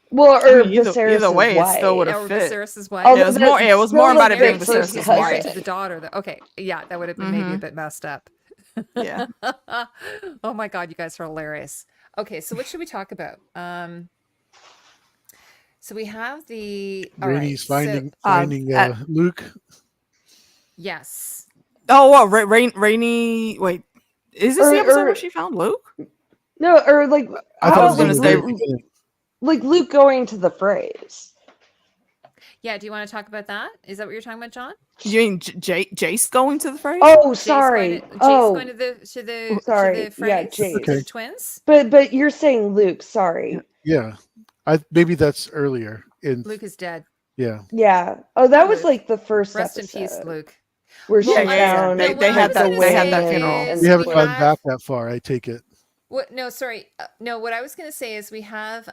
Well, or either way, it still would have or fit. Viserys's wife. Although It was more. It was still more about like it being the first Viserys' cousin. wife. To the daughter, though. Okay, yeah, that would have been maybe a bit messed up. Yeah. Oh my god, you guys are hilarious. Okay, so what should we talk about? So we have the Rhaenys finding Luke. Yes. Oh, what? Rainy. Wait, is this the episode where she found Luke? No, or like I thought it was about Luke, like Luke going to the phrase. Yeah, do you want to talk about that? Is that what you're talking about, John? You mean Jace going to the phrase? Oh, sorry. Jace going to the sorry. to the phrase. Yeah, Jace. To the twins. But you're saying Luke. Sorry. Yeah, maybe that's earlier. Luke is dead. Yeah. Yeah. Oh, that was Luke. like the first Rest episode. in peace, Luke. Where she found they had that funeral. We haven't gone back that far. I take it. What? No, sorry. No, what I was going to say is we have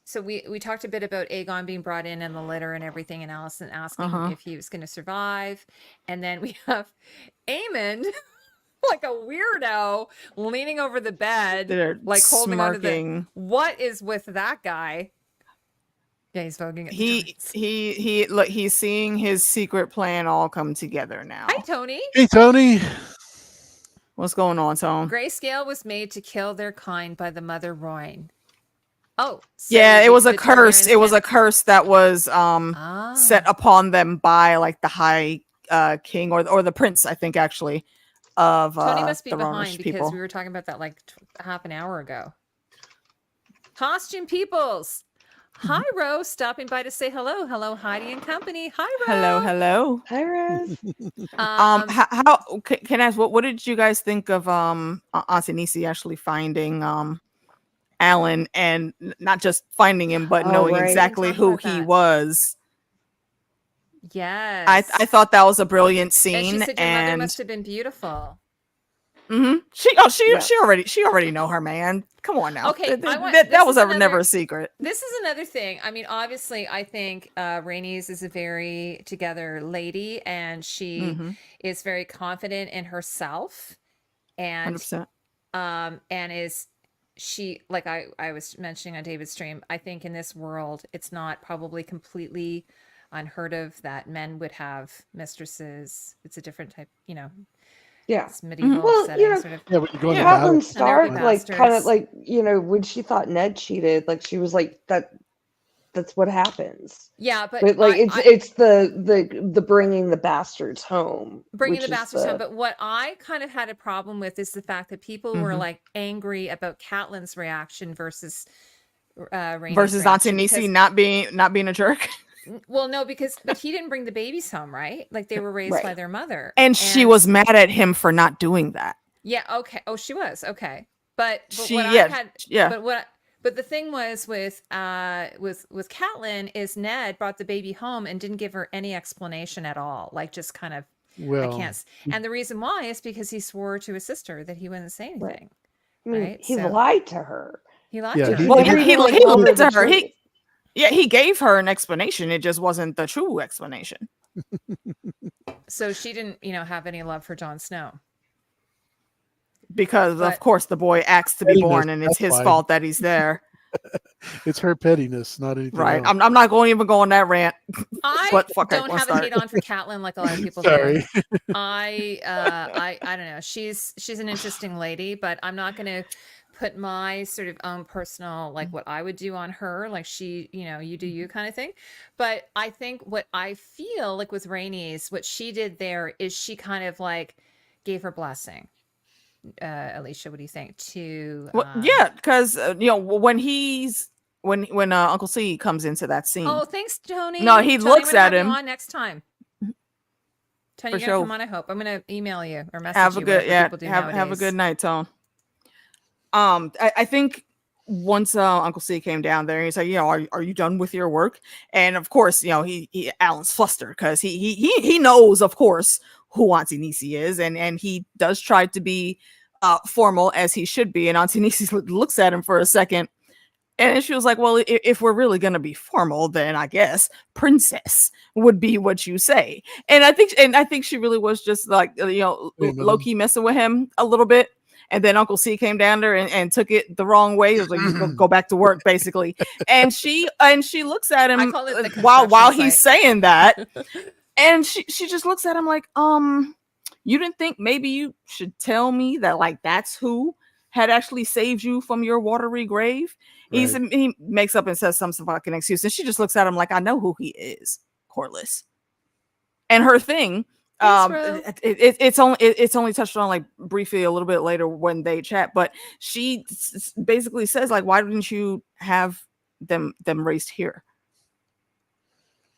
so we talked a bit about Aegon being brought in and the litter and everything, and Allison asking if he was going to survive, and then we have Aemond like a weirdo leaning over the bed, like holding onto the. What is with that guy? Yeah, he's voguing. Look, he's seeing his secret plan all come together now. Hi, Tony. Hey, Tony. What's going on, Tone? Grayscale was made to kill their kind by the mother Rhaenys. Oh, so yeah, it was a curse. It was a curse that was set upon them by like the High King or the Prince, I think, actually, of Tony must be the behind Rhaenys because people. we were talking about that like half an hour ago. Costume peoples. Hi, Rose, stopping by to say hello. Hello, Heidi and company. Hi, Rose. Hello. Hi, Rose. How can I ask what did you guys think of Auntie Nisi actually finding Alan, and not just finding him, but knowing exactly who he was? Yes, I thought that was a brilliant scene. And she said your mother must have been beautiful. She already know her man. Come on now. Okay, that was never a secret. This is another thing. I mean, obviously, I think Rhaenys is a very together lady, and she is very confident in herself, and 100%. And is she, like I was mentioning on David's stream, I think in this world it's not probably completely unheard of that men would have mistresses. It's a different type, Yeah. It's medieval setting, sort of. Yeah, when you go into Catelyn battle. Stark, like, kind of like, when she thought Ned cheated, like, she was like, that's what happens. Yeah, but like, it's the bringing the bastards home. Bringing the bastards home. But what I kind of had a problem with is the fact that people were like angry about Catelyn's reaction versus Rhaenys' versus Auntie Nisi not being a jerk. Well, no, but he didn't bring the babies home, right? Like they were raised by their mother, and she was mad at him for not doing that. Yeah. Okay. Oh, she was okay, but the thing was with Catelyn is Ned brought the baby home and didn't give her any explanation at all, like just kind of. Well, I can't. And the reason why is because he swore to his sister that he wouldn't say anything. Right? He lied to her. He lied Yeah, to her. he- Well, he- he Everyone lied told her to the her. truth. He gave her an explanation. It just wasn't the true explanation. So she didn't, have any love for Jon Snow. Because, of But- course, the boy asked to be Pettiness, born, and it's that's his why. fault that he's there. It's her pettiness, not anything Right. else. I'm not going to even go on that rant. I But fuck, I don't won't have a start. hate on for Catelyn like a lot of people Sorry. do. I don't know. She's an interesting lady, but I'm not going to put my sort of own personal, like what I would do on her, like she, you do you kind of thing. But I think what I feel like with Rhaenys, what she did there is she kind of like gave her blessing. Alicia, what do you think? Well, yeah, because when Uncle C comes into that scene. Oh, thanks, Tony. No, he Tony, looks I'm gonna at have him. you on next time. Tony, For you're gonna sure. come on. I hope I'm gonna email you or message Have a you. good whatever people do have a nowadays. good night, Tone. I think once Uncle C came down there, he's like, are you done with your work? And of course, Alan's flustered because he knows, of course, who Auntie Nisi is, and he does try to be formal as he should be. And Auntie Nisi looks at him for a second, and she was like, well, if we're really gonna be formal, then I guess princess would be what you say. And I think she really was just like low-key messing with him a little bit. And then Uncle C came down there and took it the wrong way. It was like, you go back to work, basically. And she looks at him I call it the while construction he's site. saying that. And she just looks at him like, you didn't think maybe you should tell me that, like, that's who had actually saved you from your watery grave? Right. He makes up and says some fucking excuse. And she just looks at him like, I know who he is, Corlys. And her thing, it's only touched on like briefly a little bit later when they chat, but she basically says like, why didn't you have them raised here?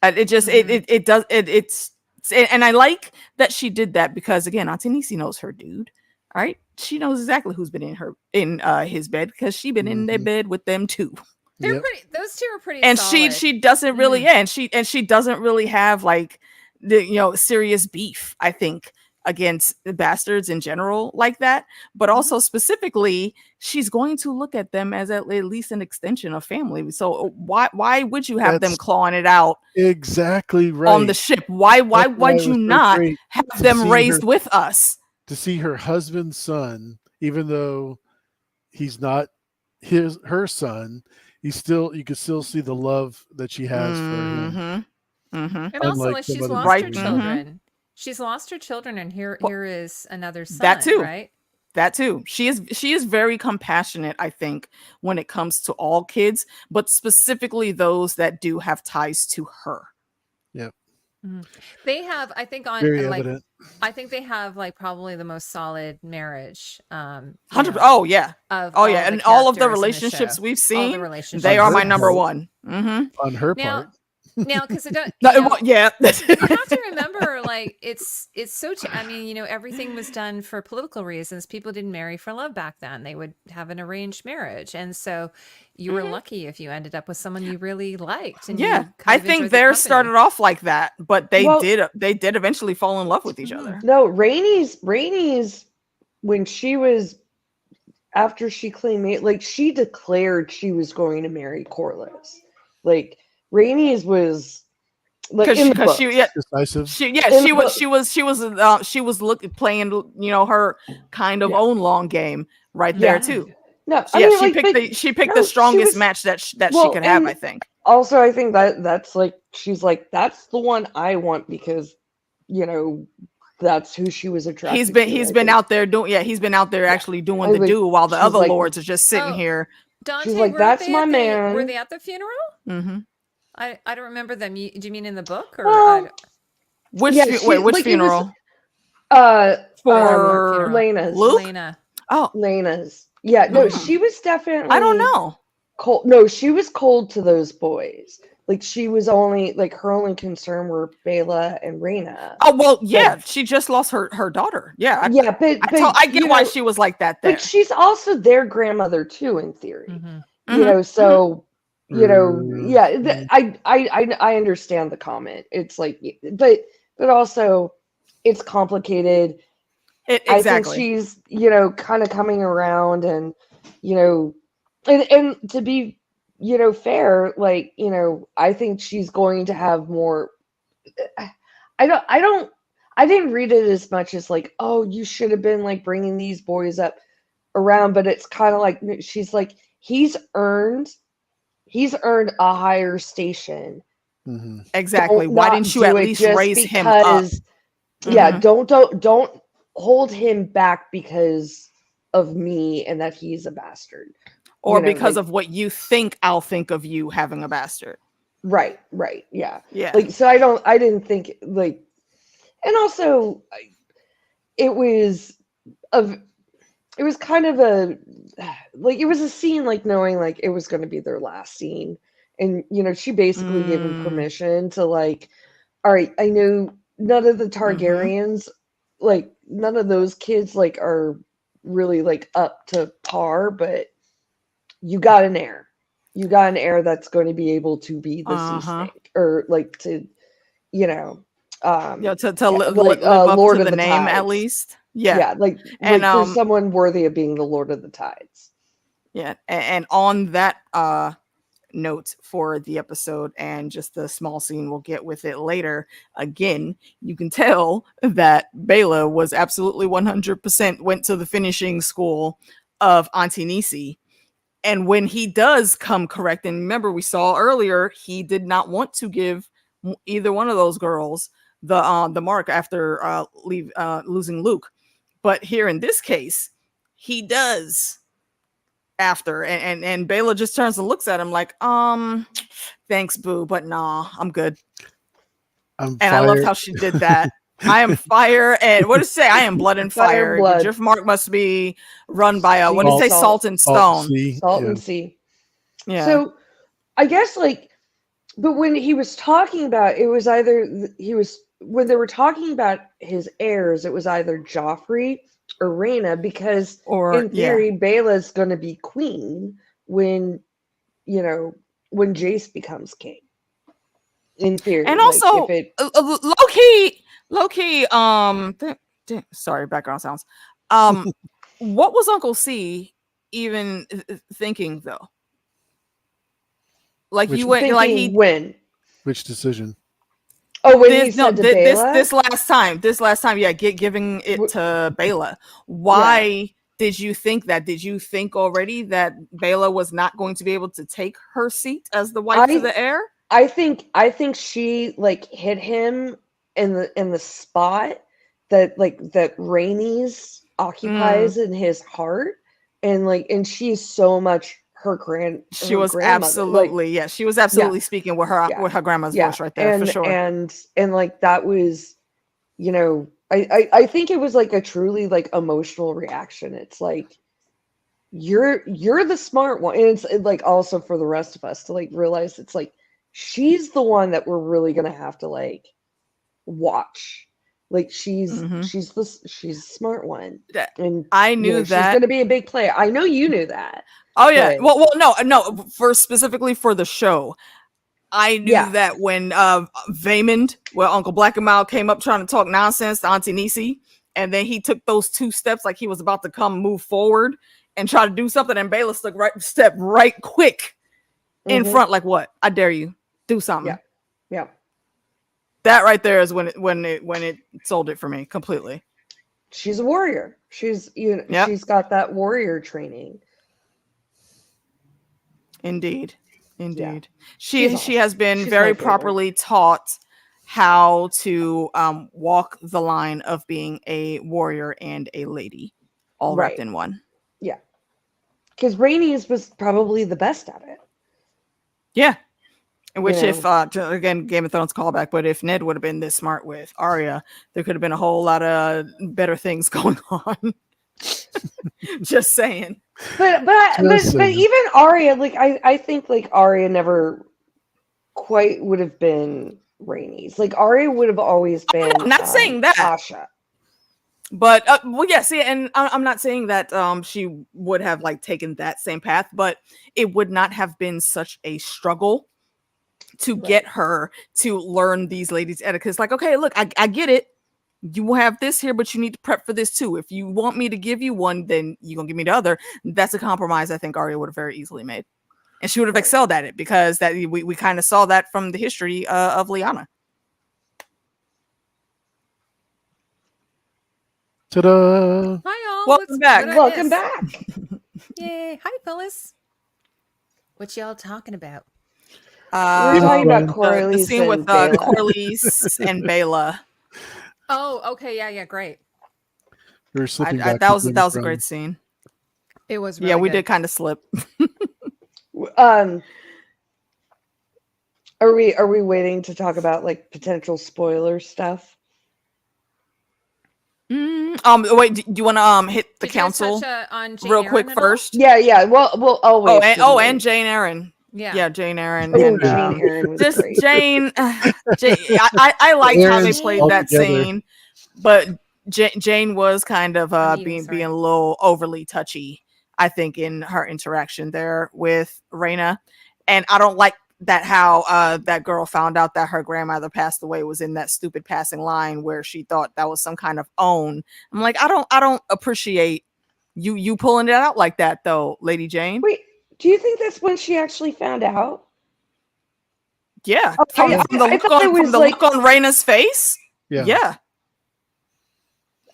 It's and I like that she did that because again, Auntie Nisi knows her dude. All right, she knows exactly who's been in his bed because she been in their bed with them too. They're Yep. pretty. Those two are pretty. And solid. she doesn't really and she doesn't really have like the serious beef, I think, against the bastards in general like that, but also specifically she's going to look at them as at least an extension of family. So why would you have them That's clawing it out exactly right on the ship? Why That's why would it you was so not great have to them see raised her- with us? to see her husband's son, even though he's not her son, you could still see the love that she has for him. And also, Unlike like she's some other lost her people. children. She's lost her children, and here is another son. that too. Right? That too. She is very compassionate, I think, when it comes to all kids, but specifically those that do have ties to her. They have, I think, Very like evident. I think they have like probably the most solid marriage. 100. Oh yeah. Of Oh yeah. the And all of the characters in relationships show. we've All the seen, relationships. they On are her my number part. one. On her Now, part. now, because it does. No, You know, yeah. you have to remember, like it's so. I mean, everything was done for political reasons. People didn't marry for love back then. They would have an arranged marriage, and so you were lucky if you ended up with someone you really liked. And Yeah, you kind I of think enjoyed the theirs company. started off like that, but they Well- did eventually fall in love with each other. No, Rhaenys, when she was after she claimed it, like she declared she was going to marry Corlys. Like Rhaenys was like in the Because she books. yeah Decisive. she was playing her kind of own long game right Yeah. there too. No, So, I yeah, mean, she like, picked but she picked no, the she strongest was- match that she well, could have, and- I think. also I think that's like she's like that's the one I want because that's who she was attracted He's to. been I think. out there doing he's been out there actually doing the Like, do while the she's other like- lords are just sitting Oh. here. Dante, like, were "That's they my at man." Were they at the funeral? Mm-hmm. I don't remember them. Do you mean in the book or? Well, Which Yeah, fu- she- wait, which like, it was- funeral? For funeral. Lena's. Luke? Lena. Oh, Lena's. Yeah, no, Hmm. she was definitely I don't know. cold. No, she was cold to those boys. Like she was only like her only concern were Bela and Rhaena. Oh well, yeah, she just lost her daughter. Yeah, yeah, but I get you why know, she was like that there. But she's also their grandmother too, in theory. Mm-hmm. You know, so Mm. yeah. I understand the comment. It's like, but also, it's complicated. I think Exactly. she's kind of coming around, and and to be, fair, like, I think she's going to have more. I didn't read it as much as like, oh, you should have been like bringing these boys up around, but it's kind of like she's like, he's earned a higher station. Mm-hmm. Exactly. Don't Why not didn't you do at it least just raise him up? because, yeah, Mhm. don't hold him back because of me and that he's a bastard. Or because Like, of what you think I'll think of you having a bastard. right, yeah. Yeah. Like, so I didn't think like, and also it was of it was kind of a like it was a scene like knowing like it was going to be their last scene, and she basically gave him permission to like, all right, I know none of the Targaryens, like none of those kids like are really like up to par, but you got an heir. You got an heir that's going to be able to be the sea snake, or like to, you know, Yeah, to like live up Lord to of the the name at Tides. least. Yeah. Yeah, And there's someone worthy of being the Lord of the Tides. yeah, and on that note for the episode and just the small scene we'll get with it later, again, you can tell that Bela was absolutely 100% went to the finishing school of Auntie Nisi. And when he does come correct, and remember we saw earlier, he did not want to give either one of those girls the mark after losing Luke. But here in this case, he does after, and Bela just turns and looks at him like, thanks, boo, but nah, I'm good. I'm And I loved fired. how she did that. I am fire, and what did it say? I am blood and Fire fire. and blood. The Drift Mark must be run by what did it say? Salt and stone. Salt Yeah. and sea. Yeah. So I guess like, but when he was talking about, it was either when they were talking about his heirs, it was either Joffrey or Rhaena, because in theory, Bela's going to be queen when when Jace becomes king. In theory, And like, also, if it low key, sorry, background sounds. What was Uncle C even thinking though? Like Which- you went, like he when? Which decision? Oh, when he said to Bela? this last time, yeah, giving it to Bela. Why did you think that? Did you think already that Bela was not going to be able to take her seat as the wife to the heir? I think she like hit him in the spot that Rhaenys occupies in his heart, and she's so much her she was grandmother. Absolutely she was absolutely speaking with her grandma's voice right there, for sure. And like that was, I think it was like a truly like emotional reaction. It's like you're the smart one, and it's like also for the rest of us to like realize it's like she's the one that we're really gonna have to like watch. Like she's the smart one, and I knew that she's gonna be a big player. I know you knew that. Oh yeah. Well, no. For specifically for the show, I knew that when Aemond, Uncle Black and Mild came up trying to talk nonsense to Auntie Nisi, and then he took those 2 steps like he was about to move forward and try to do something, and Bela stepped right quick in front, like, what? I dare you, do something. Yeah. That right there is when it sold it for me completely. She's a warrior. She's she's got that warrior training. Indeed. Yeah. She has been very properly taught how to walk the line of being a warrior and a lady, all wrapped in one. Yeah, because Rhaenys was probably the best at it. Yeah, which if again, Game of Thrones callback, but if Ned would have been this smart with Arya, there could have been a whole lot of better things going on. Just saying. But even Arya, like I think like Arya never quite would have been Rhaenys. Like Arya would have always been. I'm not saying that. Asha. But see, and I'm not saying that she would have like taken that same path, but it would not have been such a struggle to get her to learn these ladies' etiquette. Like, okay, look, I get it. you will have this here, but you need to prep for this too. If you want me to give you one, then you're gonna give me the other. That's a compromise I think Arya would have very easily made. And she would have excelled at it because that we kind of saw that from the history of Lyanna. Ta-da! Hi all. Welcome back. Welcome back. Yay. Hi fellas. What y'all talking about? We're talking about The Corlys scene with and Baela. Corlys and Baela. Oh, okay. Yeah, great. We were slipping back. That to was Game a of great Thrones. scene. It was Yeah, really we good. did kind of slip. Are we waiting to talk about like potential spoiler stuff? Wait, do you want to hit the Did you guys council touch, on Jane real Eyre quick at all? first? Yeah. Well, we'll always. And Jane Eyre. Yeah. Yeah, Jane Eyre. Oh, And, Jane Eyre was just great. Jane. I liked how they Aaron's played all that together. scene, but Jane was kind of I'm eating, being sorry. a little overly touchy, I think, in her interaction there with Rhaena. And I don't like that how that girl found out that her grandmother passed away was in that stupid passing line where she thought that was some kind of own. I'm like, I don't appreciate you pulling it out like that though, Lady Jane. Wait, do you think that's when she actually found out? Yeah, Oh, from I the thought it was look on Rhaena's face. Yeah.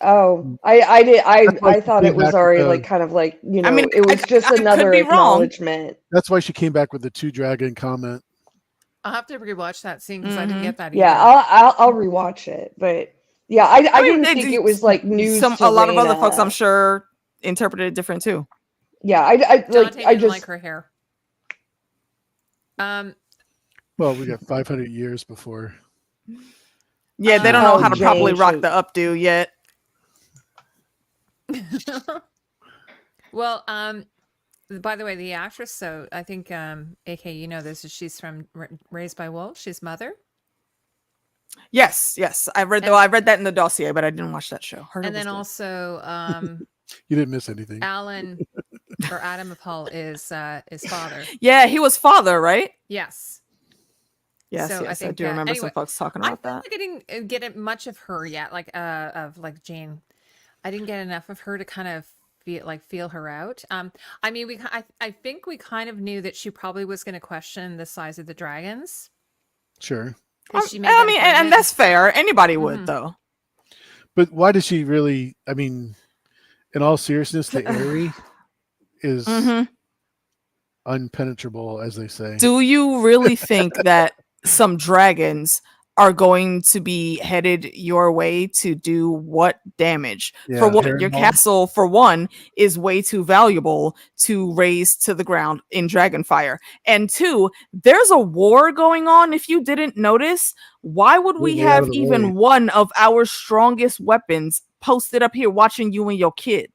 Oh, I did. That's why I she thought came it was back already with like kind of like, you know, I mean, it was just I could another be wrong. acknowledgement. That's why she came back with the 2 dragon comment. I'll have to rewatch that scene because I didn't get that Yeah, either. I'll rewatch it, but yeah, I mean, didn't think it was like news. A lot of other folks, I'm Rhaena. sure, interpreted it different too. Yeah, I Dante I didn't just like her hair. Well, we got 500 years before. Yeah, they don't know Oh, how to properly Jane rock should- the updo yet. Well, by the way, the actress, so I think AK, you know this, is she's from Raised by Wolves. She's Mother. Yes. I read that in the dossier, but I didn't watch that show. Heard it And was then good. also You didn't miss anything. Alan or Adam Apol is father. Yeah, he was father, right? Yes. Yes, So I I think, do remember some anyway, folks talking I about feel that. like I didn't get much of her yet, like of like Jane. I didn't get enough of her to kind of feel her out. I mean, I think we kind of knew that she probably was going to question the size of the dragons. Sure. 'Cause she made I that mean, statement. and that's fair. Anybody would, Mhm. though. But why does she really, I mean, in all seriousness, the Eyrie is unpenetrable, as they say. Do you really think that some dragons are going to be headed your way to do what damage? For Yeah, what? Your Harrenhal. castle, for one, is way too valuable to raise to the ground in Dragonfire. And two, there's a war going on. If you didn't notice, why would we Get out have of the even way. one of our strongest weapons posted up here watching you and your kid?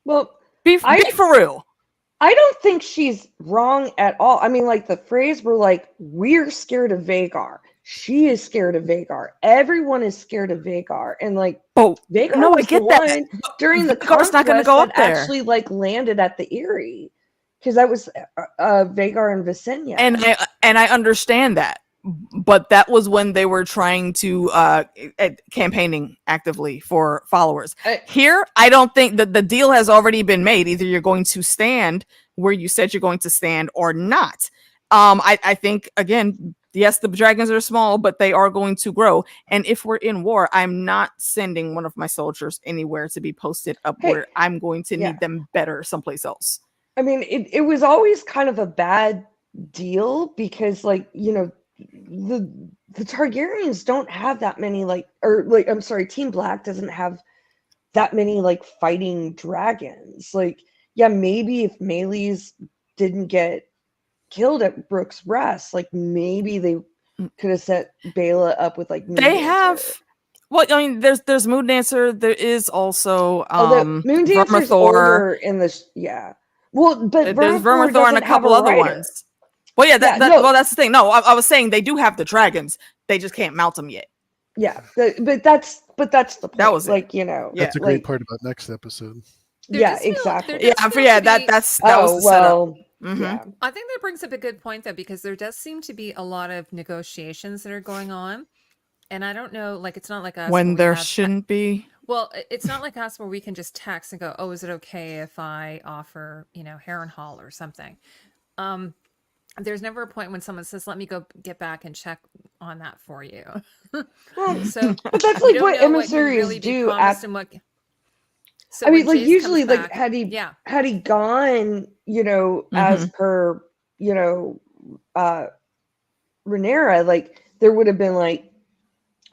well, Be I- for real. I don't think she's wrong at all. I mean, like the phrase were like, we're scared of Vagar. She is scared of Vagar. Everyone is scared of Vagar. And like Oh, Vagar no, I was get the that. one during the Vagar's not gonna conquest go that up there. actually like landed at the Eyrie. Because that was Vagar and Visenya. And I understand that, but that was when they were trying to campaigning actively for followers. Here, I don't think that the deal has already been made. Either you're going to stand where you said you're going to stand or not. I think again, yes, the dragons are small, but they are going to grow. And if we're in war, I'm not sending one of my soldiers anywhere to be posted up where I'm going to need them better someplace else. I mean, it was always kind of a bad deal because, like, you know, the Targaryens don't have that many, I'm sorry, Team Black doesn't have that many, like, fighting dragons. Like, yeah, maybe if Meleys didn't get killed at Brook's Rest, like, maybe they could have set Baela up with, like, They have... Well, I mean, there's Moon Dancer. There is also Moon Dancer's Vermithor. Older in the Well, but there's Vermithor and a couple other ones. Well, yeah, well, that's the thing. No, I was saying they do have the dragons. They just can't mount them yet. Yeah, but that's the point. That was like, you know, that's a great part about next episode. Exactly. That was the setup. Yeah. I think that brings up a good point though, because there does seem to be a lot of negotiations that are going on. and I don't know, like it's not like us where when we there have shouldn't be. well, it's not like us where we can just text and go, "Oh, is it okay if I offer, Harrenhal or something?" Um, there's never a point when someone says, "Let me go get back and check on that for you." Well, So but that's you like don't what know what can emissaries really be do promised at. and what. So I mean, when like Jace comes usually, like back, had yeah, he gone, as Mhm. per, uh Rhaenyra, like there would have been like,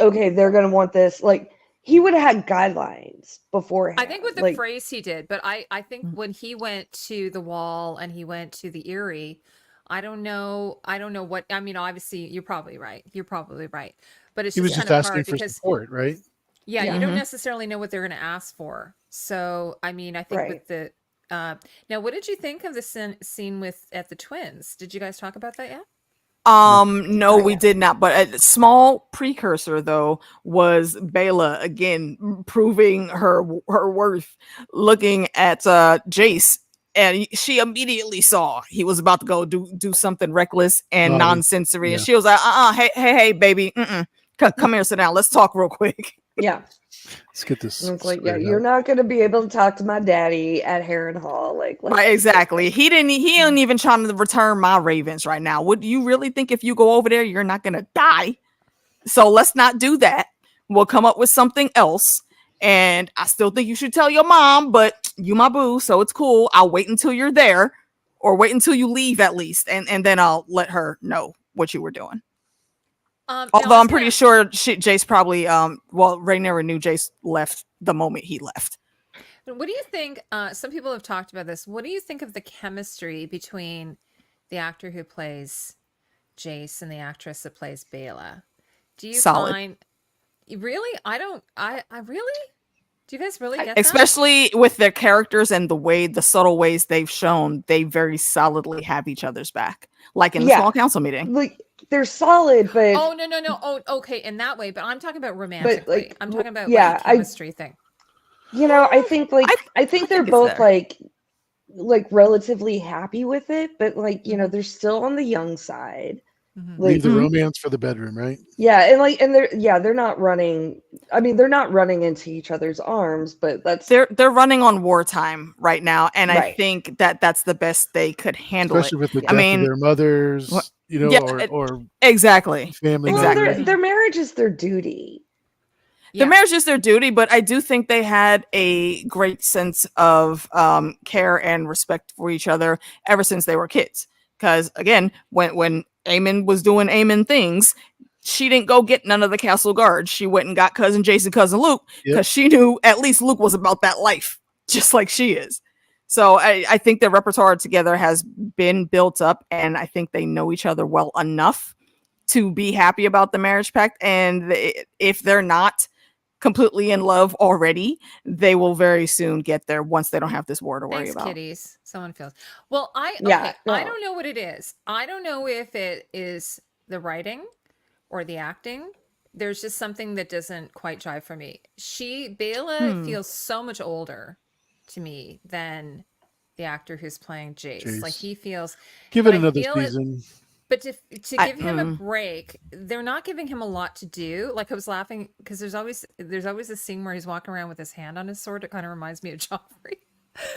okay, they're gonna want this. Like he would have had guidelines I think with beforehand. the Like phrase he did, but I think when he went to the wall and he went to the Eyrie, I don't know what, I mean, obviously you're probably right. You're probably right. But it's He just was kind just of asking hard for because support, right? yeah, you yeah, don't Mhm. necessarily know what they're going to ask for. So, I mean, I think right. with the now what did you think of the scene with at the twins? Did you guys talk about that yet? No. No, Not we yet. did not. But a small precursor, though, was Bela again proving her worth, looking at Jace, and she immediately saw he was about to go do something reckless and Naughty. nonsensory, and Yeah. she was like, hey, baby, come here, sit down, let's talk real quick. Yeah. Let's get this And it's like, yeah, squared you're out. not gonna be able to talk to my daddy at Harrenhal. Like, Right, exactly. He ain't even trying to return my ravens right now. Would you really think if you go over there, you're not gonna die? So let's not do that. We'll come up with something else. And I still think you should tell your mom, but you my boo, so it's cool. I'll wait until you're there, or wait until you leave at least, and then I'll let her know what you were doing. Now I Although was I'm pretty gonna sure Jace probably Rhaenyra knew Jace left the moment he left. what do you think? Some people have talked about this. What do you think of the chemistry between the actor who plays Jace and the actress that plays Bela? Do you Solid. find really? I don't. I really. Do you guys really I- get that? Especially with their characters and the subtle ways they've shown, they very solidly have each other's back. Like in the Yeah. small council meeting. like they're solid, but Oh no. Oh, okay, in that way. But I'm talking about romantically. like, I'm talking about like yeah, a chemistry thing. I think like I think they're think it's both there. like relatively happy with it, but like Mhm. they're still on the young side. Mhm. Leave Like the Mhm. romance for the bedroom, right? yeah, and they're not running. I mean, they're not running into each other's arms, but that's They're running on wartime right now, and I right. think that's the best they could handle it. Especially with the Yeah. I death of mean, their mothers, yeah, or exactly. family Well, members. their marriage is their duty. The Yeah. marriage is their duty, but I do think they had a great sense of care and respect for each other ever since they were kids. Because again, when Aemond was doing Aemond things, she didn't go get none of the castle guards. She went and got cousin Jason, cousin Luke, Yep. because she knew at least Luke was about that life, just like she is. So I think their repertoire together has been built up, and I think they know each other well enough to be happy about the marriage pact. And if they're not completely in love already, they will very soon get there once they don't have this war to worry Thanks, about. kitties. Someone feels. Well, Yeah, I no. don't know what it is. I don't know if it is the writing or the acting. There's just something that doesn't quite jive for me. Bela feels so much older to me than the actor who's playing Jace. Like Jace. he feels, Give but it I another feel it. season. But to I- give him a break, they're not giving him a lot to do. Like I was laughing because there's always a scene where he's walking around with his hand on his sword. It kind of reminds me of Joffrey.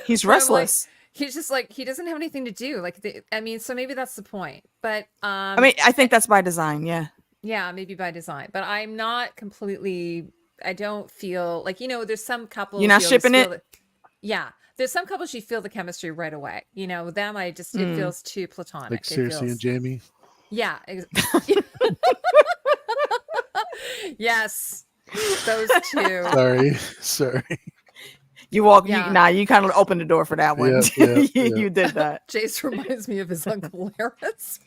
He's Where I'm like, restless. he's just like he doesn't have anything to do. Like I mean, so maybe that's the point. But I mean, I think that's by design. Yeah. yeah, maybe by design. But I'm not completely. I don't feel like there's some couples You're not you always shipping feel it? yeah, there's some couples you feel the chemistry right away. Them, I just it feels too platonic. Like Cersei and Jamie. Yeah. Yes. Those two. Sorry. You walk. Yeah. You kind of opened the door for that one. Yeah. You did that. Jace reminds me of his Uncle Harris.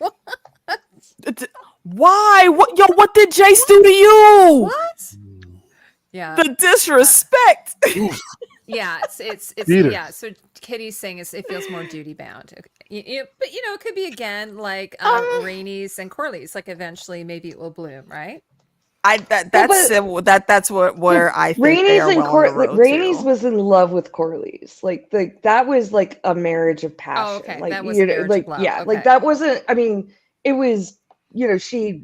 Why? What did Jace do to you? What? Yeah. The disrespect. Yeah, it's Peter. yeah. So Kitty's saying it feels more duty bound. But it could be again like Rhaenys and Corlys. Like eventually, maybe it will bloom, right? That's where I think they are Rhaenys and well on the road Rhaenys to. was in love with Corlys. Like that was like a marriage of passion. Oh, okay. Like That was a marriage of love. yeah, Okay. like that wasn't. I mean, it was she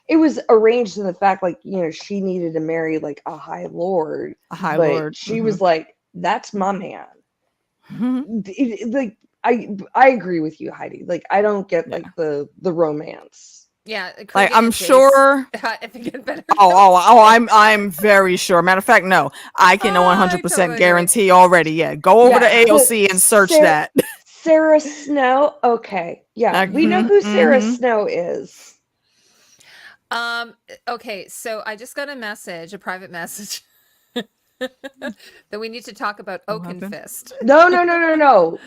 it was arranged in the fact, like, she needed to marry like a high lord, A high but lord. she was like, "That's my man." Mhm. Like, I agree with you, Heidi. Like, I don't get Yeah. like the romance. Yeah, Like, Cregan I'm and Jace, sure. if it get better. I'm very sure. Matter of fact, no, I can Oh, I 100% totally agree. guarantee already. Yeah, go over to Yeah, AOC and search Sarah, that. Sarah Snow. Okay, yeah, we know who Sarah Snow is. Okay, so I just got a private message, that we need to talk about What happened? Oakenfist. No.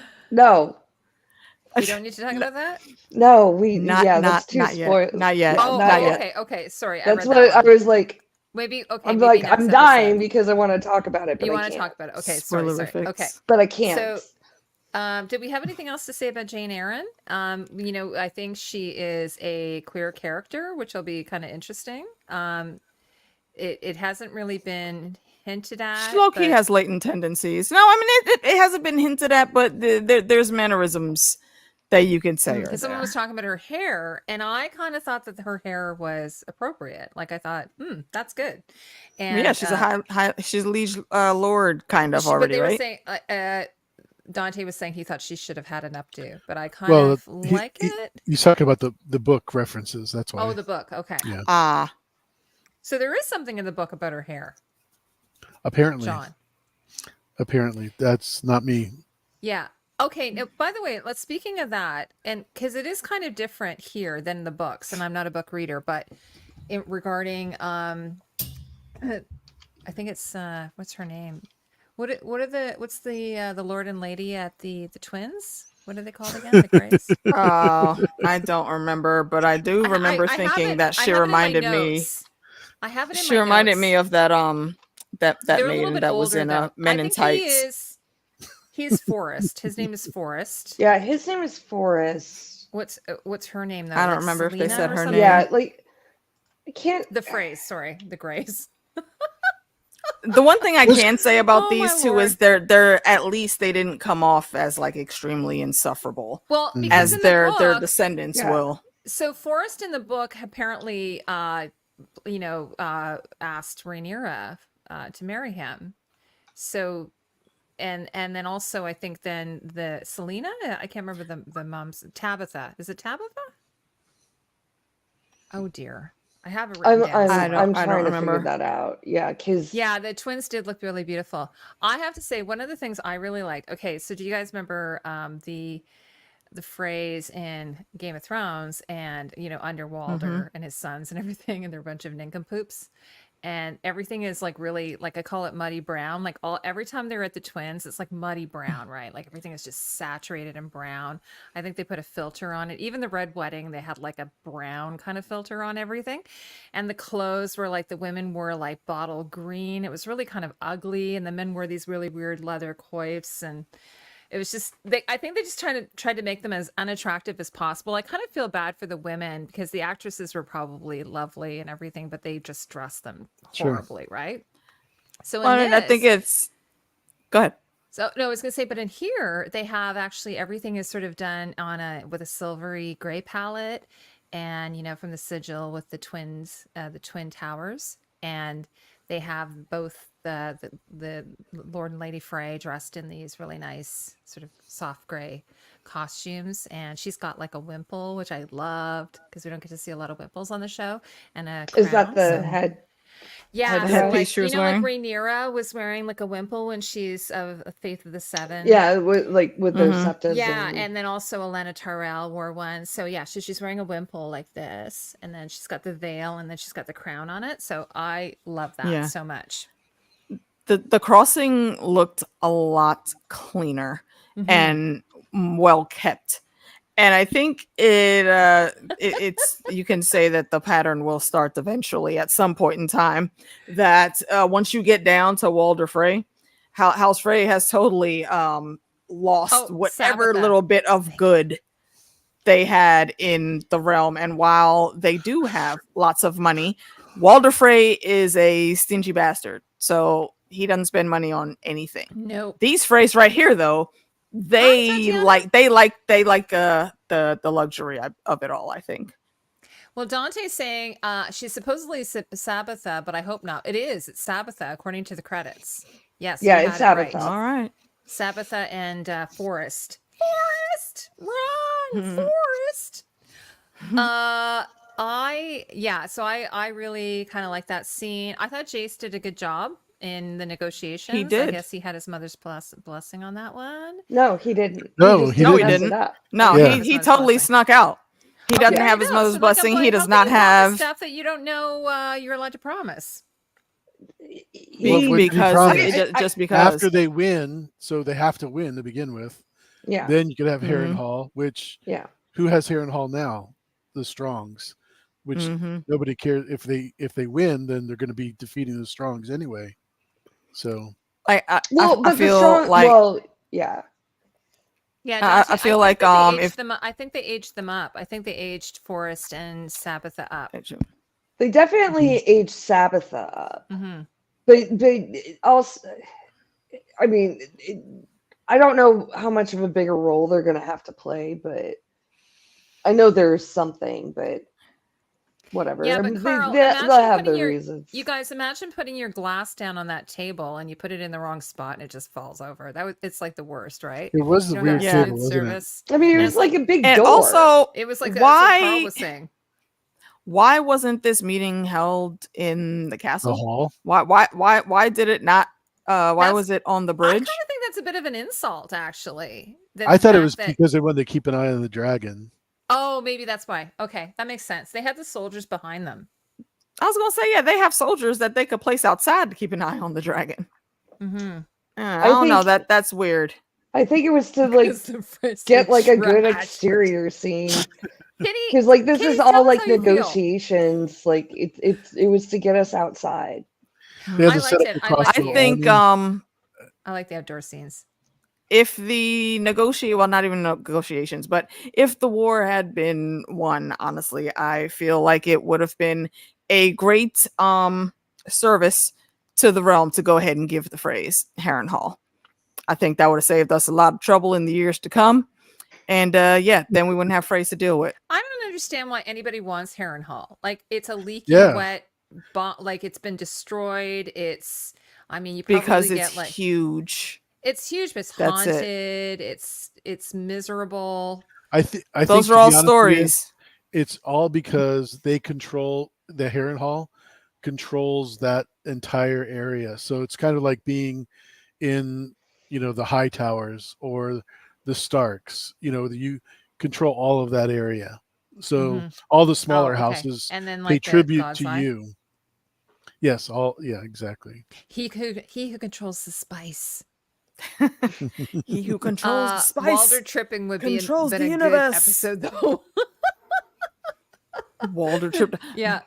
We don't need to talk about that? No, that's too Not yet. spoiled. Not yet. Yeah, Oh, Not oh, yet. okay. Sorry, I That's read what that I wrong. was like. Maybe I'm maybe like, next I'm dying episode. because I want to talk about it, but You I want to can't. talk about it? Okay, sorry. Spoilerifics. Okay, But I can't. so did we have anything else to say about Jane Eyre? I think she is a queer character, which will be kind of interesting. It hasn't really been hinted at. Loki but has latent tendencies. No, I mean it hasn't been hinted at, but there's mannerisms that you can say are because someone there. was talking about her hair, and I kind of thought that her hair was appropriate. Like I thought, that's good. And Yeah, she's a she's a liege lord kind of already, but they were right? saying, Dante was saying he thought she should have had an updo, but I kind Well, of like it. he's talking about the book references. That's why. Oh, the book. Okay. Yeah. So there is something in the book about her hair, Apparently, John. Apparently, that's not me. Yeah. Okay. Now, by the way, speaking of that, and because it is kind of different here than the books, and I'm not a book reader, but regarding I think it's what's her name? What's the Lord and Lady at the twins? What are they called again? The Greys? I don't remember, but I do remember I have thinking it- that I she have it in my reminded me. notes. I have it in She my reminded notes. me of that that They're a little maiden bit that was older, in though. Men I in think Tights. he's Forrest. His name is Forrest. Yeah, his name is Forrest. What's her name though? I don't Like remember if they Selena said or her something? name. Yeah, like I can't. The phrase, sorry, the Greys. The one thing I can say about Oh, these my two Lord. is they're at least they didn't come off as like extremely insufferable Well, because as in their the book, descendants Yeah. will. so Forrest in the book apparently, asked Rhaenyra to marry him. So, and then also I think then the Selena, I can't remember the mom's Tabitha. Is it Tabitha? Oh dear, I have it written down. I'm I don't trying to remember. figure that out. Yeah, because Yeah, the twins did look really beautiful. I have to say, one of the things I really liked. Okay, so do you guys remember the phrase in Game of Thrones and under Walder and his sons and everything, and they're a bunch of nincompoops, and everything is like really, like, I call it muddy brown. Like every time they're at the twins, it's like muddy brown, right? Like everything is just saturated in brown. I think they put a filter on it. Even the red wedding, they had like a brown kind of filter on everything. And the clothes were like, the women wore like bottle green. It was really kind of ugly. And the men wore these really weird leather coifs, and it was just I think they just tried to make them as unattractive as possible. I kind of feel bad for the women because the actresses were probably lovely and everything, but they just dressed them Sure. horribly, right? So Well, I think it's. Go ahead. so no, I was gonna say, but in here they have actually everything is sort of done with a silvery gray palette, and from the sigil with the twins, the twin towers, and they have both the Lord and Lady Frey dressed in these really nice sort of soft gray costumes, and she's got like a wimple, which I loved because we don't get to see a lot of wimples on the show, and a crown. is that the so- head? yeah, head so wrap? like Headpiece she was like wearing? Rhaenyra was wearing like a wimple when she's of Faith of the Seven. Yeah, with their septas. Yeah, and then also Olenna Tyrell wore one. So yeah, she's wearing a wimple like this, and then she's got the veil, and then she's got the crown on it. So I love that so much. The crossing looked a lot cleaner and well kept. And I think it's you can say that the pattern will start eventually at some point in time. That once you get down to Walder Frey, House Frey has totally lost whatever Sabbatha. little bit of good they had in the realm. And while they do have lots of money, Walder Frey is a stingy bastard, so he doesn't spend money on anything. Nope. These Freys right here, though, they Tatiana. like the luxury of it all, I think. Well, Dante's saying she's supposedly Sabbatha, but I hope not. It is. It's Sabbatha, according to the credits. Yes, Yeah, you it's had it right. Sabbatha. All right. Sabbatha and Forrest. Forrest! Run! Mhm. Forrest! So I really kind of like that scene. I thought Jace did a good job in the negotiations. I did. guess he had his mother's blessing on that one. No, he didn't. No, just he No, he messed didn't. it up. No, Yeah. he totally snuck out. He doesn't there have you his go. mother's So, blessing. I'm He like, does how not can you promise have stuff that you don't know you're allowed to promise. What would be because promised? just because After they win, so they have to win to begin with. Yeah. Then you could have Mhm. Harrenhal, which Yeah. who has Harrenhal now? The Strongs, which Mhm. nobody cares if they win, then they're going to be defeating the Strongs anyway. So I Well, but the feel strong. like Well, yeah. Yeah, I feel think like, that they if- aged them up. I think they aged them up. I think they aged Forrest and Sabbatha up. They definitely aged Sabbatha up. Mm-hmm. But also, I mean, I don't know how much of a bigger role they're going to have to play, but I know there's something, but whatever. Yeah, I but mean, Carl, they'll imagine have putting their your reasons. you guys imagine putting your glass down on that table and you put it in the wrong spot and it just falls over. It's like the worst, right? it was You a don't weird have Yeah. table, smooth wasn't it? service. I mean, it And was it's like a big and door. also It was like that's what Carl why was saying. wasn't this meeting held in the The castle? hall. Why did it not? Why That's- was it on the I bridge? kind of think that's a bit of an insult, actually. I thought it was because they wanted to keep an eye on the dragon. Oh, maybe that's why. Okay, that makes sense. They had the soldiers behind them. I was gonna say, yeah, they have soldiers that they could place outside to keep an eye on the dragon. Mm-hmm. I don't know, think- that's weird. I think it was to like get like a good exterior scene. Because like this Kitty, is tell all us like how you feel. negotiations. Like it was to get us outside. They had I to set liked up it. the I liked crossbow it. I think army. I like the outdoor scenes. if the not even negotiations, but if the war had been won, honestly, I feel like it would have been a great service to the realm to go ahead and give the phrase Harrenhal. I think that would have saved us a lot of trouble in the years to come. And then we wouldn't have phrase to deal with. I don't understand why anybody wants Harrenhal. Like it's a leaky, wet, like it's been destroyed. It's, I mean, you probably because get it's like huge. It's huge, but it's That's it. haunted. It's miserable. I think Those are all stories. It's all because they control the Harrenhal controls that entire area. So it's kind of like being in, the High Towers or the Starks. You control all of that area. So all the smaller houses and then pay like tribute to you. Yes, exactly. He who controls the spice. He who controls the spice. Walder tripping would be controls been the a universe. good episode though. Walder tripped. Yeah.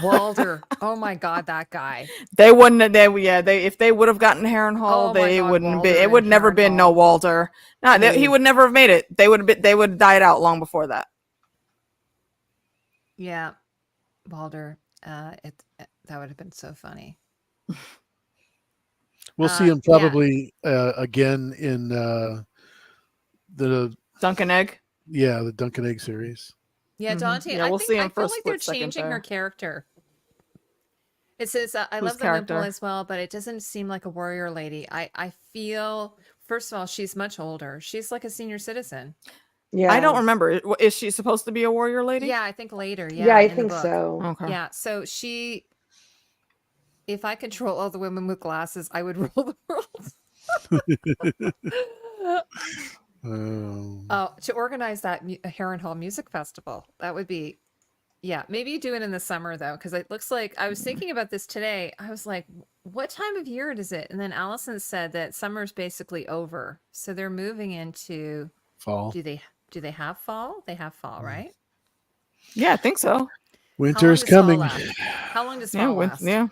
Walder. Oh my god, that guy. They wouldn't have if they would have gotten Harrenhal, Oh my they God, wouldn't be Walder it would and never been no Harrenhal. Walter. No, he would never have made it. They would have died out long before that. Yeah. Walder. That would have been so funny. We'll see him probably again in the Dunkin' Egg. Yeah, the Dunkin' Egg series. Yeah, Dante. Yeah, we'll see him I for a feel like they're split second changing her there. character. It says, I love the character? Wimple as well, but it doesn't seem like a warrior lady. I feel, first of all, she's much older. She's like a senior citizen. Yeah. I don't remember. Is she supposed to be a warrior lady? Yeah, I think later. Yeah, Yeah, I in the think book. so. Okay. Yeah, so if I control all the women with glasses, I would rule the world. To organize that Harrenhal Music Festival, that would be, maybe do it in the summer though, because it looks like I was thinking about this today. I was like, what time of year is it? And then Allison said that summer's basically over, so they're moving into fall. Do they have fall? They have fall, right? Yeah, I think so. Winter's does fall coming. last? How long does fall last? Yeah.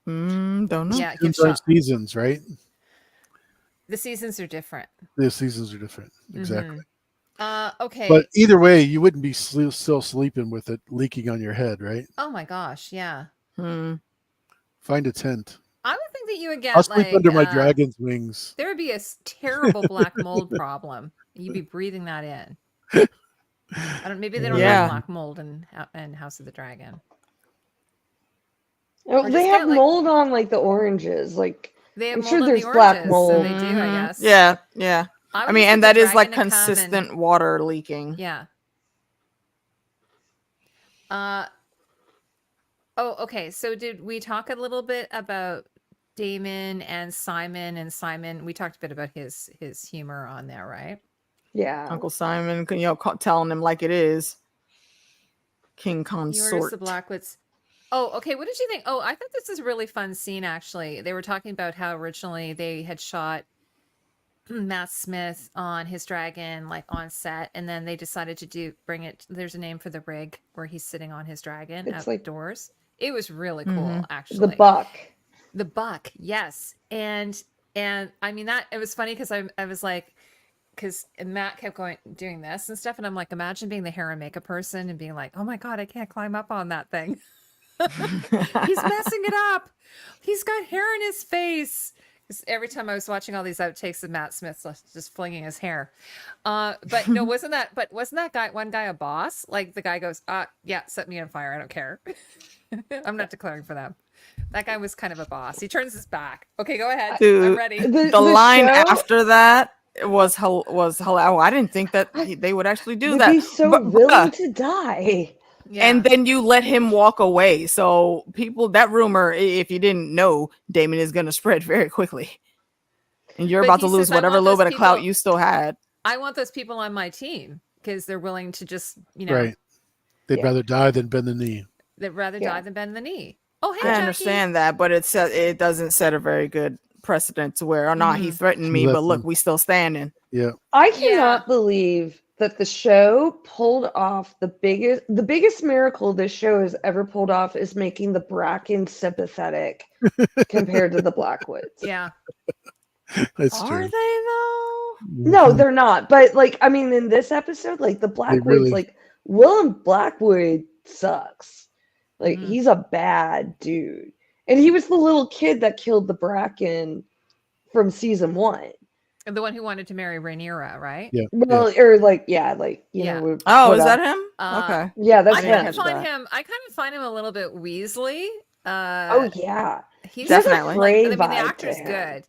Don't know. Yeah, it Seasons gets are shot. seasons, right? The seasons are different. The seasons are different. Exactly. Okay. But either way, you wouldn't be still sleeping with it leaking on your head, right? Oh my gosh, yeah. Find a tent. I would think that you would get I'll sleep like under my dragon's wings. there would be a terrible black mold problem. You'd be breathing that in. I don't. Maybe they don't Yeah. have black mold in House of the Dragon. Oh, Or they just have get, like- mold on like the oranges. Like They have I'm mold sure on there's the black oranges, so mold. they do, I Mhm. guess. Yeah, yeah. I would mean, just and get that the is like dragon to come and- consistent water leaking. Yeah. Oh, okay. So did we talk a little bit about Daemon and Simon? And Simon, we talked a bit about his humor on there, right? Yeah. Uncle Simon, telling him like it is. King He orders consort. the Blackwoods. Oh, okay. What did you think? Oh, I thought this was a really fun scene, actually. They were talking about how originally they had shot Matt Smith on his dragon, like on set, and then they decided to bring it. There's a name for the rig where he's sitting on his dragon It's like- outdoors. It was really cool, Mhm. actually. The buck. The buck, yes. And I mean that it was funny because I was like, because Matt kept doing this and stuff, and I'm like, imagine being the hair and makeup person and being like, oh my god, I can't climb up on that thing. He's messing it up. He's got hair in his face. 'Cause every time I was watching all these outtakes of Matt Smith just flinging his hair, but no, wasn't that guy one guy a boss? Like the guy goes, yeah, set me on fire. I don't care. I'm not declaring for them. That guy was kind of a boss. He turns his back. Okay, go ahead. Dude, I'm ready. The line show- after that was hilarious. I didn't think that they would actually do They'd that. be so But- willing to die. Yeah. And then you let him walk away. So that rumor, if you didn't know, Daemon is going to spread very quickly. And you're But about he to lose says, "I whatever want little those bit of clout people- you still had. I want those people on my team because they're willing to just, you know, Right. They'd Yeah. rather die than bend the knee. they'd rather Yeah. die than bend the knee. Oh, hey, I Jackie. understand that, but it doesn't set a very good precedent to where, he threatened me, Let but look, them- we still standing. Yeah. I cannot believe that the show pulled off the biggest miracle this show has ever pulled off is making the Bracken sympathetic compared to the Blackwoods. Yeah. That's Are true. they though? No, they're not. But like, I mean, in this episode, like the Blackwoods, really- like Willem Blackwood sucks. Like Mhm. he's a bad dude, and he was the little kid that killed the Bracken from season 1. The one who wanted to marry Rhaenyra, right? Yeah. Well, or like, yeah, like you Yeah. know. would Oh, put is up- that him? Okay. Yeah, that's I didn't kind him. of catch find that. him. I kind of find him a little bit Weasley. Oh yeah, He's Definitely. Like, Frey I mean, the vibe to actor's him. good,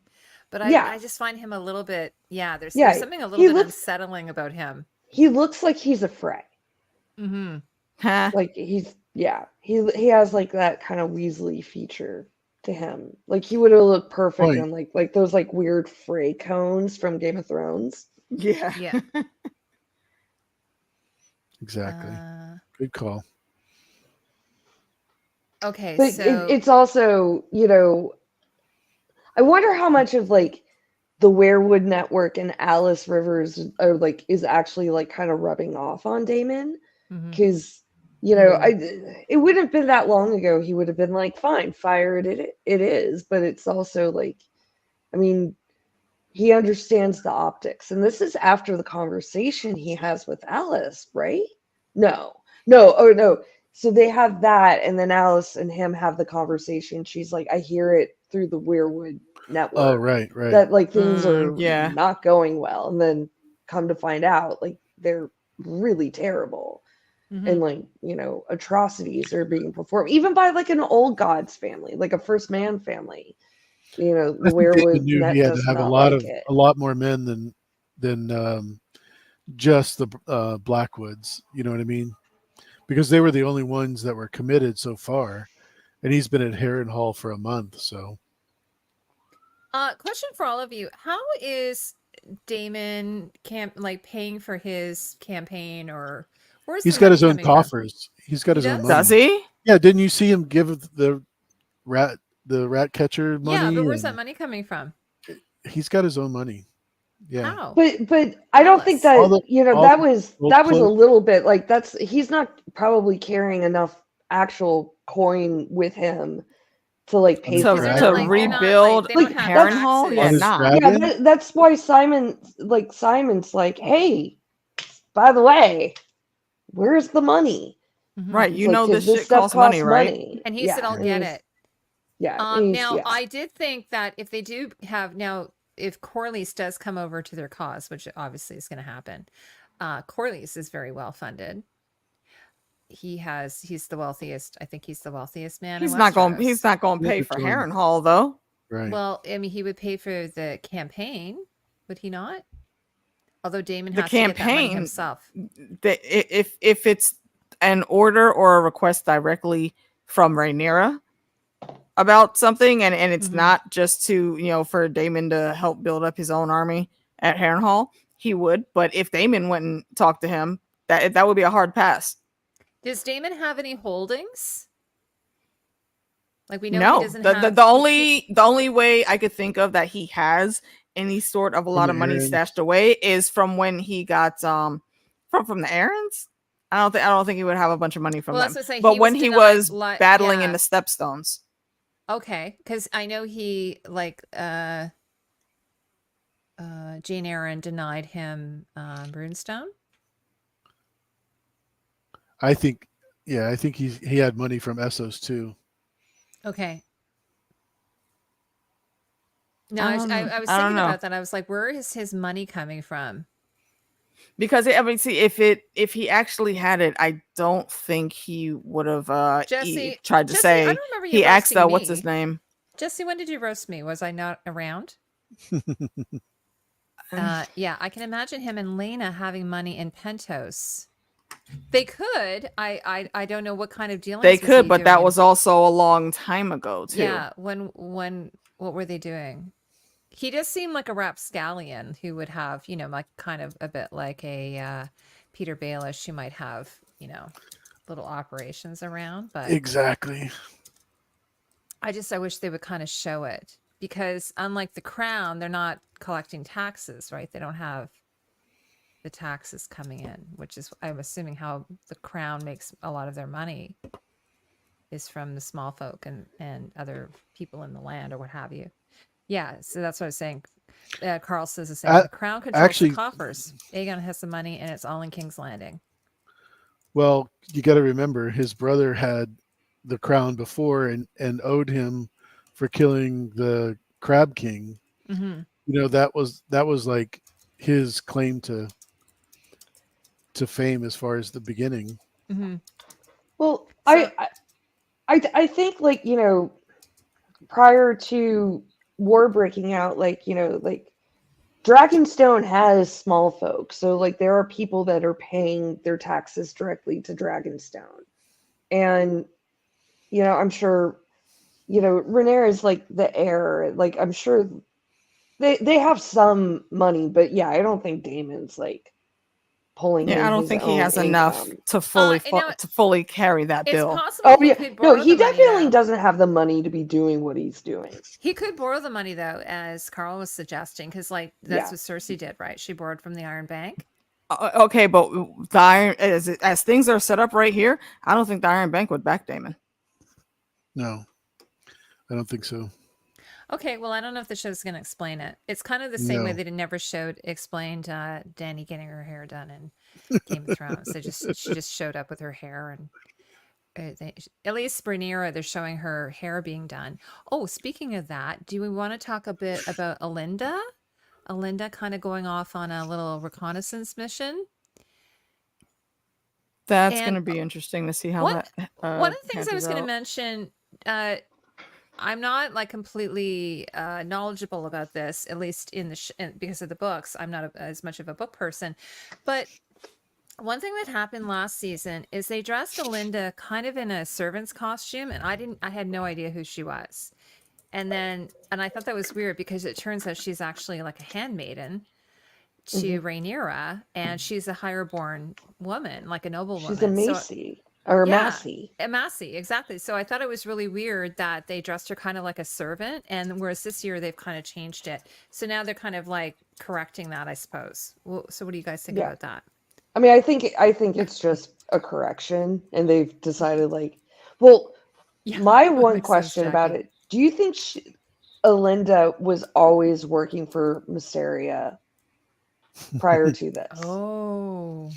but Yeah. I just find him a little bit. Yeah, there's Yeah, something a he little bit looks- unsettling about him. he looks like he's a Frey. Mm-hmm. Huh. Like he has like that kind of Weasley feature to him. Like he would have looked perfect Right. in like those like weird Frey cones from Game of Thrones. Yeah. Yeah. Exactly. Good call. Okay, But so it's also, you know, I wonder how much of like the Werewood Network and Alice Rivers are like is actually like kind of rubbing off on Daemon. Mhm. Because you know, it wouldn't have been that long ago. He would have been like, "Fine, fire it. It is." But it's also like, I mean, he understands the optics, and this is after the conversation he has with Alice, right? No. Oh no. So they have that, and then Alice and him have the conversation. She's like, "I hear it through the Werewood Network." Oh, right. That like things are yeah. not going well, and then come to find out, like they're really terrible. Mhm. And like, you know, atrocities are being performed even by like an old gods family, like a first man family. You know, I the think Werewood Daemon knew net he had does to have not like it. a lot more men than just the Blackwoods. You know what I mean? Because they were the only ones that were committed so far, and he's been at Harrenhal for a month. So Question for all of you: how is Damon paying for his campaign, or where's he's the got money his own coming from? coffers. He's got He his own does? money. Does he? Yeah, didn't you see him give the rat catcher money? Yeah, but where's that and money coming from? He's got his own money. Yeah. How? But I don't think that All the- you know all that the was old that was a clothes. little bit like he's not probably carrying enough actual coin with him to like pay To- for to it. they're not, rebuild they don't like, have Harrenhal? taxes. Yeah, On his nah. dragon? Yeah, that's why Simon's like, hey, by the way, where's the money? Mhm. Right. It's You like, know 'cause this shit stuff costs money, right? money. And he Yeah, said, "I'll and get he's- it." Yeah. and he's- Now, yeah. I did think that if they do have if Corlys does come over to their cause, which obviously is going to happen, Corlys is very well funded. He's the wealthiest. I think he's the wealthiest man. He's in not going. Westeros. He's not going to Yeah, pay which for one? Harrenhal though. Right. Well, I mean, he would pay for the campaign, would he not? Although Daemon The has to get that money campaign, himself. If it's an order or a request directly from Rhaenyra about something, and it's Mhm. not just to for Daemon to help build up his own army at Harrenhal, he would. But if Daemon went and talked to him, that would be a hard pass. Does Daemon have any holdings? Like we know No, he doesn't the, have the only way I could think of that he has any sort of a lot the of money Aaron. stashed away is from when he got from the Aarons. I don't think he would have a bunch of money from Well, them. that's what I'm saying. But He when was he denied was battling in yeah. the Stepstones, Okay, because I know he Jane Eyre denied him Runestone. I think he had money from Essos too. Okay. No, I I don't was know. I don't thinking know. about that. I was like, where is his money coming from? because I mean, see if he actually had it, I don't think he would have Jesse, tried to Jesse, I say. don't remember you He asked roasting what's me. his name. Jesse, when did you roast me? Was I not around? Yeah, I can imagine him and Lena having money in Pentos. They could. I don't know what kind of dealings They was could, he but that doing? was also a long time ago too. Yeah. When what were they doing? He does seem like a rapscallion who would have, like kind of a bit like a Peter Baelish who might have, little operations around. But Exactly. I wish they would kind of show it, because unlike the Crown, they're not collecting taxes, right? They don't have the taxes coming in, which is, I'm assuming, how the Crown makes a lot of their money is from the small folk and other people in the land or what have you. Yeah, so that's what I was saying. Carl says the same. The Crown controls actually- the coffers. Aegon has the money, and it's all in King's Landing. Well, you got to remember his brother had the crown before and owed him for killing the Crab King. Mm-hmm. That was like his claim to fame as far as the beginning. Mm-hmm. Well, So- I think prior to war breaking out, Dragonstone has small folk, so there are people that are paying their taxes directly to Dragonstone, and I'm sure Rhaenyra is the heir. I'm sure they have some money, but yeah, I don't think Daemon's pulling. Yeah, in I don't his think he own has enough income. to fully you know what? to fully carry that It's bill. possible Oh he yeah, could borrow no, he the money, definitely though. doesn't have the money to be doing what he's doing. He could borrow the money, though, as Carl was suggesting, because that's Yeah. what Cersei did, right? She borrowed from the Iron Bank. Okay, but the Iron as things are set up right here, I don't think the Iron Bank would back Daemon. No, I don't think so. Okay, well, I don't know if the show's going to explain it. It's kind of the same way No. that it never explained Dany getting her hair done in Game of Thrones. She just showed up with her hair, and at least Rhaenyra, they're showing her hair being done. Oh, speaking of that, do we want to talk a bit about Alinda? Alinda kind of going off on a little reconnaissance mission. That's And going to be interesting to see how one that. of the things I was going to hatches out. mention, I'm not completely knowledgeable about this, at least in because of the books. I'm not as much of a book person, but one thing that happened last season is they dressed Alinda kind of in a servant's costume, and I had no idea who she was. And I thought that was weird, because it turns out she's actually like a handmaiden to Rhaenyra, and she's a higher born woman, like a noble woman. She's a Macy or a Massey. A Massey, exactly. So I thought it was really weird that they dressed her kind of like a servant, and whereas this year they've kind of changed it. So now they're kind of correcting that, I suppose. So what do you guys think about that? I mean, I think it's just a correction, and they've decided my one question about it: do you think Alinda was always working for Mysteria prior to this? Oh,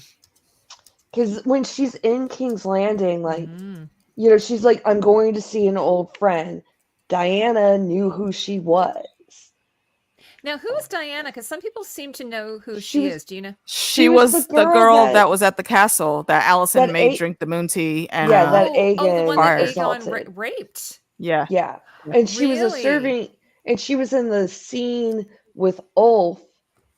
because when she's in King's Landing, she's like, I'm going to see an old friend. Diana knew who she was. Now, who is Diana? Because some people seem to know who She she was- is. Do you know? She was was the the girl girl that- that was at the castle that Allison that made ate- drink the moon tea, and Yeah, that the Aegon one that fired. Aegon assaulted. raped. yeah, Yeah, and she was a Really? servant, and she was in the scene with Ulf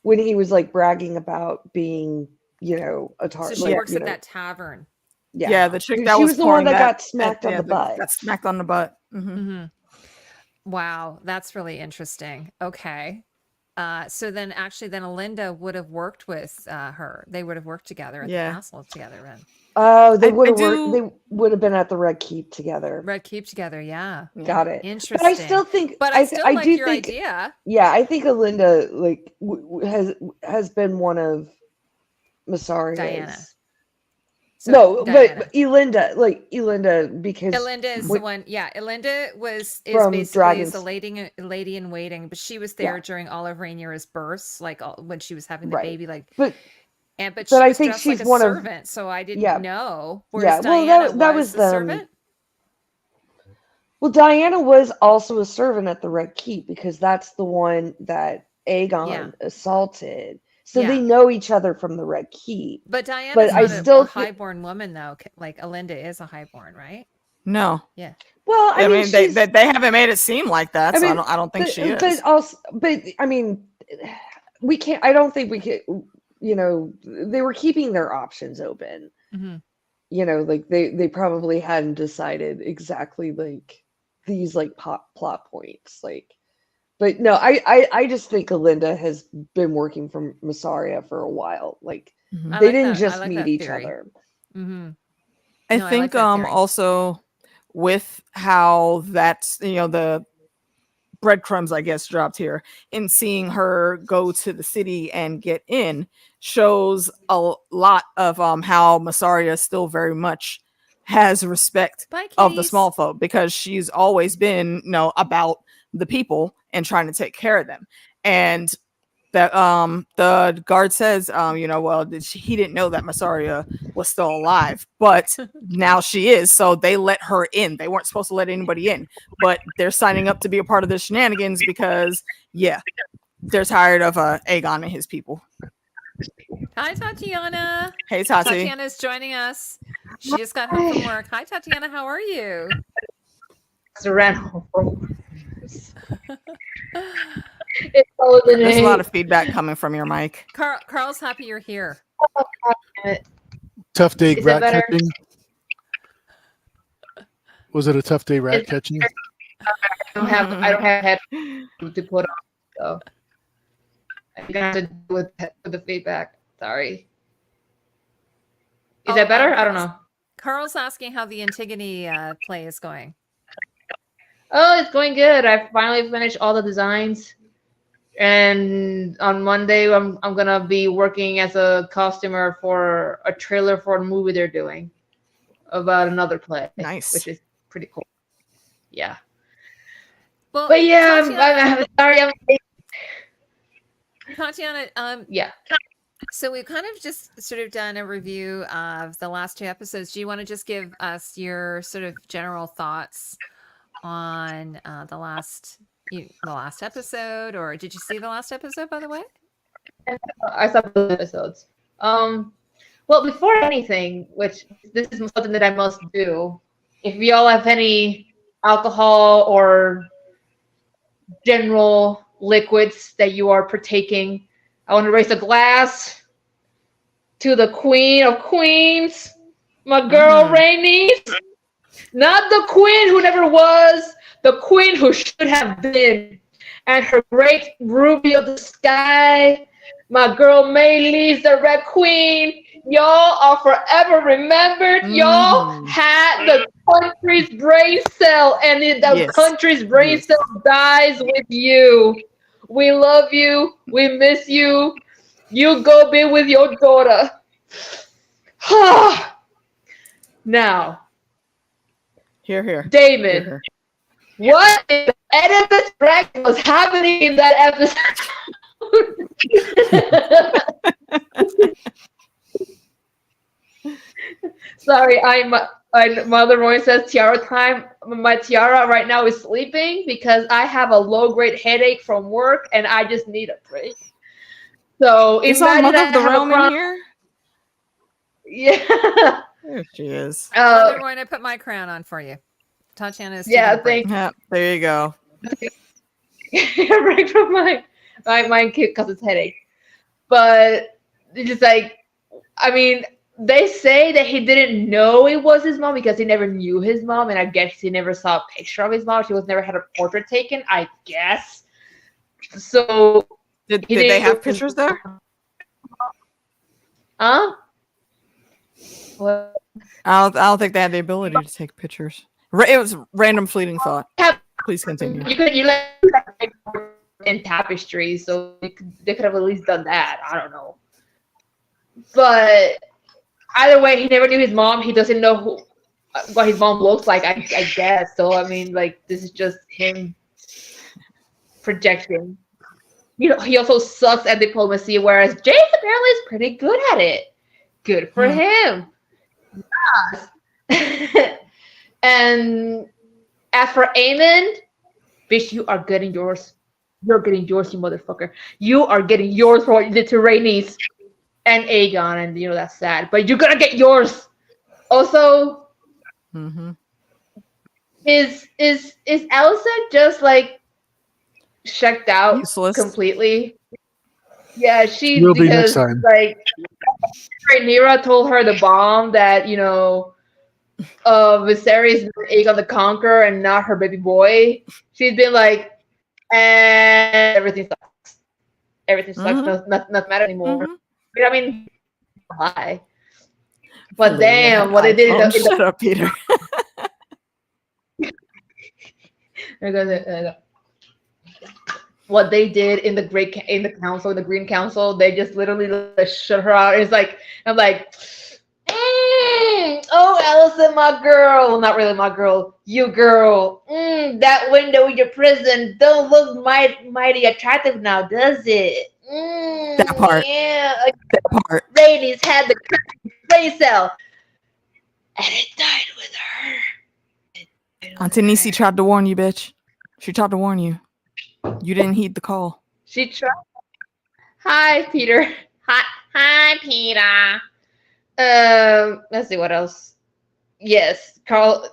when he was like bragging about being, a tar. So she like, works at that tavern. yeah, the chick She that was the one pouring that got smacked on yeah, the butt. got smacked on the butt. Hmm. Wow, that's really interesting. Okay. So then Alinda would have worked with her. They would have worked together at the Yeah. castle together then. Oh, they I would have do- worked. They would have been at the Red Keep together. Red Keep together, yeah. Got it. Interesting. But I still think. But I still like do your think. idea. Yeah, I think Alinda has been one of Masaria's. Diana. So, No, Diana. but Elinda, because Elinda is the one. Yeah, Elinda is From basically Dragons. the lady in waiting, but she was there Yeah. during all of Rhaenyra's births, like when she was having the Right. baby, like. but But she I was think dressed she's like a one of- servant, so I didn't Yeah. know. Yeah, Whereas well, Diana that was was the them. servant. well, Diana was also a servant at the Red Keep because that's the one that Aegon Yeah. assaulted. So Yeah. they know each other from the Red Keep. But Diana's But I not still a feel- highborn woman, though. Like Alinda is a highborn, right? No, Well, I mean they she's- haven't made it seem like that, I so mean, I don't think she is. But also, I mean, we can't. I don't think we could. They were keeping their options open. Mm-hmm. Like they probably hadn't decided exactly like these like plot points. Like, but no, I just think Alinda has been working for Massaria for a while. Like Mhm. they didn't just meet each theory. other. Mm-hmm. I No, I like think that theory. also with how that's the breadcrumbs I guess dropped here in seeing her go to the city and get in shows a lot of how Massaria still very much has respect Bye, of the kitties. small folk because she's always been about the people and trying to take care of them. And that the guard says he didn't know that Massaria was still alive, but now she is, so they let her in. They weren't supposed to let anybody in, but they're signing up to be a part of the shenanigans because they're tired of Aegon and his people. Hi, Tatiana. Hey Tati. Tatiana's joining us. She just got home from work. Hi, Tatiana. How are you? Harrenhal. It's all the There's a name. lot of feedback coming from your mic. Carl's happy you're here. Tough day Is rat that better? catching. Was it a tough day rat It's- catching? I don't have head to put on, so I'm gonna have to deal with the feedback. Sorry. Is that better? I don't know. Carl's asking how the Antigone play is going. Oh, it's going good. I finally finished all the designs, and on Monday I'm gonna be working as a costumer for a trailer for a movie they're doing about another play. Nice. Which is pretty cool. Yeah. Well, But yeah, Tatiana, I'm sorry. Tatiana, Yeah. so we've kind of just sort of done a review of the last two episodes. Do you want to just give us your sort of general thoughts on the last episode, or did you see the last episode, by the way? I saw both episodes. Well, before anything, which this is something that I must do, if y'all have any alcohol or general liquids that you are partaking, I want to raise a glass to the Queen of Queens, my girl Rhaenys. Not the queen who never was, the queen who should have been, and her great ruby of the sky, my girl Maylee's the Red Queen. Y'all are forever remembered. Y'all had the country's brain cell, and the country's brain cell dies with you. We love you. We miss you. You go be with your daughter. Now, Here. Daemon, Here. what in the Oedipus Rex was happening in that episode? Sorry, And Mother Roy says tiara time. My tiara right now is sleeping because I have a low-grade headache from work and I just need a break. So It's on imagine Mother I of the have a Realm in crown. here. Yeah. There she is. Mother Roy, I put my crown on for you. Tatiana is taking Yeah, a break. thank Yeah, there you go. you. Break from my kid because it's headache. But it's just like, I mean, they say that he didn't know it was his mom because he never knew his mom, and I guess he never saw a picture of his mom. She was never had a portrait taken, I guess. So Did he they didn't- have pictures there? Huh? What? I don't think they had the ability to take pictures. It was random fleeting thought. Have- Please continue. You let in tapestry, so they could have at least done that. I don't know. But either way, he never knew his mom. He doesn't know what his mom looks like, I guess. So, I mean, like, this is just him projecting. You know, he also sucks at diplomacy, whereas Jace apparently is pretty good at it. Good for him. Yes. And as for Aemond, bitch, you are getting yours. You're getting yours, you motherfucker. You are getting yours for what you did to Rhaenys and Aegon, and you know that's sad. But you're gonna get yours. Also, is Alicia just like checked out Useless. completely? Yeah, she Will be next because time. like Rhaenyra told her the bomb that Viserys is Aegon the Conqueror and not her baby boy. She's been like, and everything sucks. Everything sucks. Nothing matter anymore. I mean, why? But damn, what they did in the Shut up, Peter. what they did in the council, the Green Council, they just literally shut her out. It's like I'm like, oh, Allison, my girl. Well, not really my girl. You girl. That window in your prison don't look mighty attractive now, does it? That part. Yeah. That part. Rhaenys had the brain cell. And it died with her. Auntie Nisi tried to warn you, bitch. She tried to warn you. You didn't heed the call. She tried. Hi, Peter. Hi, Peter. Let's see what else. Yes, Carl.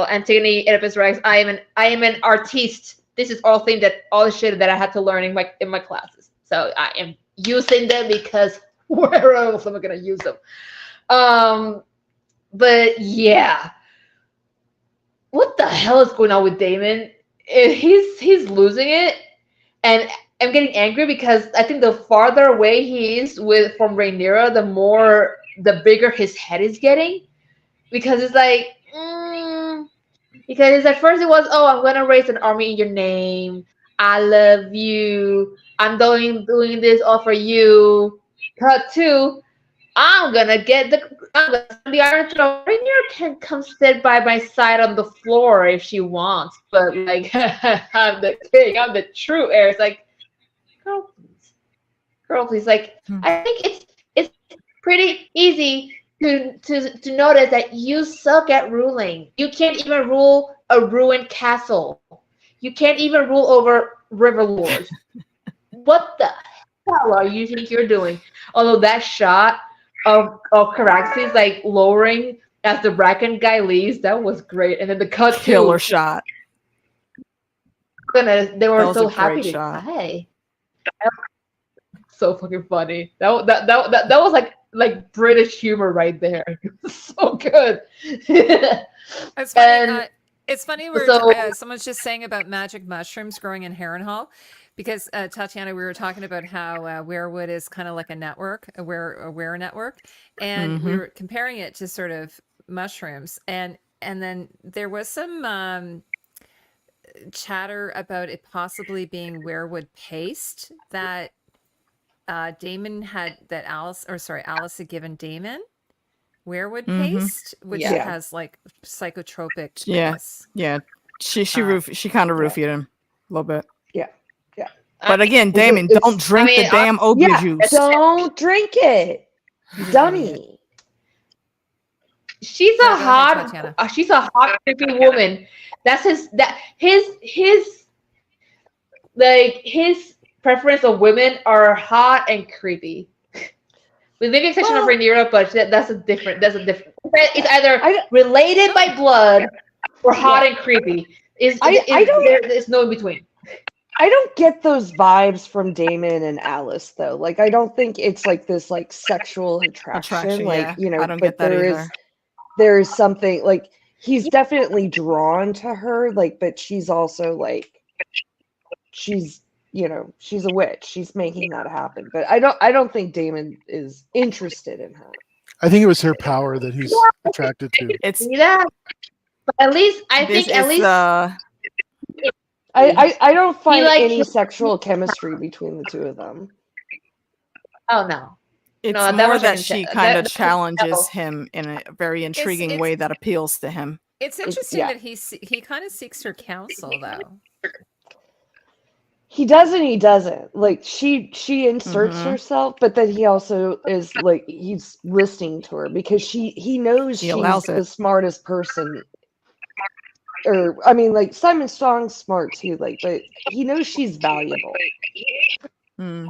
Antigone, Oedipus Rex. I am an artiste. This is all the shit that I had to learn in my classes. So I am using them because where else am I gonna use them? But yeah, what the hell is going on with Daemon? He's losing it, and I'm getting angry because I think the farther away he is from Rhaenyra, the bigger his head is getting. Because it's like, because at first it was, oh, I'm gonna raise an army in your name. I love you. I'm doing this all for you. Cut to, I'm gonna the Iron Throne. Rhaenyra can come sit by my side on the floor if she wants, but like, I'm the king. I'm the true heir. It's like, girl, please. Like, I think it's pretty easy to notice that you suck at ruling. You can't even rule a ruined castle. You can't even rule over river lords. What the hell are you think you're doing? Although that shot of Caraxes like lowering as the Bracken guy leaves, that was great. And then the cut Killer shot. They were so a happy great to shot. die. So fucking funny. That was like British humor right there. It was so good. It's funny. It's funny where So- someone's just saying about magic mushrooms growing in Harrenhal, because Tatiana, we were talking about how Weirwood is kind of like a network, a were network, and we were comparing it to sort of mushrooms, and then there was some chatter about it possibly being Weirwood paste that Daemon had, that Alice had given Daemon. Weirwood paste, which Yeah. has like psychotropic. Yeah. goodness. Yeah. She kind of roofied him a little bit. Yeah. Yeah. But again, It's- Damon, it's- don't drink I mean, the damn opium Yeah, juice. don't drink it, dummy. she's Yeah, a go ahead, hot, Tatiana. she's a hot, creepy woman. That's his like his preference of women are hot and creepy. With maybe exception of Well- Rhaenyra, but that's a different. It's either I don't- related by blood or hot and creepy. There's no in between. I don't get those vibes from Daemon and Alice though. Like I don't think it's like this like sexual attraction. Like, yeah. you know, I don't but get that there is something like he's definitely drawn to her, like, but she's also like she's she's a witch. She's making that happen. But I don't think Daemon is interested in her. I think it was her power that he's attracted to. It's See that? But at least I think I don't find like any his- sexual chemistry between the two of them. oh no. it's No, that more much I that can she tell. kind of That- challenges him in a very intriguing it's- way that appeals to him. It's interesting yeah. that he kind of seeks her counsel, though. He does and he doesn't. Like she inserts Mhm. herself, but then he also is like he's listening to her because he knows He she's allows the it. smartest person. Or I mean, like Simon Strong's smart too, like, but he knows she's valuable. Mm.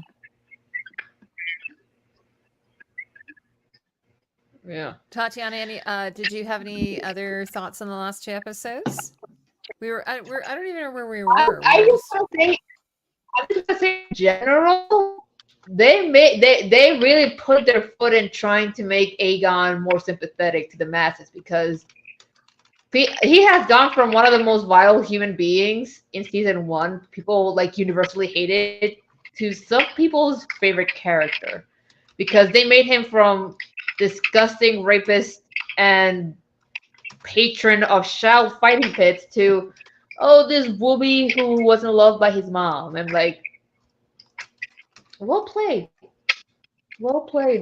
Yeah. Tatiana, did you have any other thoughts on the last 2 episodes? I don't even know where we were. I just want to say, in general, they really put their foot in trying to make Aegon more sympathetic to the masses because he has gone from one of the most vile human beings in season 1, people like universally hated, to some people's favorite character because they made him from disgusting rapist and patron of child fighting pits to this wooby who wasn't loved by his mom. And like, well played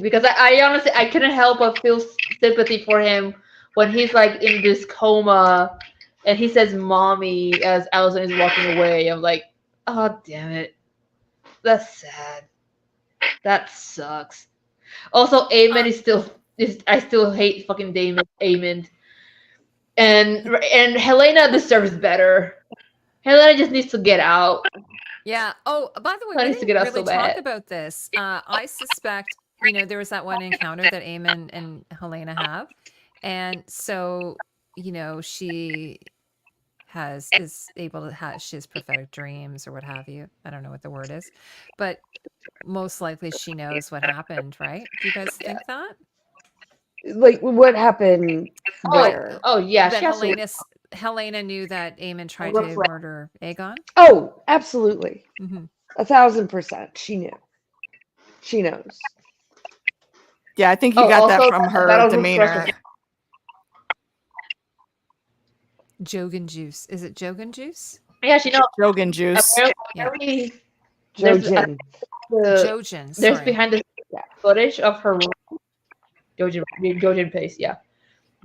because I honestly I couldn't help but feel sympathy for him when he's like in this coma and he says mommy as Allison is walking away. I'm like, oh damn it, that's sad, that sucks. Also, Aemond I still hate fucking Aemond. And Helena deserves better. Helena just needs to get out. Yeah. Oh, by the way, That we needs to didn't get out really so talk bad. about this. I suspect, there was that one encounter that Aemon and Helena have, and so she is able to have she has prophetic dreams or what have you. I don't know what the word is, but most likely she knows what happened, right? Do you guys think that? Like what happened where? Oh yeah, That she has to- Helena knew that Aemon tried to Reflect. murder Aegon. Oh, absolutely. Mhm. 1,000%. She knew. She knows. Yeah, I think you got that also, from her that'll demeanor. refresh- Jogan juice. Is it Jogan juice? Yeah, she knows. Jogan juice. Apparently, Jojen. Jojen. there's Sorry. behind the footage of her room. Jojen Pace, yeah.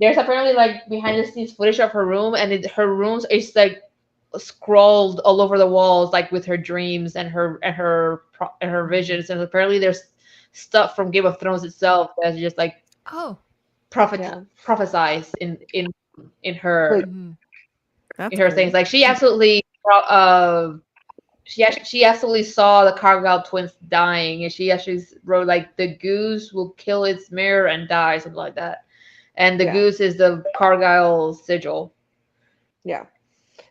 There's apparently like behind the scenes footage of her room, and her rooms is like scrawled all over the walls, like with her dreams and her visions. And apparently there's stuff from Game of Thrones itself that's just like Oh. prophesized in her Like, Mhm. That's in her cool. things. Like she absolutely she absolutely saw the Cargill twins dying, and she actually wrote like the goose will kill its mirror and die, something like that. And the Yeah. goose is the Cargill sigil. Yeah.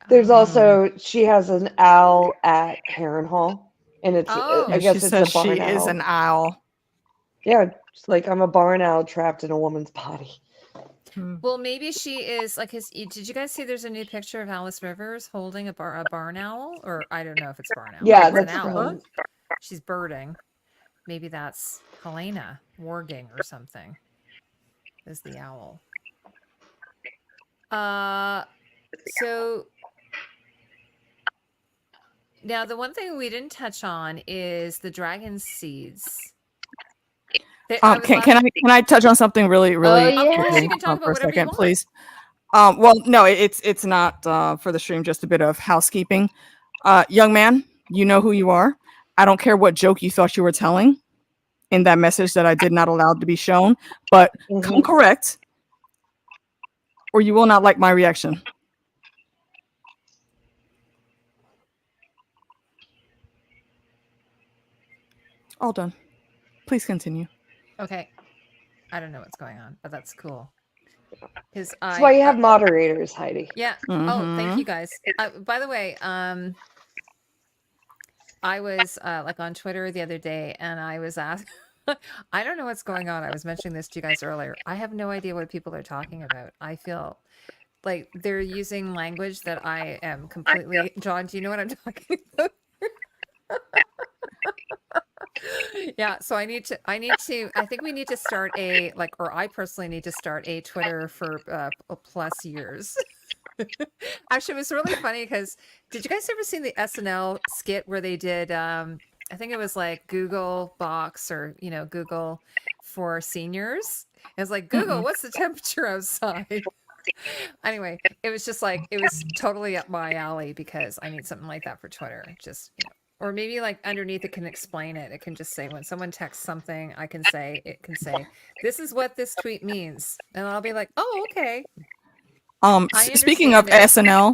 There's also she has an owl at Harrenhal, and it's Oh. I Yeah, guess she it's says a barn she owl. is an owl. Yeah, it's like I'm a barn owl trapped in a woman's body. Well, maybe she is like his. Did you guys see? There's a new picture of Alice Rivers holding a barn owl, or I don't know if it's barn owl. Yeah, It's an that's owl. from- She's birding. Maybe that's Helena warging or something. Is the owl? So now the one thing we didn't touch on is the dragon seeds. I was Can I touch on something really yeah. Yes, you can talk about for a whatever you second, want. please? Well, no, it's not for the stream. Just a bit of housekeeping. Young man, you know who you are. I don't care what joke you thought you were telling in that message that I did not allow to be shown, but come Mhm. correct. or you will not like my reaction. All done. Please continue. Okay. I don't know what's going on, but that's cool. Because That's why you have moderators, Heidi. Yeah. Oh, thank you guys. By the way, I was like on Twitter the other day, and I was asked. I don't know what's going on. I was mentioning this to you guys earlier. I have no idea what people are talking about. I feel like they're using language that I am completely. John, do you know what I'm talking about? Yeah, so I think we need to start or I personally need to start a Twitter for plus years. Actually, it was really funny because did you guys ever see the SNL skit where they did I think it was like Google Box or Google for seniors. It was like, Google, what's the temperature outside? Anyway, it was just like, it was totally up my alley because I need something like that for Twitter. Just or maybe like underneath it can explain it. It can just say when someone texts something, it can say, this is what this tweet means. And I'll be like, oh, okay. Speaking of SNL,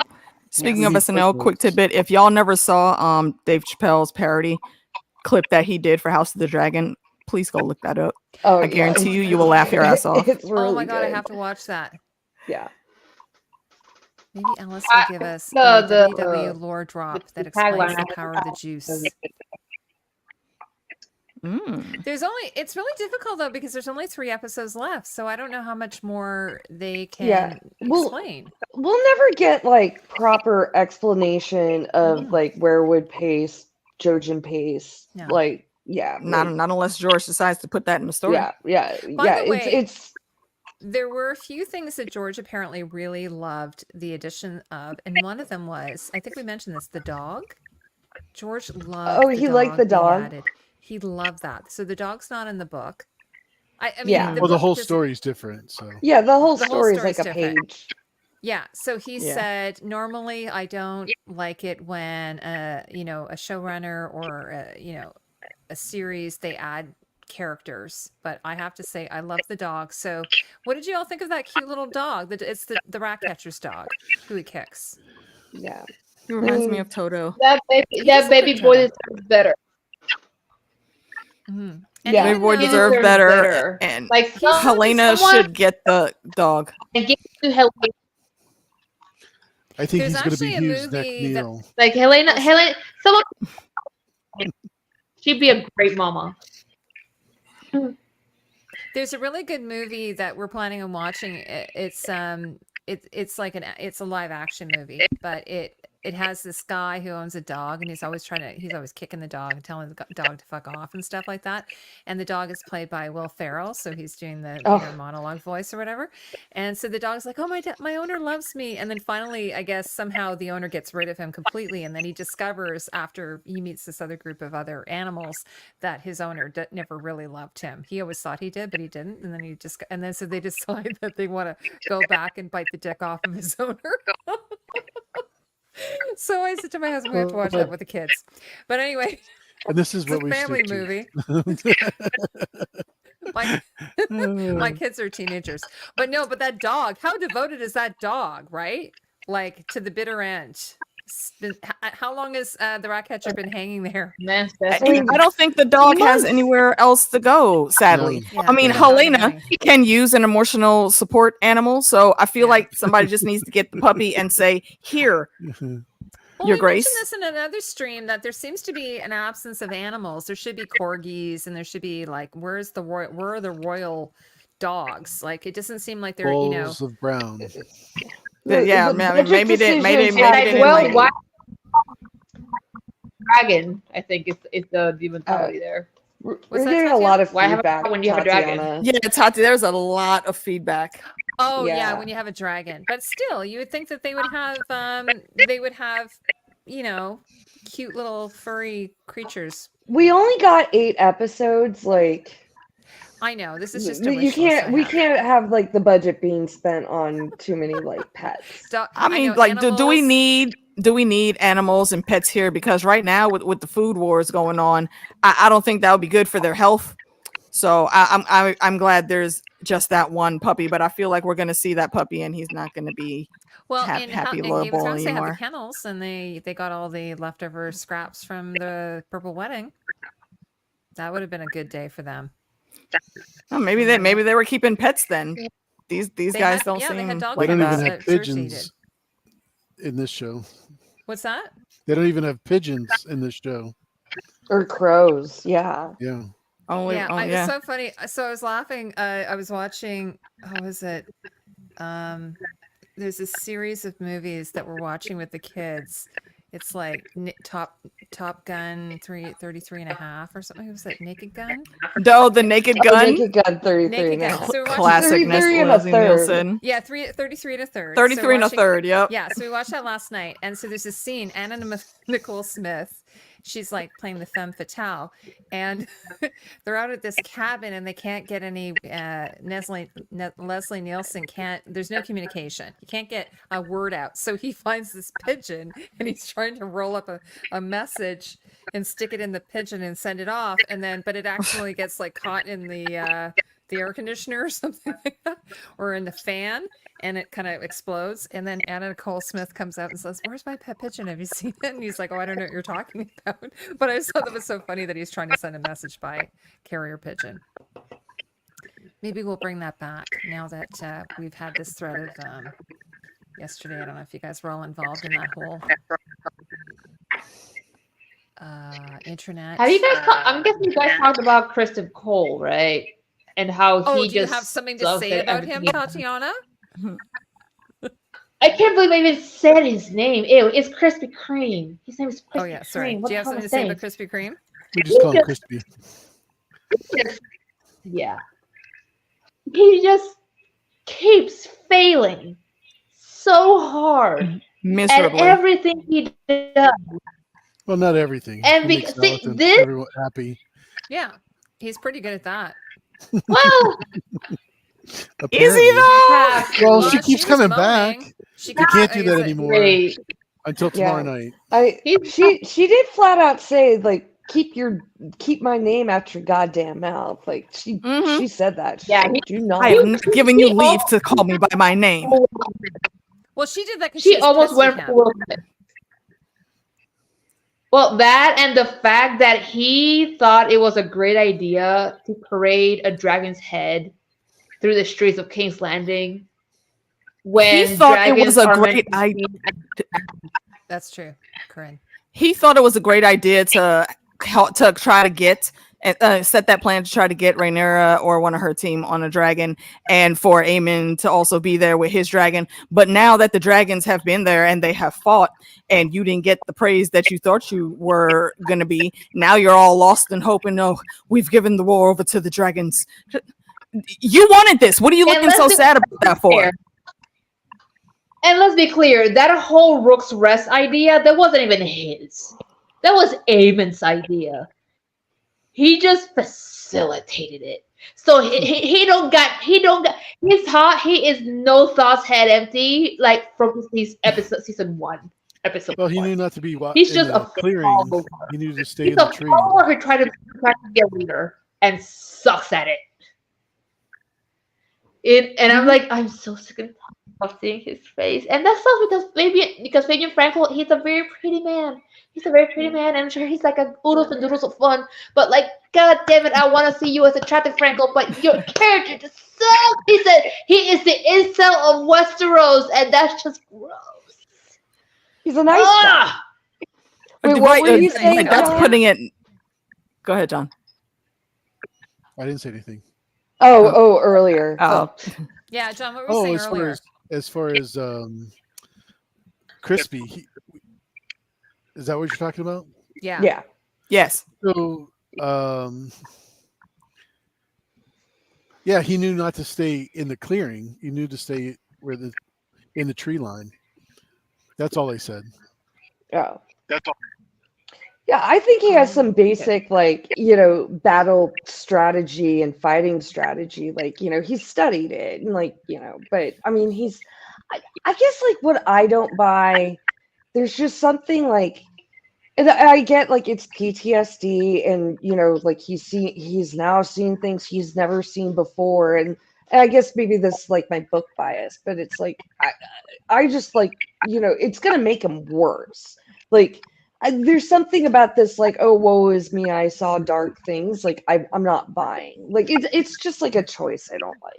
quick tidbit. If y'all never saw Dave Chappelle's parody clip that he did for House of the Dragon, please go look that up. Oh, I guarantee you will laugh your ass off. It's really oh my God, good. I have to watch that. Yeah. Maybe Alice will give us a WW lore drop that explains the power of the juice. It's really difficult though because there's only 3 episodes left, so I don't know how much more they can explain. We'll never get like proper explanation of like werewood paste, Jojen paste, not unless George decides to put that in the story. By the way, it's there were a few things that George apparently really loved the addition of, and one of them was, I think we mentioned this, the dog. George loved. Oh, he liked the dog. He loved that. So the dog's not in the book. I mean, the whole story's different. So the whole story is like a page. Yeah. So he said, normally I don't like it when a showrunner or a series they add characters, but I have to say I love the dog. So what did you all think of that cute little dog? It's the rat catcher's dog who he kicks. Yeah. He reminds me of Toto. That baby boy deserves better. Mm-hmm. Baby boy deserves better. And like Helena should get the dog. And give it to Helena. I think he's going to be Hugh's next Neil. Like Helena, someone. She'd be a great mama. There's a really good movie that we're planning on watching. It's like it's a live action movie, but it has this guy who owns a dog, and he's always kicking the dog and telling the dog to fuck off and stuff like that. And the dog is played by Will Ferrell, so he's doing the monologue voice or whatever. And so the dog's like, "Oh, my owner loves me." And then finally, I guess somehow the owner gets rid of him completely, and then he discovers after he meets this other group of other animals that his owner never really loved him. He always thought he did, but he didn't. And then so they decide that they want to go back and bite the dick off of his owner. So I said to my husband, we have to watch that with the kids. But anyway, and this is what we family movie. My kids are teenagers, but that dog, how devoted is that dog, right? Like to the bitter end. How long has the rat catcher been hanging there? I don't think the dog has anywhere else to go, sadly. No. I mean, Helena can use an emotional support animal, so I feel like somebody just needs to get the puppy and say, here, Your Grace. We mentioned this in another stream that there seems to be an absence of animals. There should be corgis, and there should be like, where are the royal dogs? Like, it doesn't seem like they're, Bowls of brown. Maybe they why dragon, I think is the mentality there. We're getting a lot of feedback when you have a dragon. Yeah, Tati, there's a lot of feedback. Oh yeah, when you have a dragon. But still, you would think that they would have cute little furry creatures. We only got 8 episodes, like I know this is just we can't have like the budget being spent on too many like pets. Do we need animals and pets here? Because right now with the food wars going on, I don't think that would be good for their health. So I'm glad there's just that one puppy, but I feel like we're going to see that puppy and he's not going to be Well, happy, in Game of lovable Thrones, they have the anymore. kennels, and they got all the leftover scraps from the purple wedding. That would have been a good day for them. Oh, maybe they were keeping pets then. These guys don't they seem had dog They like don't even kennels have that Cersei pigeons in this show. What's that? They don't even have pigeons in this show. Or crows. Yeah. Yeah. It's so funny. So I was laughing. I was watching. How was it? There's a series of movies that we're watching with the kids. It's like Top Gun 33.5 or something. Was that Naked Gun? No, the Naked Gun. Naked Gun 33 Naked and a Gun. half. So we're watching Classic 33 and a Leslie third. Nielsen. Yeah, 33 and a third. 33 and a third, yep. Yeah, so we watched that last night. And so there's this scene, Anna Nicole Smith, she's like playing the femme fatale. And they're out at this cabin and they can't get any, Leslie Nielsen there's no communication. He can't get a word out. So he finds this pigeon and he's trying to roll up a message and stick it in the pigeon and send it off. But it actually gets like caught in the air conditioner or something like that, or in the fan, and it kind of explodes. And then Anna Nicole Smith comes out and says, "Where's my pet pigeon? Have you seen it?" And he's like, "Oh, I don't know what you're talking about." But I just thought that was so funny that he's trying to send a message by carrier pigeon. Maybe we'll bring that back now that we've had this thread of yesterday. I don't know if you guys were all involved in that whole internet. Have you guys? I'm guessing you guys talked about Kristen Cole, right? And how he do you just have something to loves say it, about him, everything. Tatiana? I can't believe I even said his name. Ew, it's Krispy Kreme. His name is Krispy Oh yeah, sorry. Kreme. Do you have something to say about Krispy Kreme? We just call him Crispy. Yeah. He just keeps failing so hard Miserably. at everything he does. Well, not everything. And He makes see, Jonathan this- everyone happy. Yeah, he's pretty good at that. Well, Is Apparently. he though? half- Well, Well, she she keeps was coming moaning. back She You can't do that anymore. Wait, until tomorrow night. She did flat out say, like, keep my name out your goddamn mouth. Like she said that. She Yeah, said, do not. I have not given you leave to call me by my name. Well, she did that because she almost went for Will Smith. Well, that and the fact that he thought it was a great idea to parade a dragon's head through the streets of King's Landing. When He thought it was dragons a are great meant to idea. That's true, Corinne. He thought it was a great idea to try to get set that plan to try to get Rhaenyra or one of her team on a dragon, and for Aemond to also be there with his dragon. But now that the dragons have been there and they have fought, and you didn't get the praise that you thought you were going to be, now you're all lost and hoping, oh, we've given the war over to the dragons. You wanted this. What are you looking so sad about that for? And let's be clear, that whole Rook's Rest idea, that wasn't even his. That was Aemond's idea. He just facilitated it. So he don't got his thought. He is no thoughts head empty, like from season 1. Well, he knew not to be He's in just the a clearing. follower. He knew to stay He's in the a tree. follower who tried to be a leader and sucks at it. And I'm like, I'm so sick and tired of seeing his face. And that sucks because Fabian Frankel, he's a very pretty man. He's a very pretty man, and I'm sure he's like a oodles and doodles of fun. But like, god damn it, I want to see you as attractive Frankel, but your character just sucks. He said he is the incel of Westeros, and that's just gross. He's a nice guy. Wait, what were you saying? Like, that's John? putting it. Go ahead, John. I didn't say anything. Oh, earlier. Oh. Yeah, John, what were you saying earlier? As far as Crispy, is that what you're talking about? Yeah. Yeah. Yes. So, yeah, he knew not to stay in the clearing. He knew to stay in the tree line. That's all they said. Oh. That's all. Yeah, I think he has some basic, like, battle strategy and fighting strategy. Like, he's studied it and, like, but I mean, I guess, like, what I don't buy, there's just something like, and I get, like, it's PTSD and, like, he's now seeing things he's never seen before. And And I guess maybe this is like my book bias, but it's like I just like, it's gonna make him worse. Like there's something about this, like, oh, woe is me, I saw dark things. Like I'm not buying. Like it's just like a choice I don't like.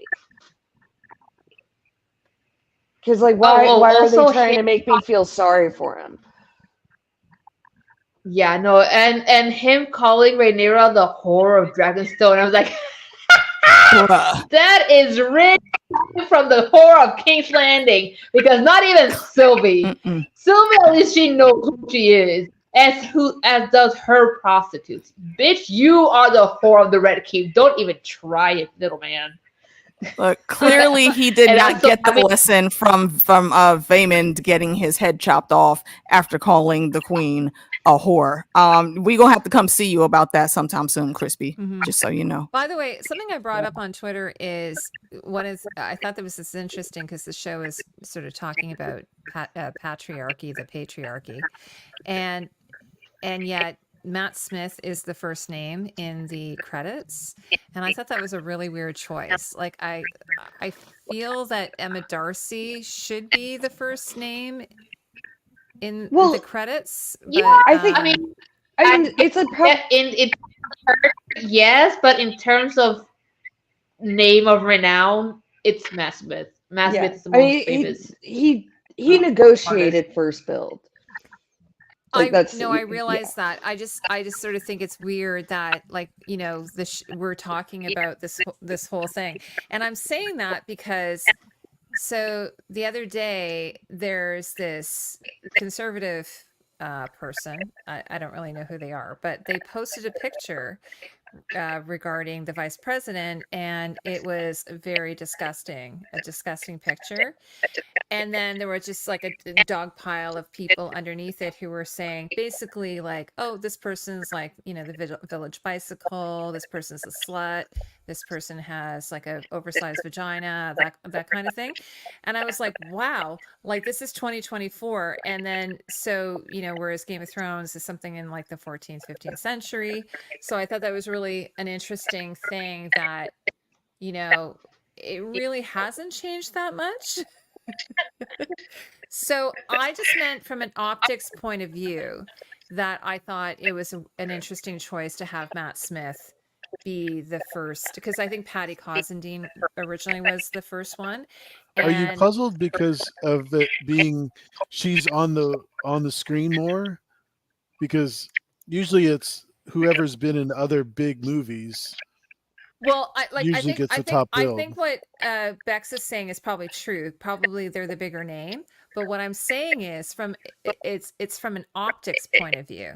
Because like why are they also trying to make me feel sorry for him? Yeah, no, and him calling Rhaenyra the whore of Dragonstone, I was like, Bruh. that is really from the whore of King's Landing, because not even Sylvie, at least she knows who she is, as does her prostitutes. Bitch, you are the whore of the Red Keep. Don't even try it, little man. Look, clearly he did And not also, get the lesson from Aemond getting his head chopped off after calling the queen a whore. We gonna have to come see you about that sometime soon, Crispy. Just so you know. By the way, something I brought up on Twitter is I thought that was this interesting because the show is sort of talking about patriarchy, the patriarchy, and yet Matt Smith is the first name in the credits, and I thought that was a really weird choice. Like I feel that Emma Darcy should be the first name in the credits. But, yeah, I mean, it's a yes, but in terms of name of renown, it's Matt Smith. Matt Smith is the most famous. He negotiated first build. Like I realize that. I just sort of think it's weird that, like, we're talking about this whole thing, and I'm saying that because so the other day there's this conservative person. I don't really know who they are, but they posted a picture regarding the vice president, and it was a disgusting picture. And then there was just like a dog pile of people underneath it who were saying basically like, oh, this person's like, the village bicycle, this person's a slut, this person has like a oversized vagina, that kind of thing. And I was like, wow, like this is 2024. And then so, whereas Game of Thrones is something in like the 14th, 15th century. So I thought that was really an interesting thing that, it really hasn't changed that much. So I just meant from an optics point of view that I thought it was an interesting choice to have Matt Smith be the first, because I think Patty Cosendine originally was the first one. Are you puzzled because of it being she's on the screen more? Because usually it's whoever's been in other big movies. Well, I think what Bex is saying is probably true. Probably they're the bigger name. But what I'm saying is it's from an optics point of view.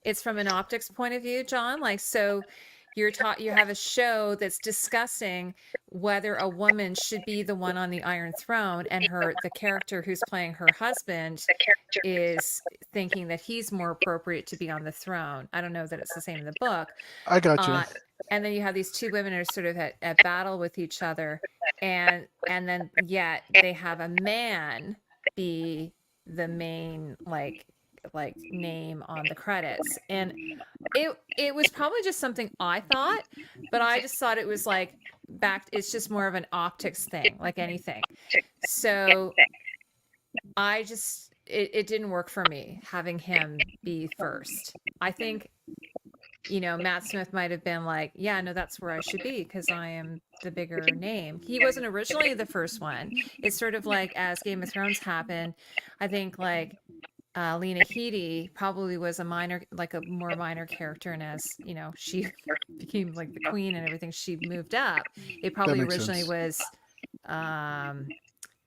It's from an optics point of view, John. Like, so you have a show that's discussing whether a woman should be the one on the Iron Throne, and the character who's playing her husband is thinking that he's more appropriate to be on the throne. I don't know that it's the same in the book. I got you. And then you have these two women who are sort of at battle with each other, and then yet they have a man be the main like name on the credits. And it was probably just something I thought, but I just thought it was like it's just more of an optics thing, like anything. So I just it didn't work for me having him be first. I think Matt Smith might have been like, yeah, no, that's where I should be because I am the bigger name. He wasn't originally the first one. It's sort of like as Game of Thrones happened, I think like Lena Headey probably was a more minor character, and as she became like the queen and everything, she moved up. It probably originally was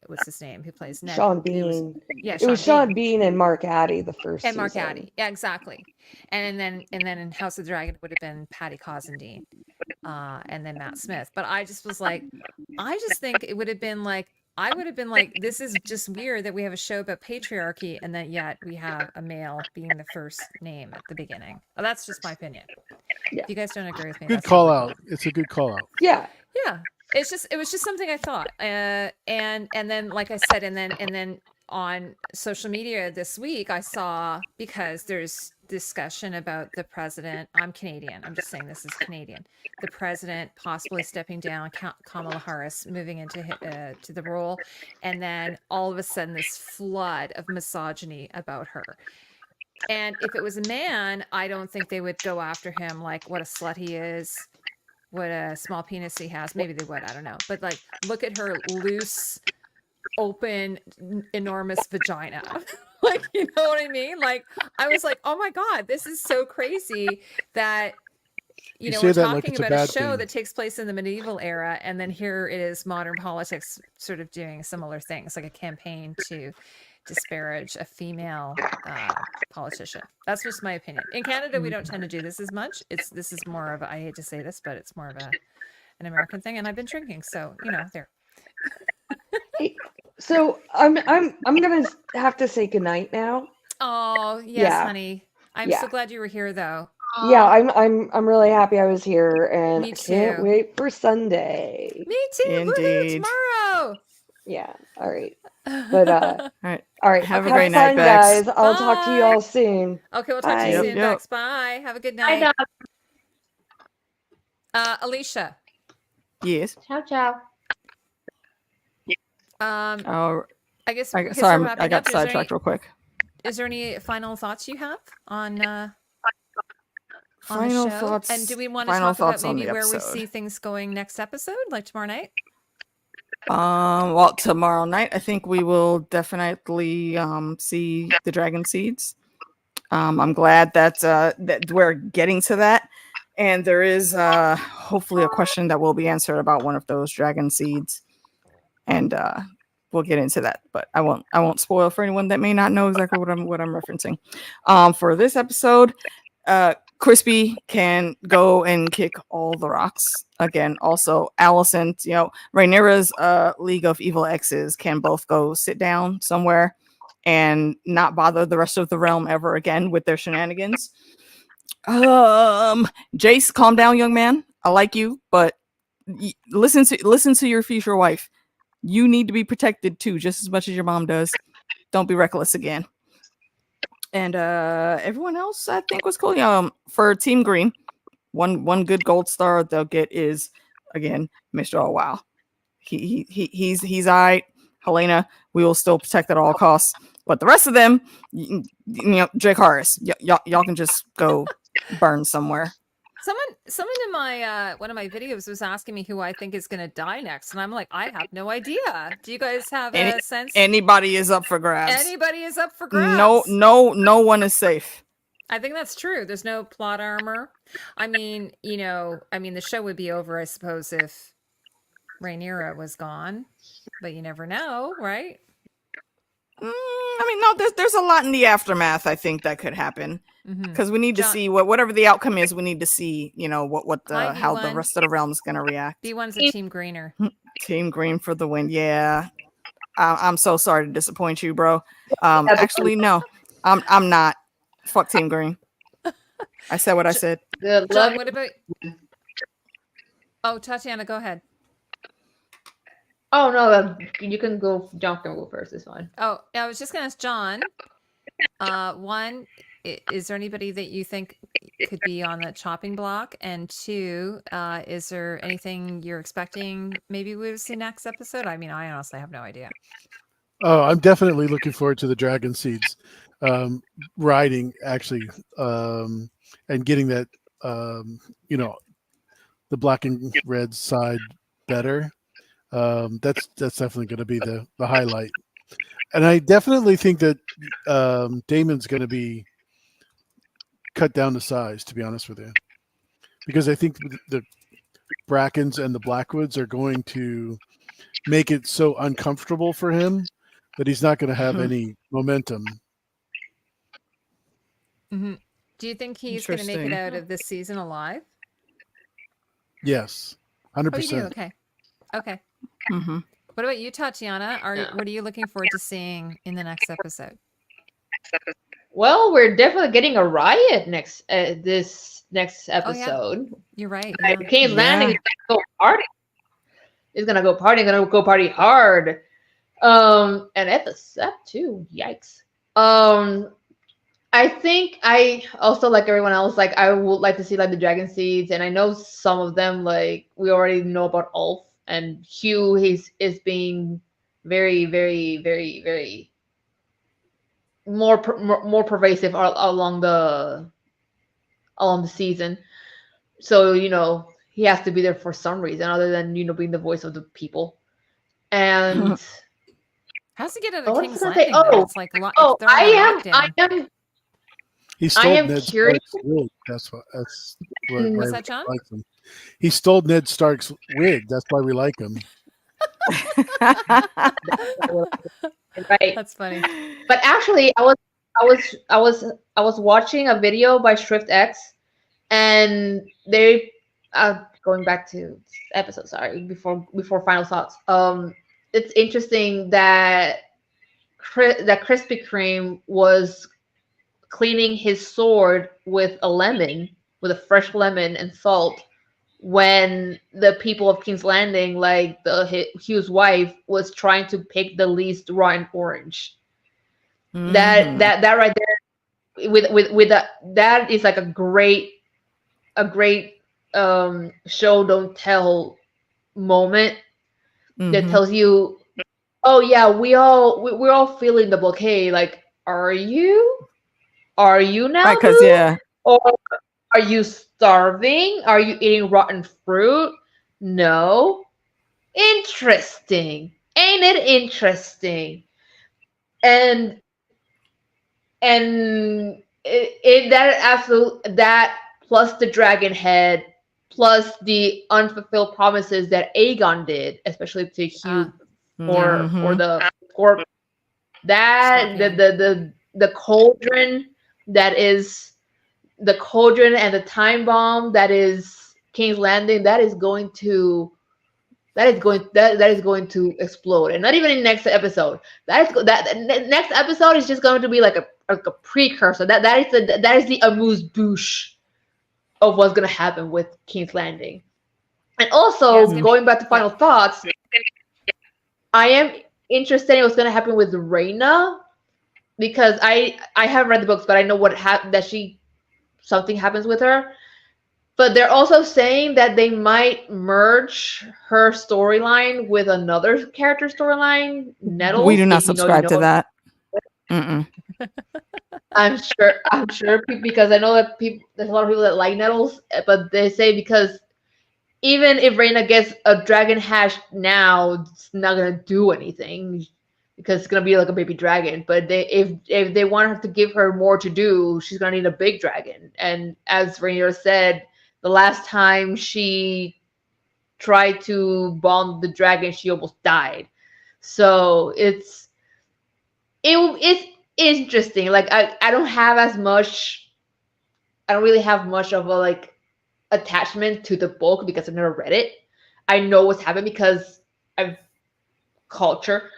what's his name? Who plays Ned? Sean Bean. It was Sean Bean and Mark Addy the first and Mark season. Addy. Yeah, exactly. And then in House of the Dragon it would have been Patty Cosendine, and then Matt Smith. But I just was like, I just think it would have been like, I would have been like, this is just weird that we have a show about patriarchy and that yet we have a male being the first name at the beginning. Well, that's just my opinion. Yeah. If you guys don't agree with me, good call out. It's a good call out. Yeah. Yeah. It was just something I thought. And then, like I said, and then on social media this week, I saw, because there's discussion about the president. I'm Canadian. I'm just saying this is Canadian. The president possibly stepping down, Kamala Harris moving into to the role, and then all of a sudden this flood of misogyny about her. And if it was a man, I don't think they would go after him like what a slut he is, what a small penis he has. Maybe they would. I don't know. But like, look at her loose, open, enormous vagina. Like, you know what I mean? Like, I was like, oh my God, this is so crazy that, you know, say we're that like talking it's a about a bad show thing. that takes place in the medieval era. And then here it is modern politics sort of doing similar things, like a campaign to disparage a female politician. That's just my opinion. In Canada, we don't tend to do this as much. This is more of I hate to say this, but it's more of an American thing. And I've been drinking, so you know, there. So I'm gonna have to say goodnight now. Oh yes, Yeah. honey. I'm Yeah. so glad you were here, though. Yeah, I'm really happy I was here, and Me I can't too. wait for Sunday. Me too. Woohoo, Indeed. tomorrow. Yeah. All right. But All right. all right. Have a Okay, great night, fun, Bex. guys. I'll talk to you Bye. all soon. Okay, we'll talk to you Bye. soon. Yep. Bex. Bye. Have a good Bye, night. dog. Alicia. Yes. Ciao, ciao. Oh, I guess. sorry, because we're I wrapping got up, is there sidetracked real quick. Is there any final thoughts you have on on Final the show? thoughts. And do we want to final talk about thoughts on maybe the where we episode. see things going next episode, like tomorrow night? Well, tomorrow night, I think we will definitely see the dragon seeds. I'm glad that that we're getting to that, and there is hopefully a question that will be answered about one of those dragon seeds, and we'll get into that. But I won't spoil for anyone that may not know exactly what I'm referencing. For this episode, Crispy can go and kick all the rocks again. Also, Allison, you know, Rhaenyra's League of Evil Exes can both go sit down somewhere and not bother the rest of the realm ever again with their shenanigans. Jace, calm down, young man. I like you, but listen to your future wife. You need to be protected too, just as much as your mom does. Don't be reckless again. And everyone else, I think, was cool. For Team Green, one good gold star they'll get is again Mr. Oh wow. He's all right. Helena, we will still protect at all costs. But the rest of them, you know, Jake Harris, y'all can just go burn somewhere. Someone in my one of my videos was asking me who I think is going to die next, and I'm like, I have no idea. Do you guys have a sense? Anybody is up for grabs. Anybody is up for grabs. No one is safe. I think that's true. There's no plot armor. I mean, the show would be over, I suppose, if Rhaenyra was gone, but you never know, right? No, there's a lot in the aftermath. I think that could happen because we need to see whatever the outcome is. We need to see, how the rest of the realm is going to react. B1's a Team Greener. Team Green for the win. Yeah, I'm so sorry to disappoint you, bro. Actually, no, I'm not. Fuck Team Green. I said what I said. Good John, luck. what about? Oh, Tatiana, go ahead. Oh no, you can go. John can go first. It's fine. Oh, I was just gonna ask John. One, is there anybody that you think could be on the chopping block? And two, is there anything you're expecting maybe we'll see next episode? I mean, I honestly have no idea. Oh, I'm definitely looking forward to the dragon seeds riding actually, and getting that the black and red side better. That's definitely going to be the highlight. And I definitely think that Daemon's going to be cut down to size, to be honest with you, because I think the Brackens and the Blackwoods are going to make it so uncomfortable for him that he's not going to have any momentum. Mm-hmm. Do you think he's going to make it out of this season alive? Yes, 100%. Oh, you do? Okay. Mm-hmm. What about you, Tatiana? What are you looking forward to seeing in the next episode? Well, we're definitely getting a riot this next episode. You're right. King's Landing is gonna go party. It's gonna go party. Gonna go party hard. And at the set too. Yikes. I think I also, like everyone else, like I would like to see like the dragon seeds, and I know some of them. Like we already know about Ulf and Hugh. Is being very, very, very, very more pervasive along the season. So he has to be there for some reason other than being the voice of the people. And How's he get out what of was I King's gonna say? Landing though? Oh, It's like they're oh, on I lockdown. am He stole am Ned curious. Stark's wig. That's why What's we that, John? like him. He stole Ned Stark's wig. That's why we like him. Right. That's funny. But actually, I was watching a video by ShriftX, and they going back to episode. Sorry, before final thoughts. It's interesting that Krispy Kreme was cleaning his sword with with a fresh lemon and salt, when the people of King's Landing, like Hugh's wife, was trying to pick the least rotten orange. That right there, with that is like a great show don't tell moment that tells you, oh yeah, we're all feeling the blockade. Like, are you now? Right, because Or are you starving? Are you eating rotten fruit? No. Interesting. Ain't it interesting? And that plus the dragon head, plus the unfulfilled promises that Aegon did, especially to Hugh or the Scorpion. That the cauldron and the time bomb that is King's Landing, that is going to explode, and not even in next episode. That next episode is just going to be like a precursor. That is the amuse bouche of what's going to happen with King's Landing. And also, going back to final thoughts, I am interested in what's going to happen with Rhaena, because I haven't read the books, but I know something happens with her. But they're also saying that they might merge her storyline with another character storyline, Nettles. We do not subscribe to that. I'm sure, because I know that there's a lot of people that like Nettles, but they say because even if Rhaena gets a dragon hash now, it's not gonna do anything because it's gonna be like a baby dragon. But if they want her to give her more to do, she's gonna need a big dragon. And as Rhaenyra said, the last time she tried to bomb the dragon, she almost died. So it's interesting. Like I don't really have much of a attachment to the book because I've never read it. I know what's happened because I've culture.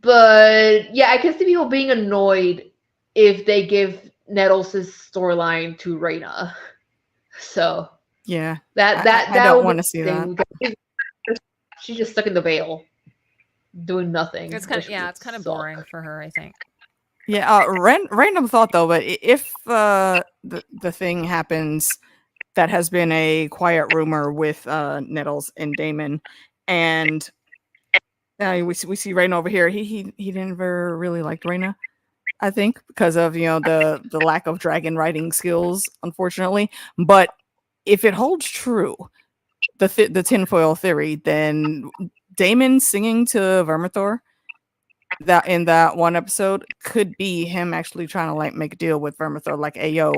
But yeah, I can see people being annoyed if they give Nettles' storyline to Rhaena. So yeah, I don't want to see that. She's just stuck in the veil, doing nothing. It's kind of boring for her, I think. Yeah, random thought though, but if the thing happens that has been a quiet rumor with Nettles and Daemon, and we see Rhaena over here. He never really liked Rhaena, I think, because of the lack of dragon writing skills, unfortunately. But if it holds true, the tinfoil theory, then Daemon singing to Vermithor that in that one episode could be him actually trying to make a deal with Vermithor, like, hey yo,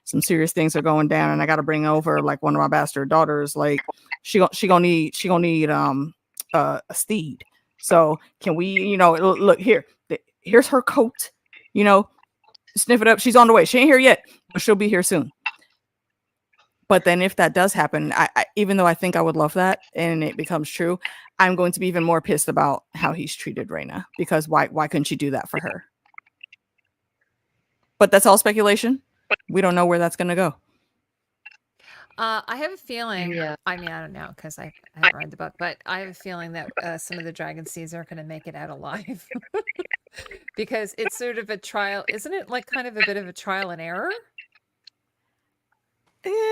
some serious things are going down and I gotta bring over one of my bastard daughters. Like she gonna need a steed. So can we, look here's her coat, sniff it up. She's on the way. She ain't here yet, but she'll be here soon. But then if that does happen, I even though I think I would love that and it becomes true, I'm going to be even more pissed about how he's treated Rhaena, because why couldn't you do that for her? But that's all speculation. We don't know where that's going to go. I have a feeling. Yeah. I mean, I don't know because I haven't read the book, but I have a feeling that some of the dragon seeds aren't going to make it out alive. because it's sort of a trial, isn't it? Like kind of a bit of a trial and error.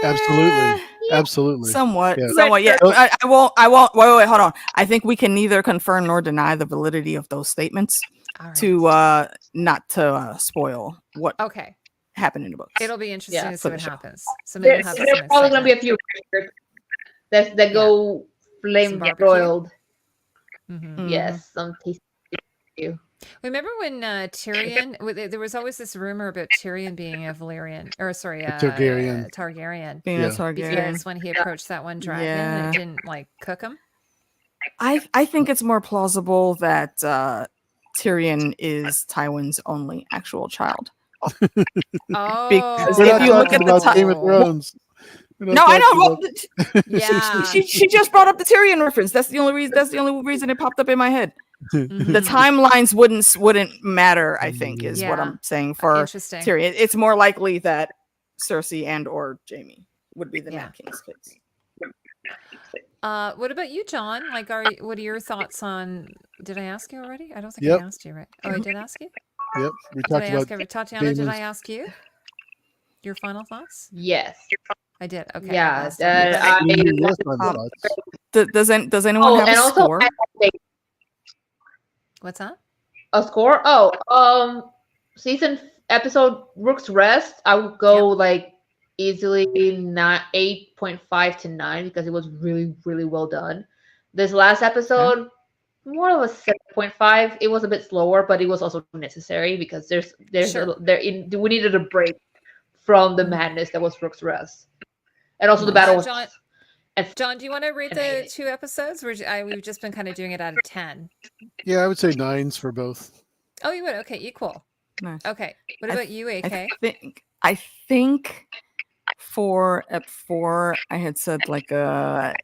Absolutely. Absolutely. Somewhat, Yeah. somewhat. Yeah, Oh. I won't. Wait, hold on. I think we can neither confirm nor deny the validity of those statements All right. to not to spoil what Okay. happened in the books. It'll be interesting Yeah, to see for the what show. happens. So maybe There, we'll have there's some probably gonna be a excitement. few that go flame barbecue? broiled. Mhm. Yes, some tasty. Remember when Tyrion? There was always this rumor about Tyrion being a Valyrian, or sorry, Targaryen. Targaryen. Being Yeah. a Targaryen. Because when he approached that one dragon, Yeah. it didn't like cook him. I think it's more plausible that Tyrion is Tywin's only actual child. Oh, Because We're if not you look talking at the about Game of time, Thrones. We're not no, I talking know. about- Well, yeah. she just brought up the Tyrion reference. That's the only reason. That's the only reason it popped up in my head. The Mhm. timelines wouldn't matter. I think is what Yeah. I'm saying for Interesting. Tyrion. It's more likely that Cersei and or Jaime would be the Yeah. Mad King's kids. What about you, John? Like, what are your thoughts on? Did I ask you already? I don't think Yep. I asked you, right? Oh, I did ask you. Yep. We Did talked I about ask every Tatiana? Did I Daemon's- ask you? Your final thoughts? Yes. I did. Okay. I Yeah. asked everybody. I, We hear your final thoughts. Does anyone have and a also score? What's that? a score. Oh, season episode Rook's Rest. I would go like easily 8.5 to 9 because it was really, really well done. This last episode, more of a 7.5. It was a bit slower, but it was also necessary because Sure. we needed a break from the madness that was Rook's Rest, and also the battle. John, do you want to rate the 2 episodes? We've just been kind of doing it out of 10. Yeah, I would say 9s for both. Oh, you would? Okay, equal. Nice. Okay. What about you, AK? I think for ep 4, I had said like a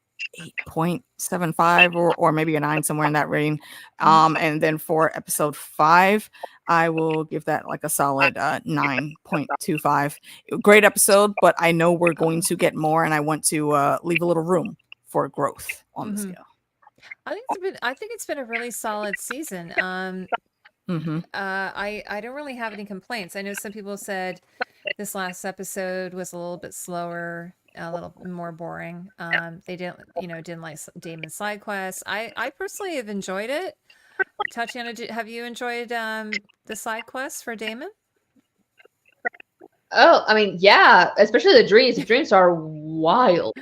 8.75 or maybe a 9, somewhere in that range. And then for episode 5, I will give that like a solid 9.25. Great episode, but I know we're going to get more, and I want to leave a little room for growth on the scale. I think it's been a really solid season. I don't really have any complaints. I know some people said this last episode was a little bit slower, a little more boring. They didn't like Daemon's side quests. I personally have enjoyed it. Tatiana, have you enjoyed the side quests for Daemon? Oh, I mean, yeah, especially the dreams. The dreams are wild.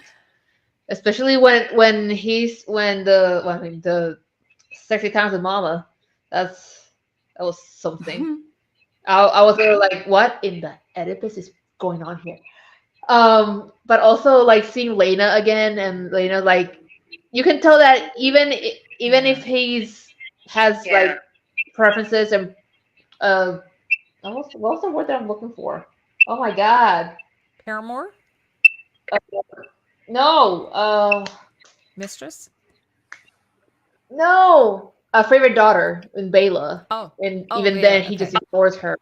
Especially when the sexy times with Mama. That was something. I was like, what in the Oedipus is going on here? But also like seeing Lena again, and Lena, like, you can tell that even if has like preferences and what's the word that I'm looking for? Oh my god. Paramore? No. Mistress? No. A favorite daughter in Bela. Oh. And Oh, even Bela, then he just ignores her.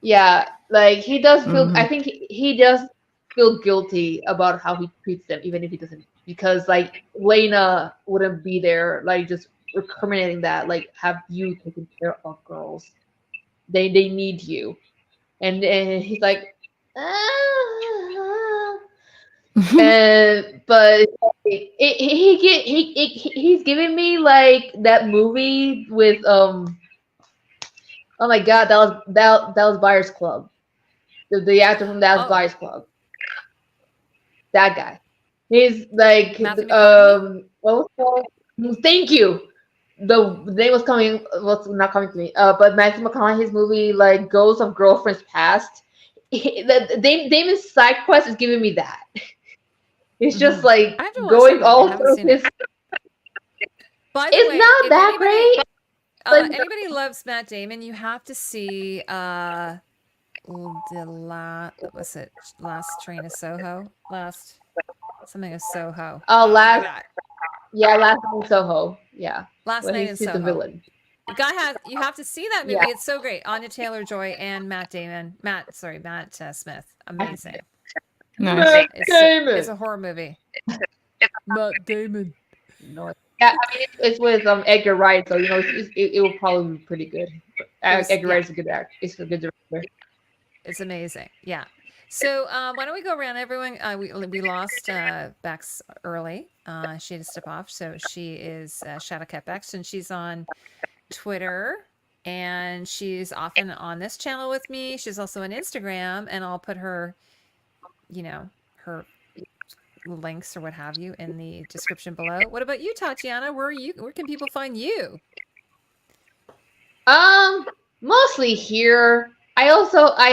Yeah, like he does feel I think he does feel guilty about how he treats them, even if he doesn't, because like Lena wouldn't be there, like just recriminating that, like, have you taken care of girls? They need you. And he's like, but he's giving me like that movie with oh my god, that was Buyers Club, the actor from Dallas Buyers Club, that guy. He's like Matthew McConaughey? what was that? Thank you. The name was not coming to me. But Matthew McConaughey's movie, like Ghosts of Girlfriends Past, Damon's side quest is giving me that. It's just like going all through his. By the way, not that great. Anybody loves Matt Damon, you have to see what was it? Last Train to Soho? Last something of Soho. Oh, last night in Soho. Yeah. Last Night in Soho. The villain. You have to see that movie. Yeah. It's so great. Anya Taylor-Joy and Matt Smith. Amazing. Nice. It's a horror movie. Matt Damon. No. Yeah, I mean it's with Edgar Wright, so it will probably be pretty good. Edgar Wright's a good actor. He's a good director. It's amazing. Yeah. So why don't we go around everyone? We lost Bex early. She had to step off. So she is Shadowcat Becks, and she's on Twitter, and she's often on this channel with me. She's also on Instagram, and I'll put her, her links or what have you in the description below. What about you, Tatiana? Where can people find you? Mostly here. I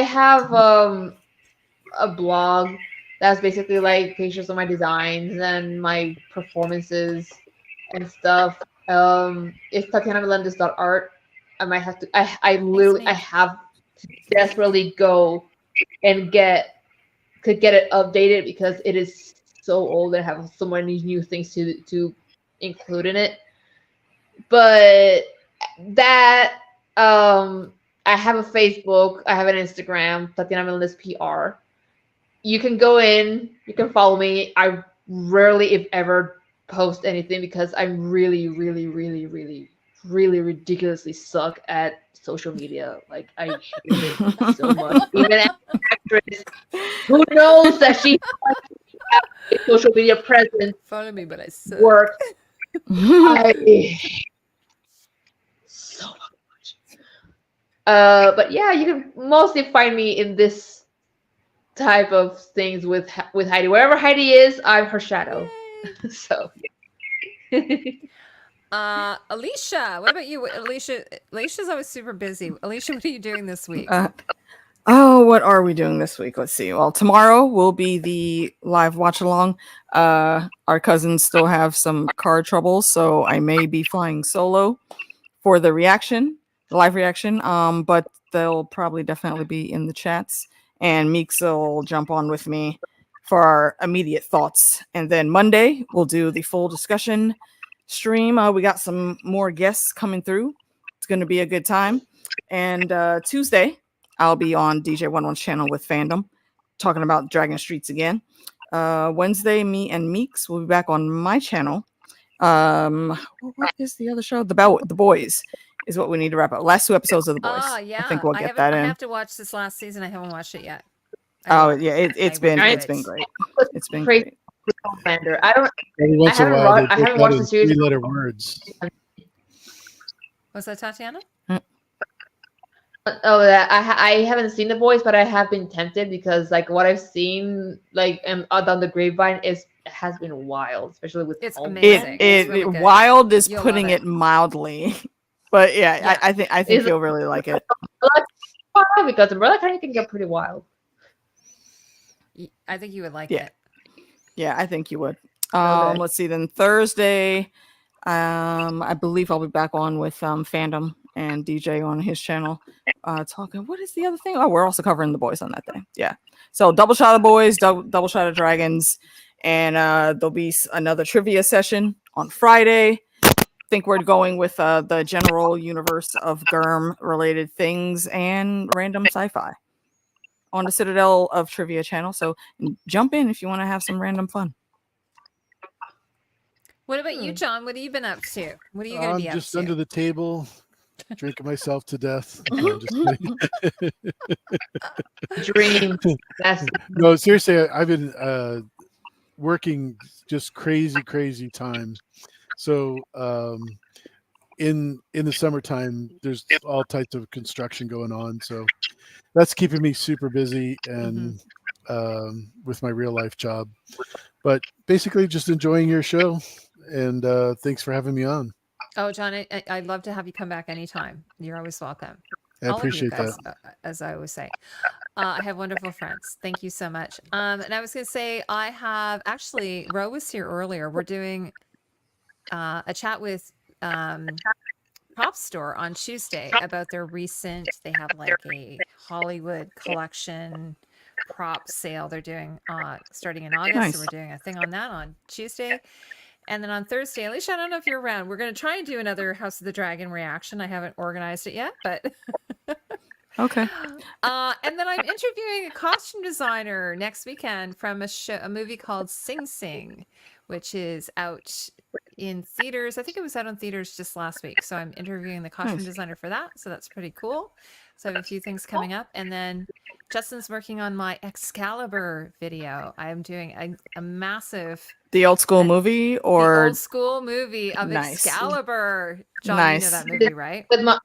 have a blog that's basically like pictures of my designs and my performances and stuff. It's TatianaMelendez.art. I might have to. I literally have to desperately go and get it updated because it is so old and have so many new things to include in it. But that I have a Facebook, I have an Instagram, Tatiana Melendez PR. You can go in, you can follow me. I rarely, if ever, post anything because I really, really, really, really, really ridiculously suck at social media. Like I hate it so much. Even as an actress who knows that she has a social media presence, Follow me, but I suck. work. I hate so much. But yeah, you can mostly find me in this type of things with Heidi. Wherever Heidi is, I'm her shadow. So. Alicia, what about you? Alicia's always super busy. Alicia, what are you doing this week? What are we doing this week? Let's see. Well, tomorrow will be the live watch along. Our cousins still have some car troubles, so I may be flying solo for the live reaction. But they'll probably definitely be in the chats, and Meeks will jump on with me for our immediate thoughts. And then Monday we'll do the full discussion stream. We got some more guests coming through. It's going to be a good time. And Tuesday I'll be on DJ11's channel with Fandom talking about Dragon Streets again. Wednesday, me and Meeks will be back on my channel. What is the other show? The Boys is what we need to wrap up. Last 2 episodes of The Boys. Yeah. I think we'll get that in. I have to watch this last season. I haven't watched it yet. It's been great. It's been great. Every once in a while, I haven't watched the series. 3-letter words. Was that Tatiana? I haven't seen The Boys, but I have been tempted because like what I've seen like on the grapevine has been wild, especially with it's amazing. It's really good. Wild is putting it mildly, but yeah. I think you'll really like it. Because Umbrella Academy can get pretty wild. I think you would like it. Yeah, I think you would. Let's see. Then Thursday, I believe I'll be back on with Fandom and DJ on his channel, talking. What is the other thing? Oh, we're also covering The Boys on that day. Yeah. So double shot of Boys, double shot of Dragons, and there'll be another trivia session on Friday. I think we're going with the general universe of Germ related things and random sci-fi on the Citadel of Trivia channel. So jump in if you want to have some random fun. What about you, John? What have you been up to? What are you going to be up to? I'm just under the table, drinking myself to death. No, I'm just kidding. Dream. No, seriously, I've been working just crazy times. So in the summertime, there's all types of construction going on. So that's keeping me super busy and with my real life job. But basically just enjoying your show. And thanks for having me on. Oh, John, I'd love to have you come back anytime. You're always welcome. I appreciate all of you guys, that. As I always say. I have wonderful friends. Thank you so much. And I was going to say, I have actually, Ro was here earlier. We're doing a chat with Prop Store on Tuesday about their recent, they have like a Hollywood collection prop sale they're doing starting in August. Nice. So we're doing a thing on that on Tuesday. And then on Thursday, Alicia, I don't know if you're around. We're going to try and do another House of the Dragon reaction. I haven't organized it yet, but Okay. And then I'm interviewing a costume designer next weekend from a movie called Sing Sing, which is out in theaters. I think it was out in theaters just last week. So I'm interviewing the costume Nice. designer for that. So that's pretty cool. So I have a few things coming up. And then Justin's working on my Excalibur video. I'm doing a massive The old school movie the or old school movie of Nice. Excalibur. John, you know Nice. that movie, right? With my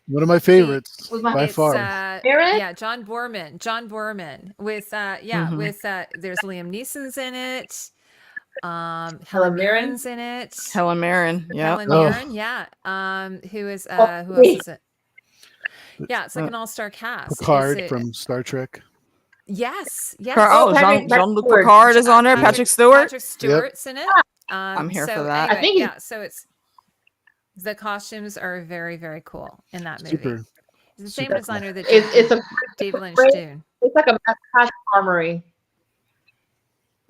One of my favorites with my by It's far. Aaron? yeah, John Boorman with Mhm. with there's Liam Neeson's in it. Helen Helen Mirren? Mirren's in it. Helen Mirren. Yeah. Helen Oh. Mirren, yeah. Who is who else wait. is it? Yeah, it's like an all-star cast. Picard Is it- from Star Trek. Yes, yes. Oh, Patrick Jean-Luc Stewart. Picard is on there. Patrick- Patrick Stewart. Patrick Stewart's in it. I'm here for so that. I Anyway, think he's- yeah, so it's the costumes are very, very cool in that movie. Super. It's the same super cool. designer that It's a David Lynch great- Dune. it's like a mass armory.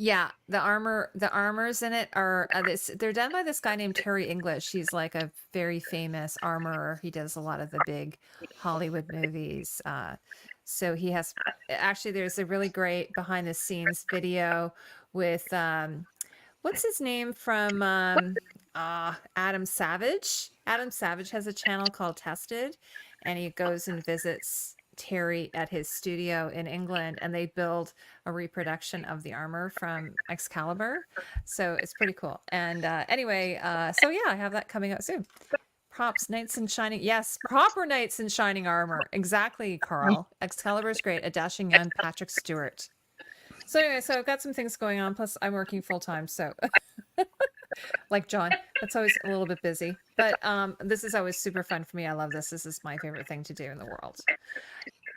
Yeah, the armors in it are they're done by this guy named Terry English. He's like a very famous armorer. He does a lot of the big Hollywood movies. So he has actually there's a really great behind the scenes video with what's his name from Adam Savage. Adam Savage has a channel called Tested, and he goes and visits Terry at his studio in England, and they build a reproduction of the armor from Excalibur. So it's pretty cool. And anyway, so yeah, I have that coming out soon. Props, knights in shining. Yes, proper knights in shining armor. Exactly, Carl. Excalibur is great. A dashing young Patrick Stewart. So anyway, so I've got some things going on. Plus, I'm working full time, so like John, that's always a little bit busy. But this is always super fun for me. I love this. This is my favorite thing to do in the world.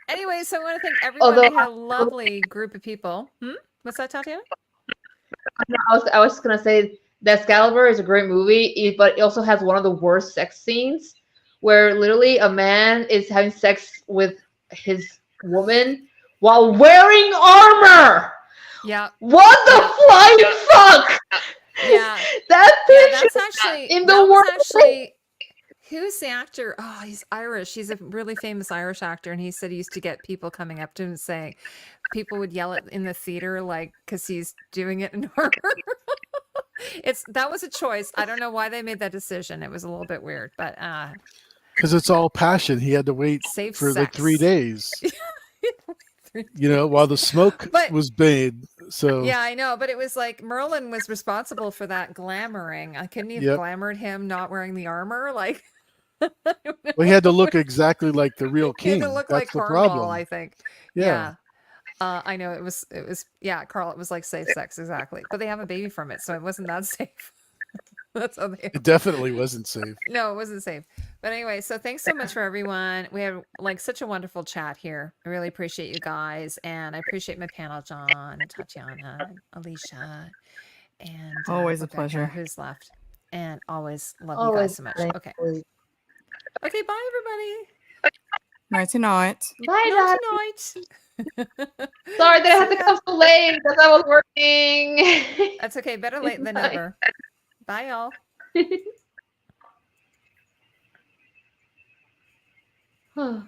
Anyway, so I want to thank everyone. We had a lovely group of people. What's that, Tatiana? I was gonna say that Excalibur is a great movie, but it also has one of the worst sex scenes where literally a man is having sex with his woman while wearing armor. Yeah. What the flying fuck? Yeah. That Yeah, bitch that's is actually in that the was world. actually who's the actor? Oh, he's Irish. He's a really famous Irish actor, and he said he used to get people coming up to him and saying, people would yell it in the theater like because he's doing it in armor. That was a choice. I don't know why they made that decision. It was a little bit weird, but Because it's all passion. He had to wait safe for like sex. 3 days, while the smoke But- was made. So Yeah, I know, but it was like Merlin was responsible for that glamoring. I couldn't even Yep. glamored him not wearing the armor. Like, we had to look exactly like the real he had king. to look That's like the Harrenhal, problem. I think. Yeah. I know it was yeah, Carl, it was like safe sex, exactly. But they have a baby from it, so it wasn't that safe. That's how they It definitely wasn't safe. No, it wasn't safe. But anyway, so thanks so much for everyone. We had like such a wonderful chat here. I really appreciate you guys, and I appreciate my panel, John, Tatiana, Alicia, and Always a Rebecca, pleasure. Who's left? And always love you guys so much. Okay. Okay, bye everybody. Nighty night. Bye, Night Dad. night. Sorry that I had to come so late because I was working. That's okay. Better late than Bye. never. Bye, y'all. Huh.